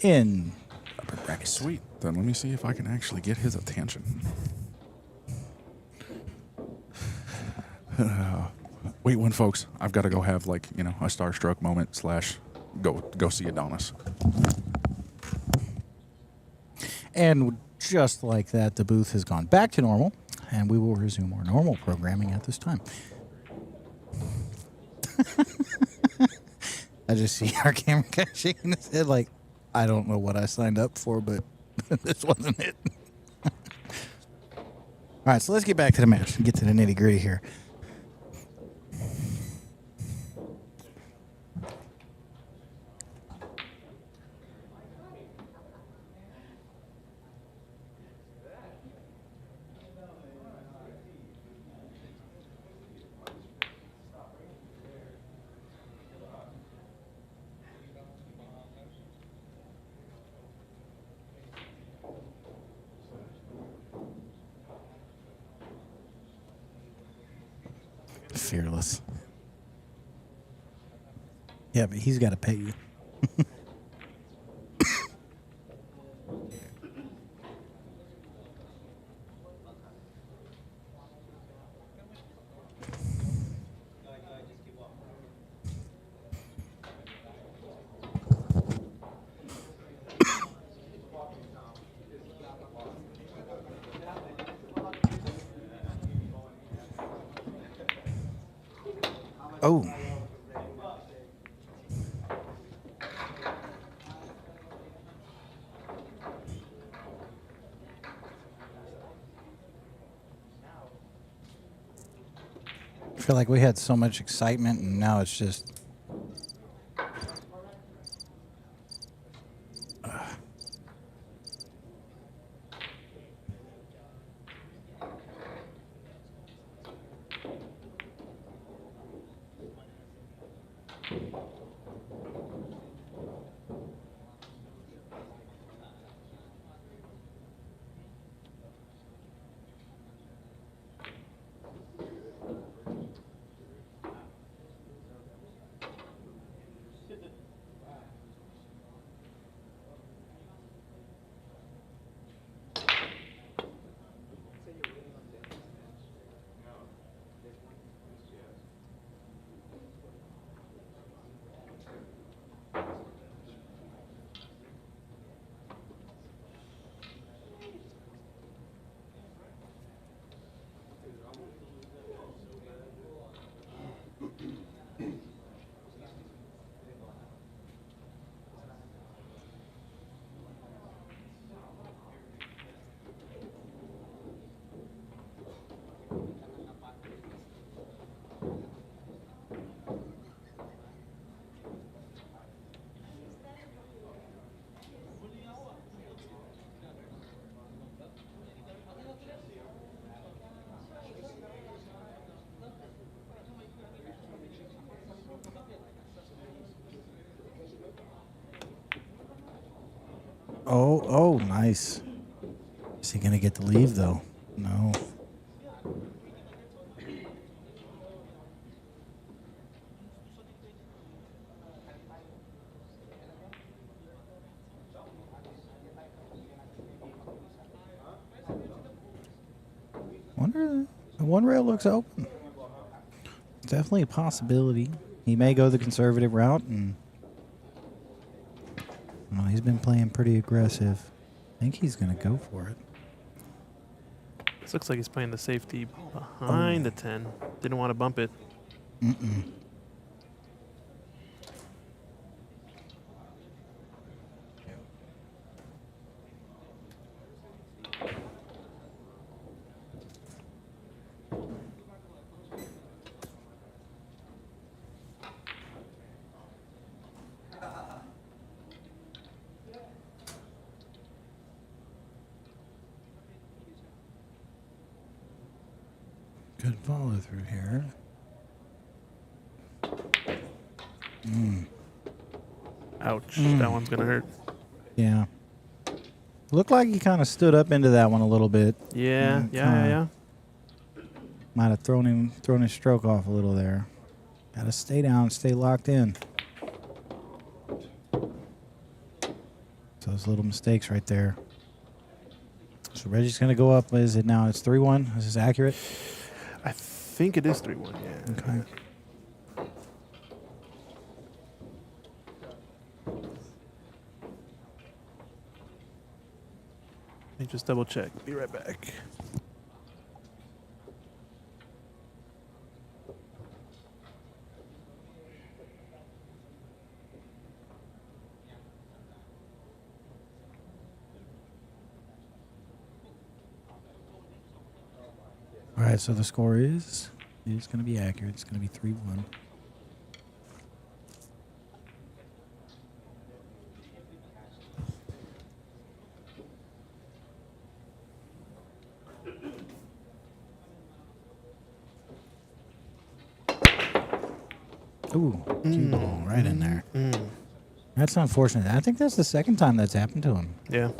in upper bracket. Sweet. Then let me see if I can actually get his attention. Wait one, folks. I've got to go have like, a starstruck moment / go see Adonis. And just like that, the booth has gone back to normal, and we will resume our normal programming at this time. I just see our camera guy shaking his head like, I don't know what I signed up for, but this wasn't it. All right, so let's get back to the match and get to the nitty gritty here. Fearless. Yeah, but he's got to pay you. Oh. I feel like we had so much excitement, and now it's just. Oh, nice. Is he gonna get to leave though? No. Wonder. The one rail looks open. Definitely a possibility. He may go the conservative route, and well, he's been playing pretty aggressive. I think he's gonna go for it. This looks like he's playing the safety behind the 10. Didn't want to bump it. Mm-mm. Good follow through here. Ouch. That one's going to hurt. Yeah. Looked like he kind of stood up into that one a little bit. Yeah, yeah. Might have thrown his stroke off a little there. Got to stay down, stay locked in. So those little mistakes right there. So Reggie's going to go up. What is it now? It's 3-1. Is this accurate? I think it is 3-1, yeah. Okay. Let me just double check. Be right back. All right, so the score is going to be accurate. It's going to be 3-1. Ooh, cue ball right in there. That's unfortunate. I think that's the second time that's happened to him. Yeah.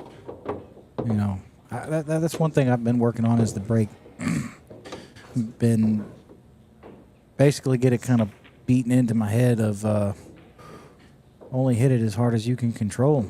You know, that's one thing I've been working on is the break. Been basically get it kind of beaten into my head of only hit it as hard as you can control.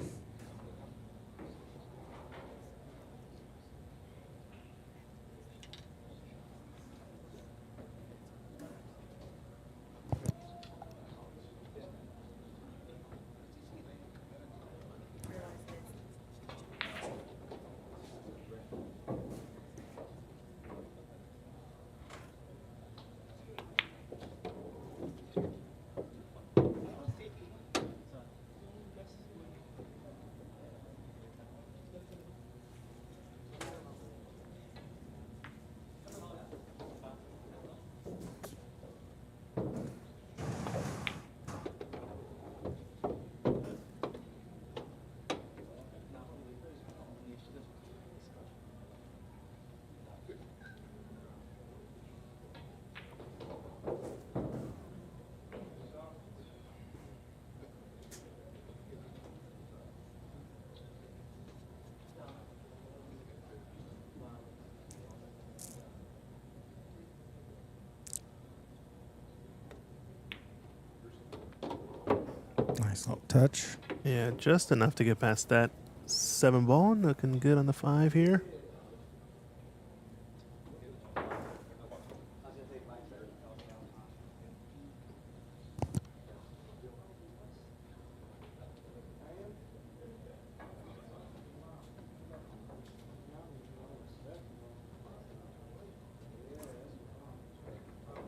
Nice little touch. Yeah, just enough to get past that 7 ball. Looking good on the 5 here.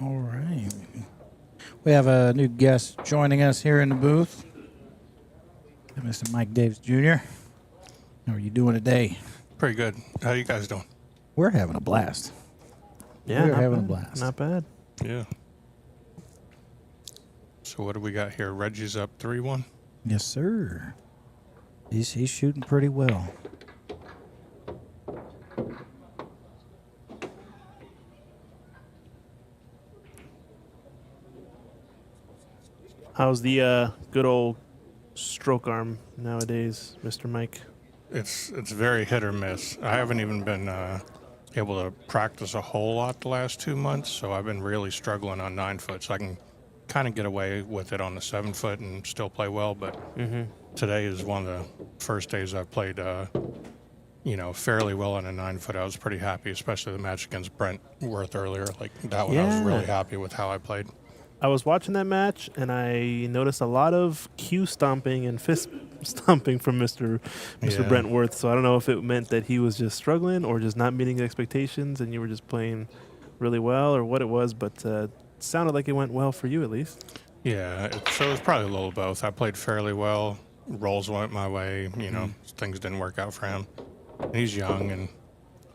All right. We have a new guest joining us here in the booth. Mr. Mike Davis Jr. How are you doing today? Pretty good. How you guys doing? We're having a blast. Yeah, We're not having a bad. blast. Not bad. Yeah. So what do we got here? Reggie's up 3-1. Yes, sir. He's shooting pretty well. How's the good old stroke arm nowadays, Mr. Mike? It's very hit or miss. I haven't even been able to practice a whole lot the last 2 months, so I've been really struggling on 9 foot. So I can kind of get away with it on the 7 foot and still play well. But today is one of the first days I've played, fairly well on a 9 foot. I was pretty happy, especially the match against Brent Worth earlier. Like that one, I was really happy with how I played. I was watching that match, and I noticed a lot of cue stomping and fist stomping from Mr. Yeah. Brent Worth. So I don't know if it meant that he was just struggling or just not meeting the expectations, and you were just playing really well, or what it was. But it sounded like it went well for you, at least. Yeah, so it was probably a little of both. I played fairly well. Rolls went my way. Things didn't work out for him. And he's young, and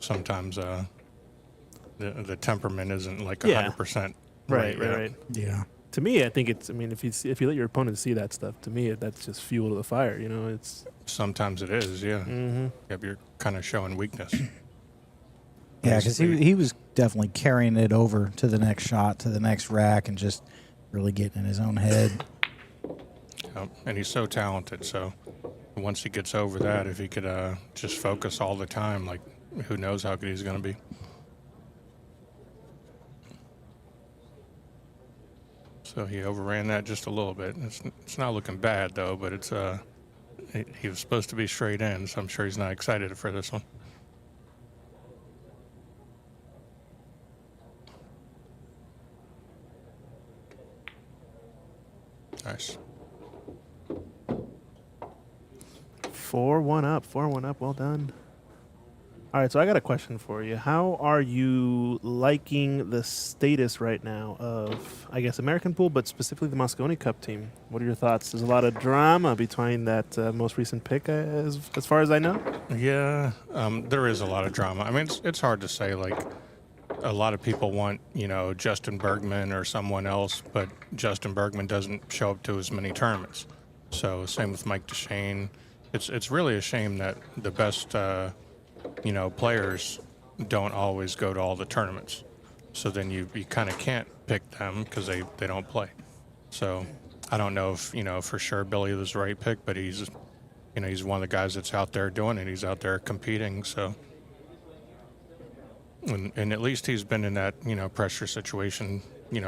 sometimes the temperament isn't like 100%. Right. Yeah. To me, I think it's. I mean, if you let your opponent see that stuff, to me, that's just fuel to the fire. It's. Sometimes it is, yeah. Mm-hmm. Yep, you're kind of showing weakness. Yeah, because he was definitely carrying it over to the next shot, to the next rack, and just really getting in his own head. Yep, and he's so talented, so once he gets over that, if he could just focus all the time, like, who knows how good he's going to be. So he overran that just a little bit. It's not looking bad, though, but it's he was supposed to be straight in, so I'm sure he's not excited for this one. Nice. 4-1 up. 4-1 up. Well done. All right, so I got a question for you. How are you liking the status right now of, I guess, American Pool, but specifically the Moscone Cup team? What are your thoughts? There's a lot of drama between that most recent pick, as far as I know. Yeah, there is a lot of drama. I mean, it's hard to say. Like, a lot of people want, Justin Bergman or someone else, but Justin Bergman doesn't show up to as many tournaments. So same with Mike DeShane. It's really a shame that the best players don't always go to all the tournaments. So then you kind of can't pick them because they don't play. So I don't know if, for sure Billy was the right pick, but he's one of the guys that's out there doing it. He's out there competing. So, and at least he's been in that, pressure situation,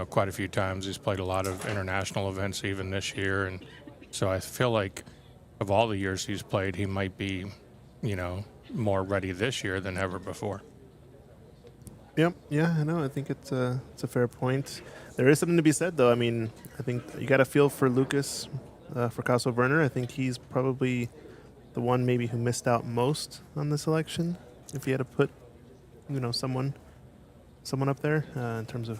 quite a few times. He's played a lot of international events even this year. And so I feel like of all the years he's played, he might be, more ready this year than ever before. Yep. Yeah, I know. I think it's a fair point. There is something to be said, though. I mean, I think you got to feel for Lucas, for Caso Werner. I think he's probably the one maybe who missed out most on this election. If he had to put, someone up there in terms of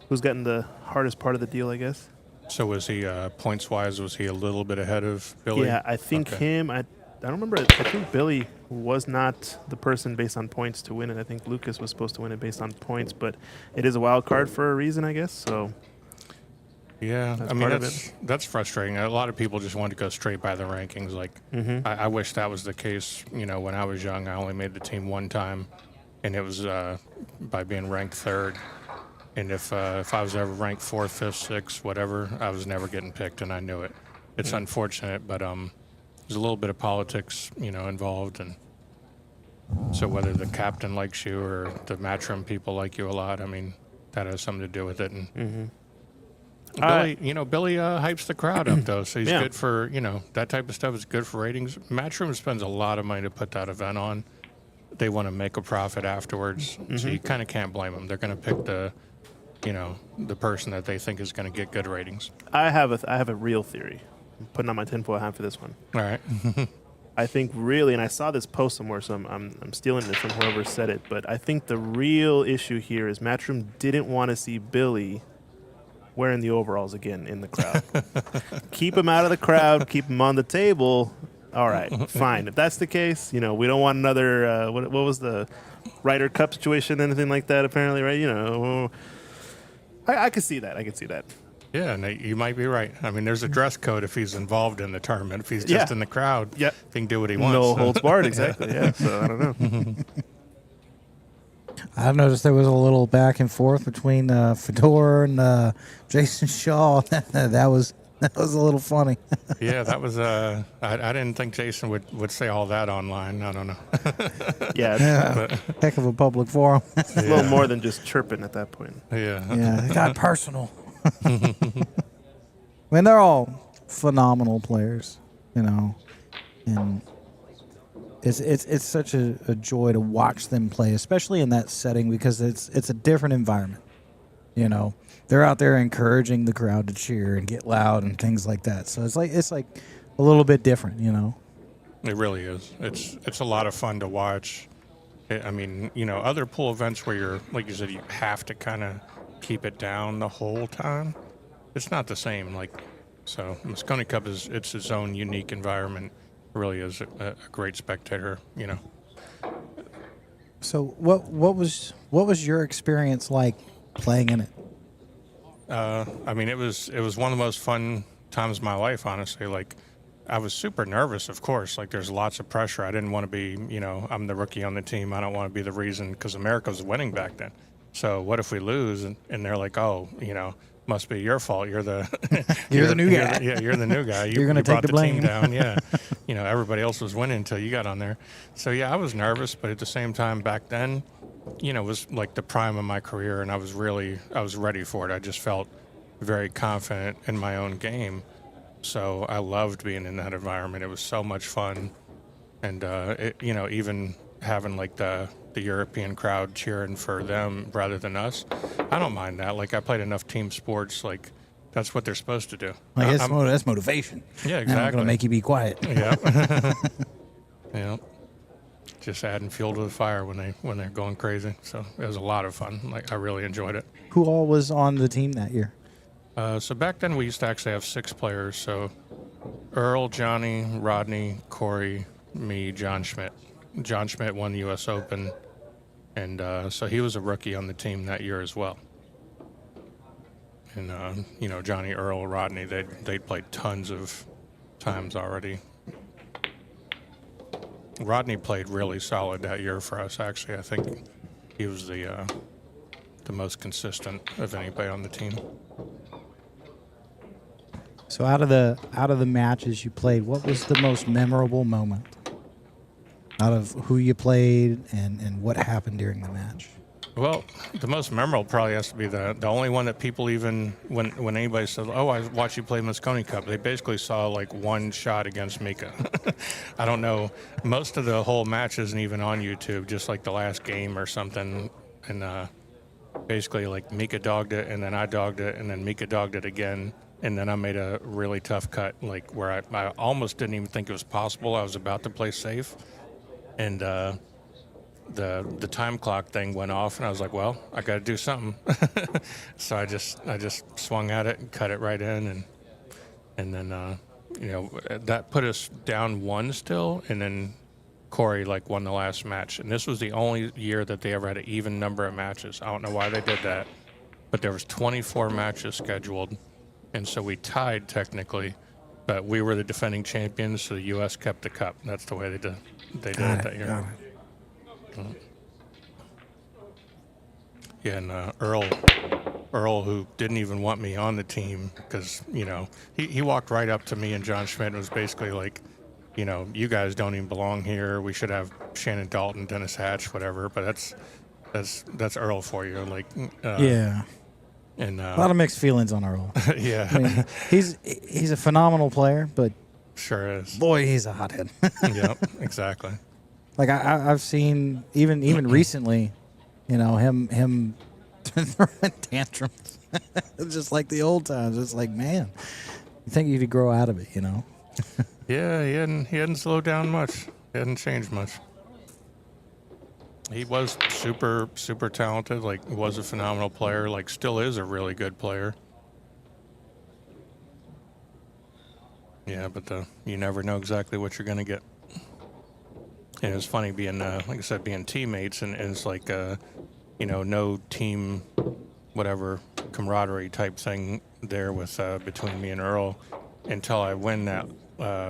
who's gotten the hardest part of the deal, I guess. So was he, points-wise, was he a little bit ahead of Billy? Yeah, I think him. I don't remember. I think Billy was not the person based on points to win it. I think Lucas was supposed to win it based on points, but it is a wild card for a reason, I guess. So yeah, that's that's frustrating. A lot of people just want to go straight by the rankings. Like, I wish that was the case. When I was young, I only made the team one time, and it was by being ranked third. And if I was ever ranked 4th, 5th, 6th, whatever, I was never getting picked, and I knew it. It's unfortunate, but there's a little bit of politics, involved, and so whether the captain likes you or the matchroom people like you a lot, I mean, that has something to do with it. And Billy, Billy hypes the crowd up though, so he's Yeah. good for that type of stuff is good for ratings. Matchroom spends a lot of money to put that event on. They want to make a profit afterwards, so you kind of can't blame them. They're going to pick the person that they think is going to get good ratings. I have a real theory. I'm putting on my tinfoil hat for this one. All right. I think really, and I saw this post somewhere, so I'm stealing it from whoever said it, but I think the real issue here is Matchroom didn't want to see Billy wearing the overalls again in the crowd. Keep him out of the crowd, keep him on the table. All right, fine. If that's the case, we don't want another, what was the Ryder Cup situation, anything like that, apparently, right? I could see that. I could see that. Yeah, and you might be right. I mean, there's a dress code if he's involved in the tournament. If he's just in the crowd, he can do what he wants. No holds barred, exactly. Yeah, so I don't know. I've noticed there was a little back and forth between Fedor and Jason Shaw. that was a little funny. Yeah, that was. I didn't think Jason would say all that online. I don't know. Yeah, Heck of a public forum. it's a little more than just chirping at that point. Yeah, it got personal. I mean, they're all phenomenal players, and it's such a joy to watch them play, especially in that setting because it's a different environment. They're out there encouraging the crowd to cheer and get loud and things like that. So it's like a little bit different, It really is. It's a lot of fun to watch. I mean, other pool events where you're, like you said, you have to kind of keep it down the whole time. It's not the same. So Moscone Cup it's its own unique environment. It really is a great spectator. So what was your experience like playing in it? I mean, it was one of the most fun times of my life, honestly. I was super nervous, of course. There's lots of pressure. I didn't want to be, I'm the rookie on the team. I don't want to be the reason because America was winning back then. So what if we lose? And they're like, oh, must be your fault. You're the You're the new guy. You're the new guy. You're going to take brought the blame. team down. Yeah. Everybody else was winning until you got on there. So yeah, I was nervous, but at the same time back then, it was like the prime of my career, and I was ready for it. I just felt very confident in my own game. So I loved being in that environment. It was so much fun. And, even having the European crowd cheering for them rather than us, I don't mind that. I played enough team sports. That's what they're supposed to do. That's motivation. Yeah, I'm exactly. not going to make you be quiet. Yeah. Yeah. Just adding fuel to the fire when they're going crazy. So it was a lot of fun. I really enjoyed it. Who all was on the team that year? So back then we used to actually have 6 players. So Earl, Johnny, Rodney, Corey, me, John Schmidt. John Schmidt won the U.S. Open, and so he was a rookie on the team that year as well. And Johnny, Earl, Rodney, they'd played tons of times already. Rodney played really solid that year for us. Actually, I think he was the most consistent of anybody on the team. So out of the matches you played, what was the most memorable moment? Out of who you played and what happened during the match? Well, the most memorable probably has to be the only one that people even, when anybody says, oh, I watched you play Moscone Cup, they basically saw one shot against Mika. I don't know. Most of the whole match isn't even on YouTube, just the last game or something. And basically Mika dogged it, and then I dogged it, and then Mika dogged it again. And then I made a really tough cut, where I almost didn't even think it was possible. I was about to play safe. And the time clock thing went off, and I was like, well, I got to do something. So I just swung at it and cut it right in, and then that put us down 1 still, and then Corey won the last match, and this was the only year that they ever had an even number of matches. I don't know why they did that, but there was 24 matches scheduled, and so we tied technically, but we were the defending champions, so the U.S. kept the cup. That's the way they did it that year. Yeah, and Earl, who didn't even want me on the team because, he walked right up to me and John Schmidt and was basically like, you guys don't even belong here. We should have Shannon Dalton, Dennis Hatch, whatever. But that's Earl for you. Yeah. And A lot of mixed feelings on Earl. yeah, I mean, he's a phenomenal player, but sure is. boy, he's a hothead. Yep, exactly. Like I've seen even recently, you know, him throwing tantrums, just like the old times. It's like, man, you think you could grow out of it, you know? Yeah, he hadn't slowed down much. He hadn't changed much. He was super talented. Like, was a phenomenal player. Like, still is a really good player. Yeah, but you never know exactly what you're gonna get. And it was funny being, like I said, being teammates, and it's like, you know, no team, whatever camaraderie type thing there with between me and Earl until I win that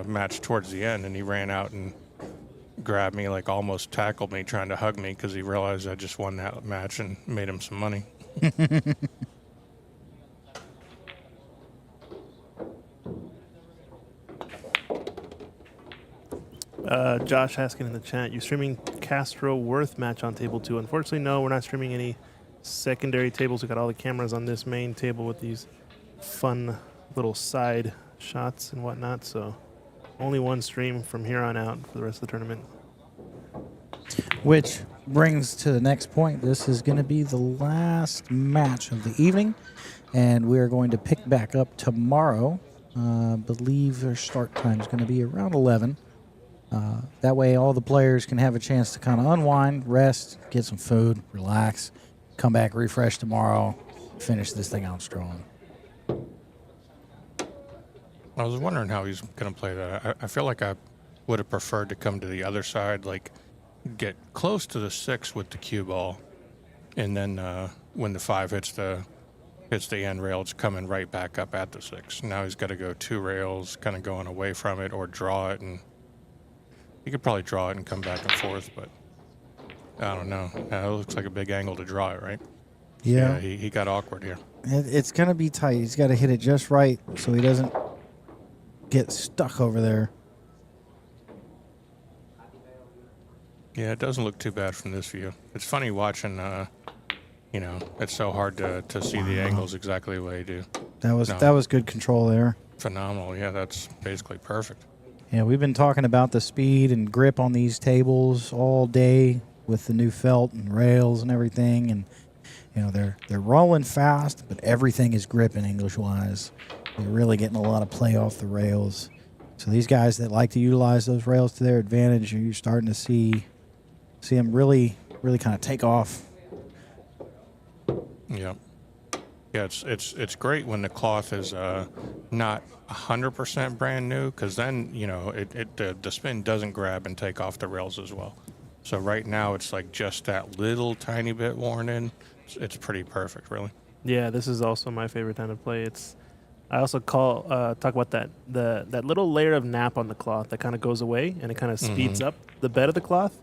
match towards the end, and he ran out and grabbed me, like almost tackled me, trying to hug me because he realized I just won that match and made him some money. Josh asking in the chat, you streaming Castro Worth match on table 2? Unfortunately, no, we're not streaming any secondary tables. We got all the cameras on this main table with these fun little side shots and whatnot. So only one stream from here on out for the rest of the tournament. Which brings to the next point. This is going to be the last match of the evening, and we are going to pick back up tomorrow. Believe their start time is going to be around 11. That way all the players can have a chance to kind of unwind, rest, get some food, relax, come back, refresh tomorrow, finish this thing out strong. I was wondering how he's going to play that. I feel like I would have preferred to come to the other side, like get close to the 6 with the cue ball, and then when the 5 hits the end rail, it's coming right back up at the 6. Now he's got to go 2 rails, kind of going away from it, or draw it, and he could probably draw it and come back and forth, but I don't know. It looks like a big angle to draw it, right? Yeah. He got awkward here. It's going to be tight. He's got to hit it just right so he doesn't get stuck over there. Yeah, it doesn't look too bad from this view. It's funny watching, you know, it's so hard to see the angles exactly the way you do. That was good control there. Phenomenal. Yeah, that's basically perfect. Yeah, we've been talking about the speed and grip on these tables all day with the new felt and rails and everything, and you know they're rolling fast, but everything is gripping English-wise. They're really getting a lot of play off the rails. So these guys that like to utilize those rails to their advantage, you're starting to see them really kind of take off. Yeah. Yeah, it's great when the cloth is not 100% brand new, because then, you know, the spin doesn't grab and take off the rails as well. So right now it's like just that little tiny bit worn in. It's pretty perfect, really. Yeah, this is also my favorite time to play. I also talk about that little layer of nap on the cloth that kind of goes away, and it kind of speeds up the bed of the cloth,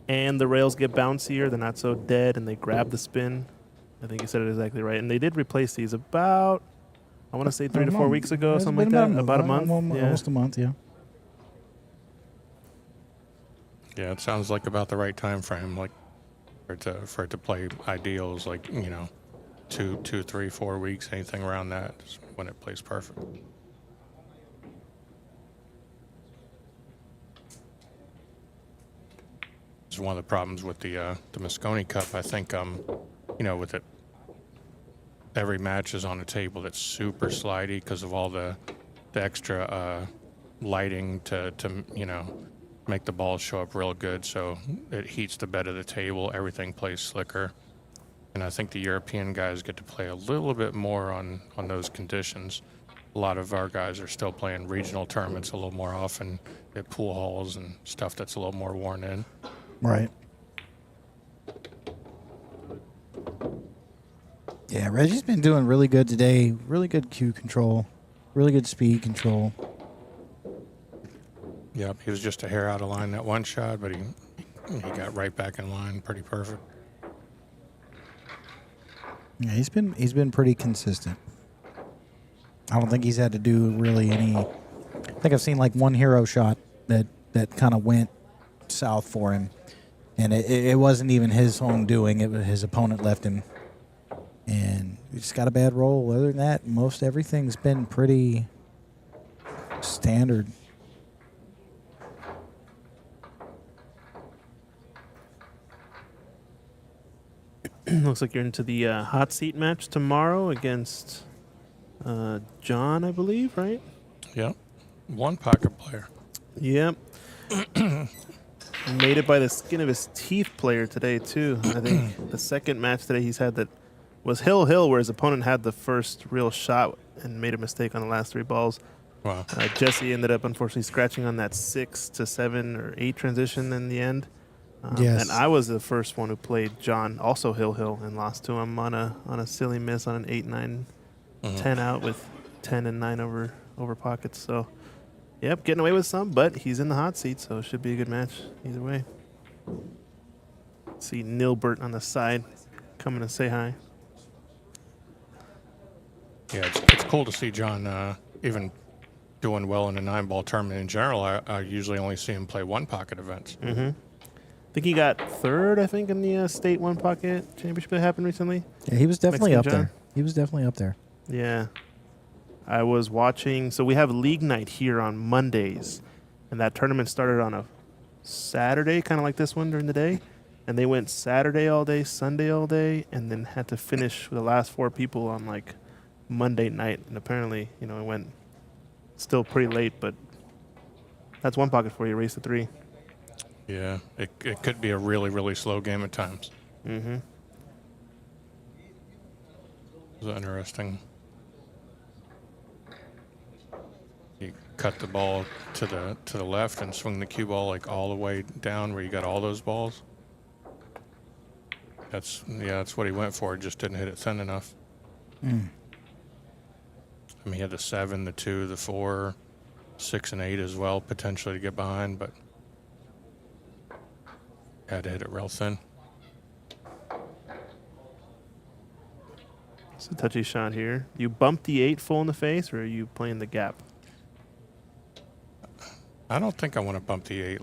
and the rails get bouncier. They're not so dead, and they grab the spin. I think you said it exactly right. And they did replace these about, I want to say 3 to 4 weeks ago, It's something like been that. About a month. Almost a month, yeah. Yeah, it sounds like about the right time frame, like for it to play ideals, like, you know, 2, 3, 4 weeks, anything around that is when it plays perfect. It's one of the problems with the Mosconi Cup. I think, you know, with it, every match is on a table that's super slidey because of all the extra lighting to you know, make the balls show up real good. So it heats the bed of the table. Everything plays slicker. And I think the European guys get to play a little bit more on those conditions. A lot of our guys are still playing regional tournaments a little more often at pool halls and stuff that's a little more worn in. Right. Yeah, Reggie's been doing really good today. Really good cue control. Really good speed control. Yep, he was just a hair out of line that one shot, but he got right back in line, pretty perfect. Yeah, he's been pretty consistent. I don't think he's had to do really any. I think I've seen like one hero shot that kind of went south for him, and it wasn't even his own doing. It was his opponent left him, and he just got a bad roll. Other than that, most everything's been pretty standard. Looks like you're into the hot seat match tomorrow against John, I believe, right? Yeah. One pocket player. Yep. Made it by the skin of his teeth player today, too. I think the second match today he's had that was Hill, where his opponent had the first real shot and made a mistake on the last 3 balls. Wow. Jesse ended up, unfortunately, scratching on that 6 to 7 or 8 transition in the end. Yes. And I was the first one who played John, also Hill, and lost to him on a silly miss on an 8-9 10 out with 10 and 9 over pockets. So, yep, getting away with some, but he's in the hot seat, so it should be a good match either way. See Nilbert on the side coming to say hi. Yeah, it's cool to see John even doing well in a 9-ball tournament in general. I usually only see him play one pocket events. Mm-hmm. I think he got third, in the state one pocket championship that happened recently. Yeah, he was definitely Mexican up John. there. He was definitely up there. Yeah. I was watching. So we have league night here on Mondays, and that tournament started on a Saturday, kind of like this one during the day. And they went Saturday all day, Sunday all day, and then had to finish with the last 4 people on like Monday night. And apparently, it went still pretty late, but that's one pocket for you. Race to 3. Yeah, it could be a really, really slow game at times. Mm-hmm. It's interesting. You cut the ball to the left and swing the cue ball like all the way down where you got all those balls. That's what he went for. Just didn't hit it thin enough. Mm. I mean, he had the 7, the 2, the 4, 6, and 8 as well, potentially to get behind, but had to hit it real thin. It's a touchy shot here. You bump the 8 full in the face, or are you playing the gap? I don't think I want to bump the 8,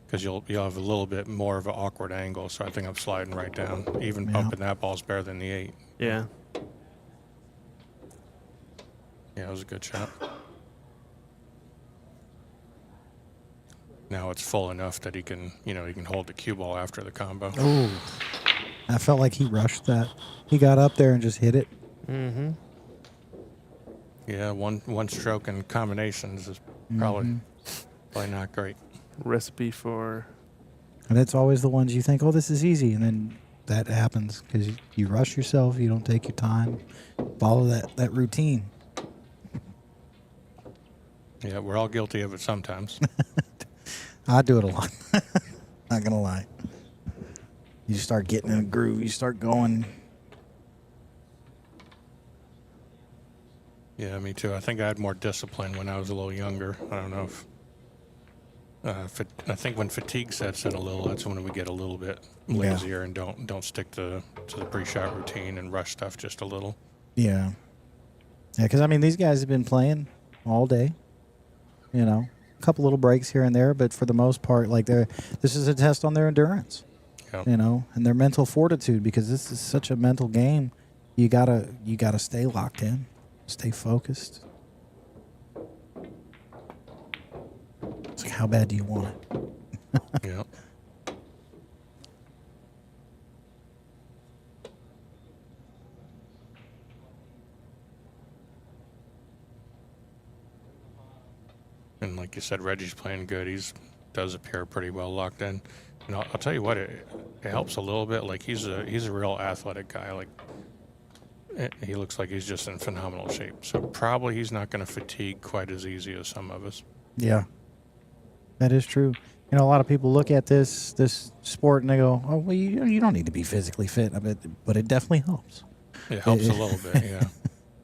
because you'll have a little bit more of an awkward angle. So I think I'm sliding right down. Even Yeah. bumping that ball's better than the 8. Yeah. Yeah, it was a good shot. Now it's full enough that he can hold the cue ball after the combo. Oh, I felt like he rushed that. He got up there and just hit it. Mm-hmm. Yeah, one stroke and combinations is probably not great. Recipe for. And it's always the ones you think, oh, this is easy. And then that happens because you rush yourself. You don't take your time. Follow that routine. Yeah, we're all guilty of it sometimes. I do it a lot. Not going to lie. You start getting in a groove. You start going. Yeah, me too. I think I had more discipline when I was a little younger. I don't know if I think when fatigue sets in a little, that's when we get a little bit lazier and don't stick to the pre-shot routine and rush stuff just a little. Yeah. Yeah, because, these guys have been playing all day. A couple little breaks here and there, but for the most part, this is a test on their endurance. Yep. And their mental fortitude, because this is such a mental game. You gotta stay locked in, stay focused. It's like, how bad do you want it? Yeah. And like you said, Reggie's playing good. Does appear pretty well locked in. And I'll tell you what, it helps a little bit. Like he's a real athletic guy. Like he looks like he's just in phenomenal shape. So probably he's not going to fatigue quite as easy as some of us. Yeah, that is true. A lot of people look at this sport and they go, "Oh, well, you don't need to be physically fit." But it definitely helps. It helps a little bit, yeah.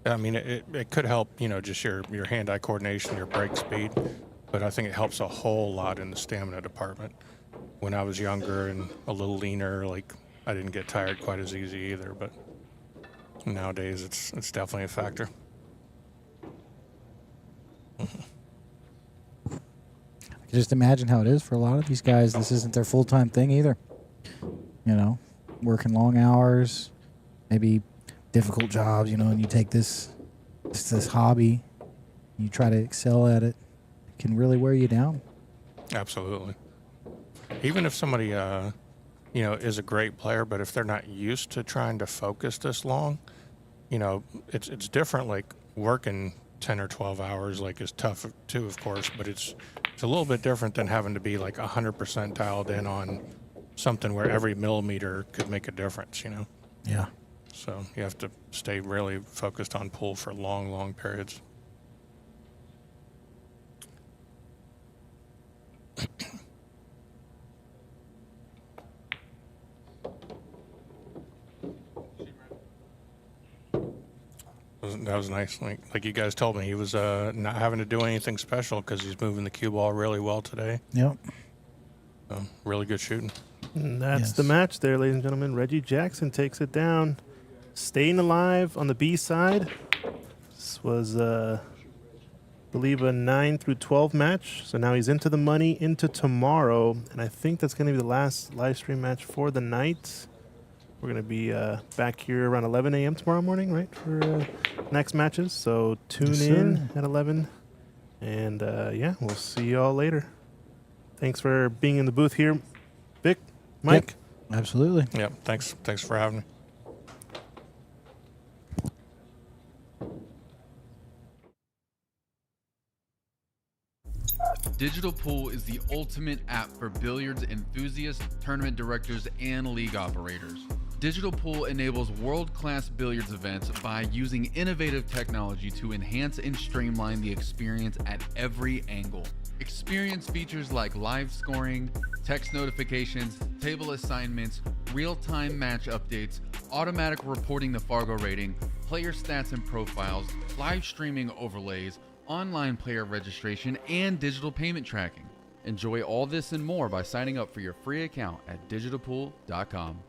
I mean, it could help, just your hand-eye coordination, your break speed, but I think it helps a whole lot in the stamina department. When I was younger and a little leaner, I didn't get tired quite as easy either, but nowadays it's definitely a factor. I can just imagine how it is for a lot of these guys. This isn't their full-time thing either. Working long hours, maybe difficult jobs, and you take this hobby, you try to excel at it, it can really wear you down. Absolutely. Even if somebody, is a great player, but if they're not used to trying to focus this long, it's different. Like working 10 or 12 hours, like, is tough too, of course, but it's a little bit different than having to be like 100% dialed in on something where every millimeter could make a difference, Yeah. So you have to stay really focused on pool for long, long periods. That was nice. Like you guys told me, he was not having to do anything special because he's moving the cue ball really well today. Yep. So, really good shooting. And that's Yes. the match there, ladies and gentlemen. Reggie Jackson takes it down. Staying alive on the B side. This was, I believe, a 9 through 12 match. So now he's into the money into tomorrow. And I think that's going to be the last live stream match for the night. We're going to be back here around 11 a.m. tomorrow morning, right, for next matches. So tune Yes, in sir. at 11. And, yeah, we'll see you all later. Thanks for being in the booth here, Vic, Mike. Yep. Absolutely. Yep. Thanks for having me. Digital Pool is the ultimate app for billiards enthusiasts, tournament directors, and league operators. Digital Pool enables world-class billiards events by using innovative technology to enhance and streamline the experience at every angle. Experience features like live scoring, text notifications, table assignments, real-time match updates, automatic reporting the FARGO rating, player stats and profiles, live streaming overlays, online player registration, and digital payment tracking. Enjoy all this and more by signing up for your free account at digitalpool.com.